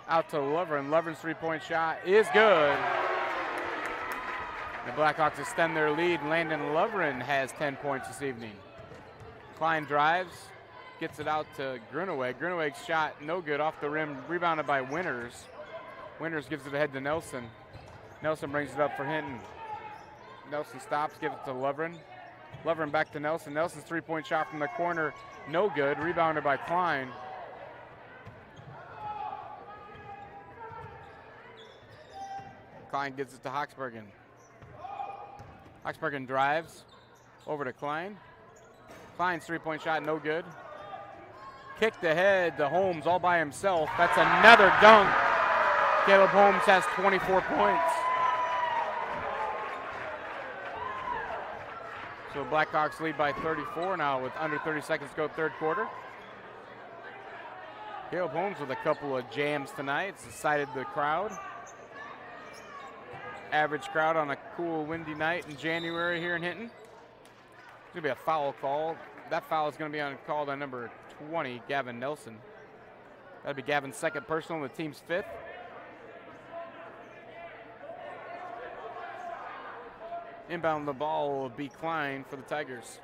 Out to Lovren. Lovren's three-point shot is good. The Blackhawks extend their lead. Landon Lovren has 10 points this evening. Klein drives, gets it out to Gruneweg. Gruneweg's shot no good off the rim, rebounded by Winters. Winters gives it ahead to Nelson. Nelson brings it up for Hinton. Nelson stops, gives it to Lovren. Lovren back to Nelson. Nelson's three-point shot from the corner, no good. Rebounded by Klein. Klein gives it to Hoxbergen. Hoxbergen drives over to Klein. Klein's three-point shot, no good. Kicked ahead to Holmes all by himself. That's another dunk. Caleb Holmes has 24 points. So Blackhawks lead by 34 now with under 30 seconds to go third quarter. Caleb Holmes with a couple of jams tonight. It's excited the crowd. Average crowd on a cool, windy night in January here in Hinton. There's going to be a foul call. That foul is going to be called on number 20, Gavin Nelson. That'll be Gavin's second personal and the team's fifth. Inbound the ball will be Klein for the Tigers.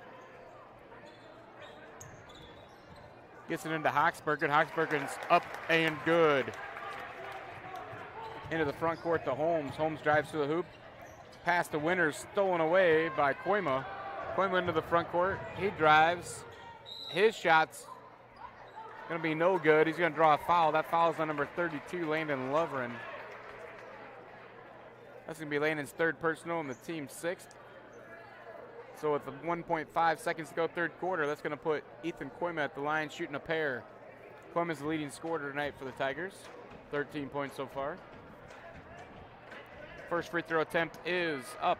Gets it into Hoxbergen. Hoxbergen's up and good. Into the front court to Holmes. Holmes drives to the hoop. Pass to Winters, stolen away by Koima. Koima into the front court. He drives. His shot's going to be no good. He's going to draw a foul. That foul's on number 32, Landon Lovren. That's going to be Landon's third personal and the team's sixth. So with the 1.5 seconds to go third quarter, that's going to put Ethan Koima at the line shooting a pair. Koima's the leading scorer tonight for the Tigers. 13 points so far. First free throw attempt is up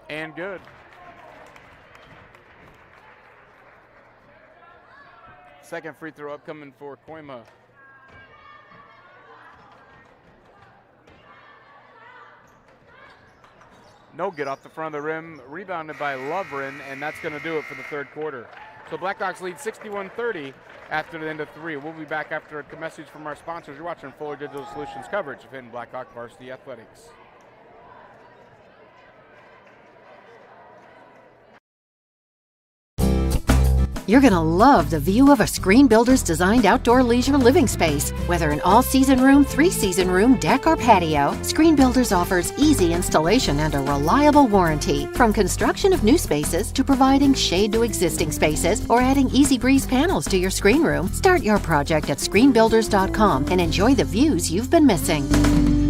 and good. Second free throw upcoming for Koima. No good off the front of the rim, rebounded by Lovren, and that's going to do it for the third quarter. So Blackhawks lead 61-30 after the end of three. We'll be back after a message from our sponsors. You're watching Fuller Digital Solutions coverage of Hinton Blackhawk Varsity Athletics. You're going to love the view of a Screen Builder's designed outdoor leisure living space. Whether an all-season room, three-season room, deck, or patio, Screen Builders offers easy installation and a reliable warranty. From construction of new spaces to providing shade to existing spaces or adding Easy Breeze panels to your screen room, start your project at screenbuilders.com and enjoy the views you've been missing.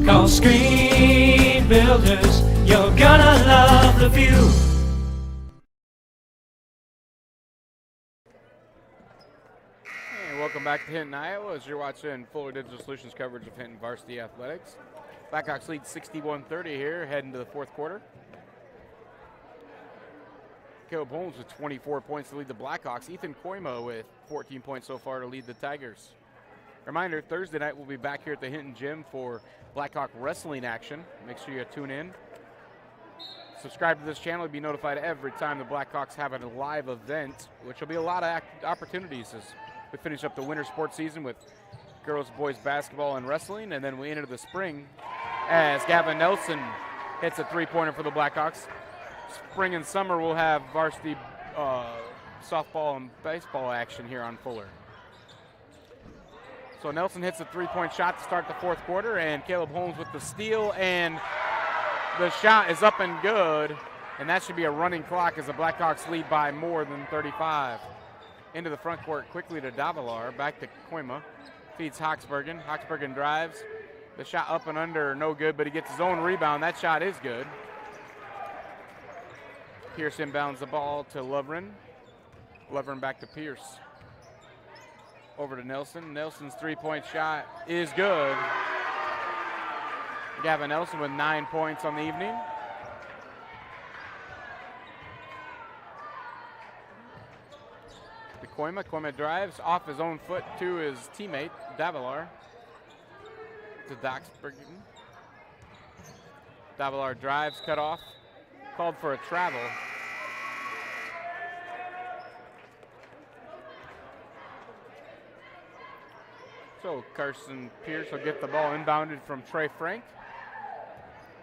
Call Screen Builders, you're gonna love the view. Welcome back to Hinton, Iowa, as you're watching Fuller Digital Solutions coverage of Hinton Varsity Athletics. Blackhawks lead 61-30 here, heading to the fourth quarter. Caleb Holmes with 24 points to lead the Blackhawks. Ethan Koima with 14 points so far to lead the Tigers. Reminder, Thursday night we'll be back here at the Hinton Gym for Blackhawk wrestling action. Make sure you tune in. Subscribe to this channel to be notified every time the Blackhawks have a live event, which will be a lot of opportunities as we finish up the winter sports season with girls, boys basketball, and wrestling, and then we enter the spring as Gavin Nelson hits a three-pointer for the Blackhawks. Spring and summer we'll have varsity softball and baseball action here on Fuller. So Nelson hits a three-point shot to start the fourth quarter, and Caleb Holmes with the steal, and the shot is up and good, and that should be a running clock as the Blackhawks lead by more than 35. Into the front court quickly to Davalar, back to Koima, feeds Hoxbergen. Hoxbergen drives, the shot up and under, no good, but he gets his own rebound. That shot is good. Pierce inbounds the ball to Lovren. Lovren back to Pierce. Over to Nelson. Nelson's three-point shot is good. Gavin Nelson with 9 points on the evening. Koima drives off his own foot to his teammate, Davalar. To Doxbergen. Davalar drives, cut off, called for a travel. So Carson Pierce will get the ball inbounded from Trey Frank.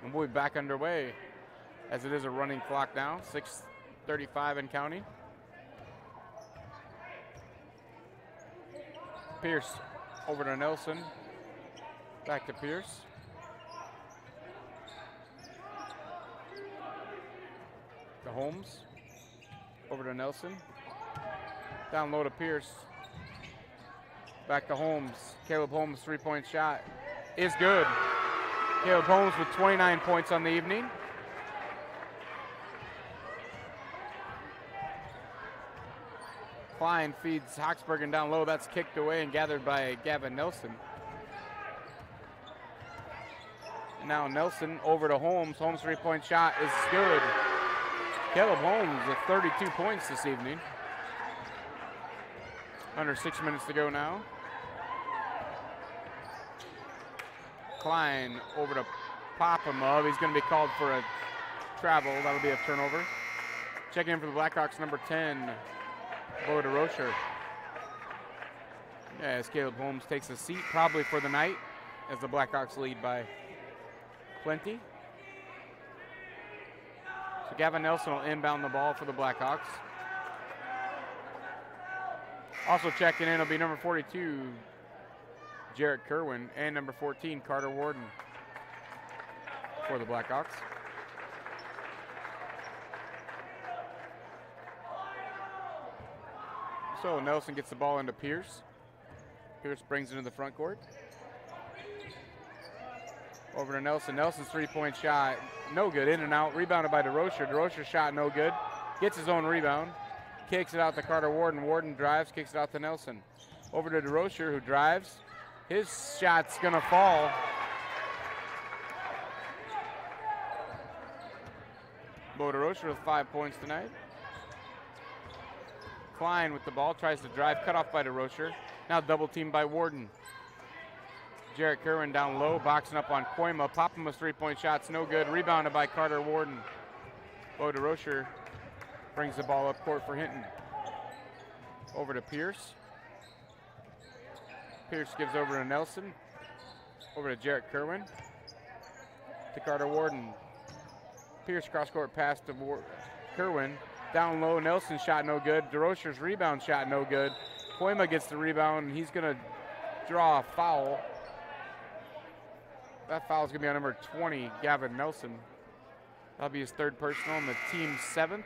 And we'll be back underway as it is a running clock now, 6:35 and counting. Pierce over to Nelson. Back to Pierce. To Holmes. Over to Nelson. Down low to Pierce. Back to Holmes. Caleb Holmes, 3-point shot is good. Caleb Holmes with 29 points on the evening. Klein feeds Hoxbergen down low. That's kicked away and gathered by Gavin Nelson. Now Nelson over to Holmes. Holmes' 3-point shot is good. Caleb Holmes with 32 points this evening. Under 6 minutes to go now. Klein over to Popomov. He's going to be called for a travel. That'll be a turnover. Checking in for the Blackhawks, number 10, Bo DeRocher. Yeah, as Caleb Holmes takes a seat, probably for the night, as the Blackhawks lead by plenty. So Gavin Nelson will inbound the ball for the Blackhawks. Also checking in will be number 42, Jarrett Kerwin, and number 14, Carter Warden for the Blackhawks. So Nelson gets the ball into Pierce. Pierce brings it into the front court. Over to Nelson. Nelson's 3-point shot, no good, in and out. Rebounded by DeRocher. DeRocher's shot, no good. Gets his own rebound. Kicks it out to Carter Warden. Warden drives, kicks it out to Nelson. Over to DeRocher, who drives. His shot's gonna fall. Bo DeRocher with 5 points tonight. Klein with the ball, tries to drive, cut off by DeRocher. Now double teamed by Warden. Jarrett Kerwin down low, boxing up on Koima. Popoma's 3-point shot's no good. Rebounded by Carter Warden. Bo DeRocher brings the ball up court for Hinton. Over to Pierce. Pierce gives over to Nelson. Over to Jarrett Kerwin. To Carter Warden. Pierce cross-court pass to Kerwin. Down low, Nelson's shot no good. DeRocher's rebound shot no good. Koima gets the rebound, and he's gonna draw a foul. That foul's gonna be on number 20, Gavin Nelson. That'll be his 3rd personal and the team's 7th.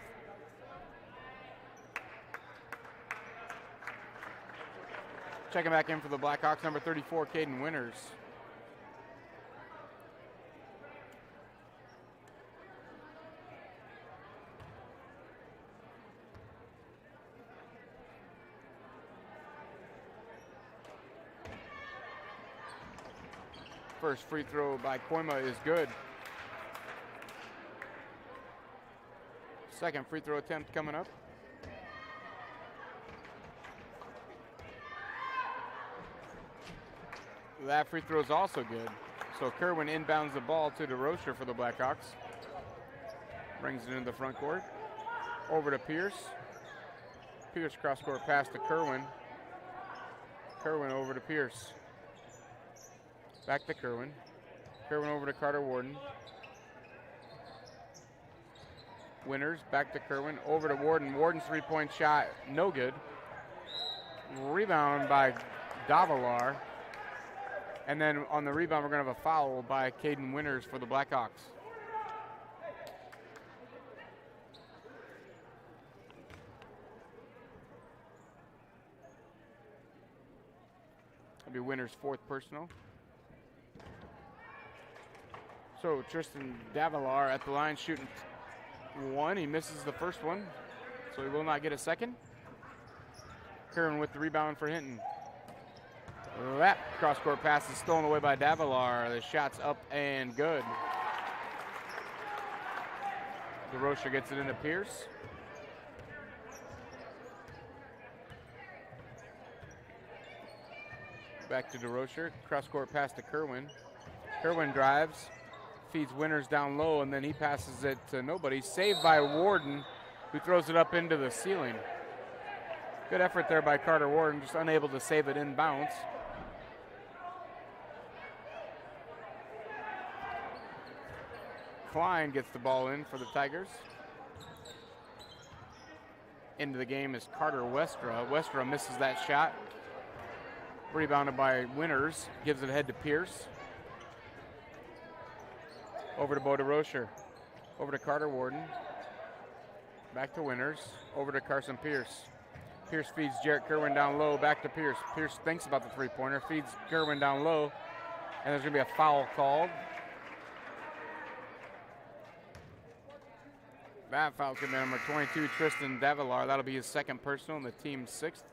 Checking back in for the Blackhawks, number 34, Caden Winters. First free throw by Koima is good. Second free throw attempt coming up. That free throw is also good. So Kerwin inbounds the ball to DeRocher for the Blackhawks. Brings it into the front court. Over to Pierce. Pierce cross-court pass to Kerwin. Kerwin over to Pierce. Back to Kerwin. Kerwin over to Carter Warden. Winters back to Kerwin. Over to Warden. Warden's 3-point shot, no good. Rebound by Davalar. And then on the rebound, we're going to have a foul by Caden Winters for the Blackhawks. That'll be Winters' 4th personal. So Tristan Davalar at the line shooting 1. He misses the first one, so he will not get a second. Kerwin with the rebound for Hinton. That cross-court pass is stolen away by Davalar. The shot's up and good. DeRocher gets it into Pierce. Back to DeRocher. Cross-court pass to Kerwin. Kerwin drives, feeds Winters down low, and then he passes it to nobody. Saved by Warden, who throws it up into the ceiling. Good effort there by Carter Warden, just unable to save it in bounds. Klein gets the ball in for the Tigers. Into the game is Carter Westra. Westra misses that shot. Rebounded by Winters, gives it ahead to Pierce. Over to Bo DeRocher. Over to Carter Warden. Back to Winters. Over to Carson Pierce. Pierce feeds Jarrett Kerwin down low. Back to Pierce. Pierce thinks about the three-pointer. Feeds Kerwin down low. And there's going to be a foul called. That foul could be number 22, Tristan Davilar. That'll be his second personal and the team's sixth.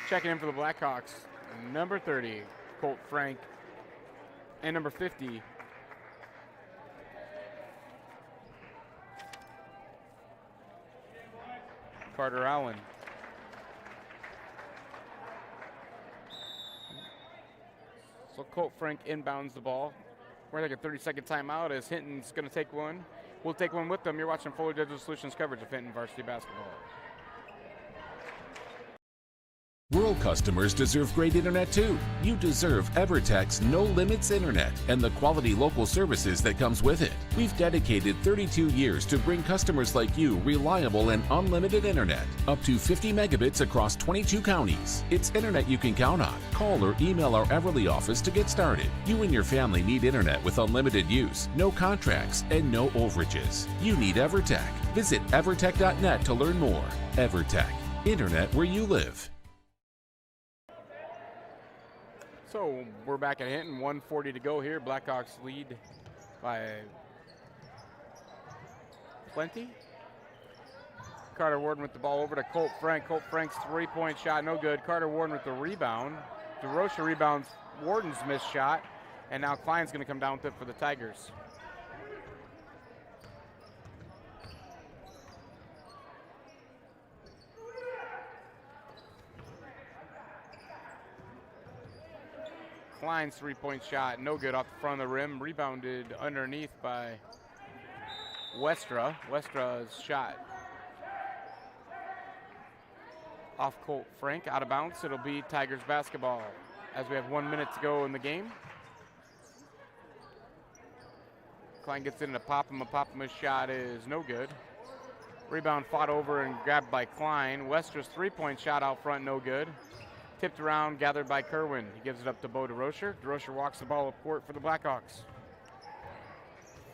Checking in for the Blackhawks, number 30, Colt Frank. And number 50, Carter Allen. So Colt Frank inbounds the ball. We're going to take a 30-second timeout as Hinton's going to take one. We'll take one with them. You're watching Fuller Digital Solutions coverage of Hinton Varsity basketball. Rural customers deserve great internet too. You deserve EverTech's No Limits Internet and the quality local services that comes with it. We've dedicated 32 years to bring customers like you reliable and unlimited internet, up to 50 megabits across 22 counties. It's internet you can count on. Call or email our Everly office to get started. You and your family need internet with unlimited use, no contracts, and no overages. You need EverTech. Visit evertech.net to learn more. EverTech, internet where you live. So we're back at Hinton, 1:40 to go here. Blackhawks lead by plenty. Carter Warden with the ball over to Colt Frank. Colt Frank's three-point shot, no good. Carter Warden with the rebound. DeRocher rebounds Warden's missed shot, and now Klein's going to come down with it for the Tigers. Klein's three-point shot, no good off the front of the rim. Rebounded underneath by Westra. Westra's shot off Colt Frank, out of bounds. It'll be Tigers basketball as we have 1 minute to go in the game. Klein gets in to Popema. Popema's shot is no good. Rebound fought over and grabbed by Klein. Westra's three-point shot out front, no good. Tipped around, gathered by Kerwin. He gives it up to Bo DeRocher. DeRocher walks the ball up court for the Blackhawks.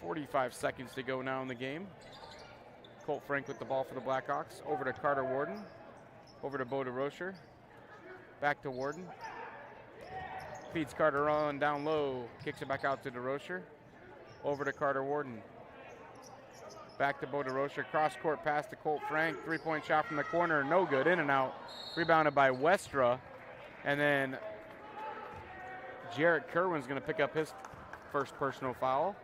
45 seconds to go now in the game. Colt Frank with the ball for the Blackhawks. Over to Carter Warden. Over to Bo DeRocher. Back to Warden. Feeds Carter on down low. Kicks it back out to DeRocher. Over to Carter Warden. Back to Bo DeRocher. Cross-court pass to Colt Frank. Three-point shot from the corner. No good. In and out. Rebounded by Westra. And then Jarrett Kerwin's going to pick up his first personal foul.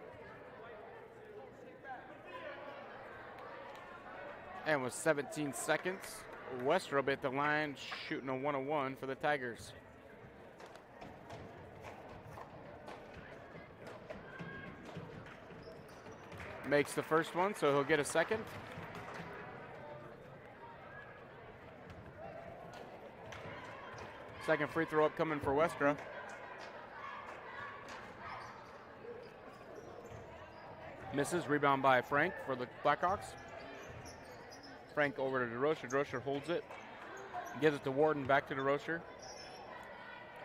And with 17 seconds, Westra at the line, shooting a 101 for the Tigers. Makes the first one, so he'll get a second. Second free throw upcoming for Westra. Misses, rebound by Frank for the Blackhawks. Frank over to DeRocher. DeRocher holds it. Gives it to Warden, back to DeRocher.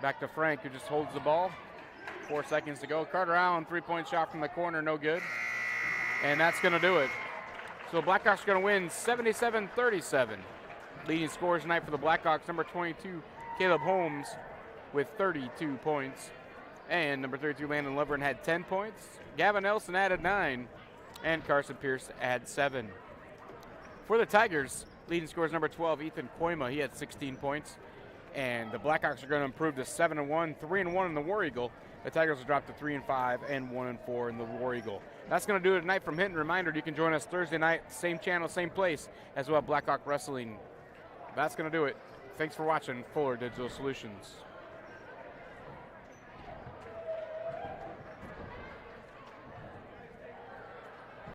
Back to Frank, who just holds the ball. 4 seconds to go. Carter Allen, three-point shot from the corner, no good. And that's going to do it. So the Blackhawks are going to win 77-37. Leading scorers tonight for the Blackhawks, number 22, Caleb Holmes with 32 points. And number 32, Landon Lovren had 10 points. Gavin Nelson added 9. And Carson Pierce had 7. For the Tigers, leading scorers number 12, Ethan Koima. He had 16 points. And the Blackhawks are going to improve to 7-1, 3-1 in the War Eagle. The Tigers will drop to 3-5 and 1-4 in the War Eagle. That's going to do it tonight from Hinton. Reminder, you can join us Thursday night, same channel, same place, as well as Blackhawk Wrestling. That's going to do it. Thanks for watching Fuller Digital Solutions.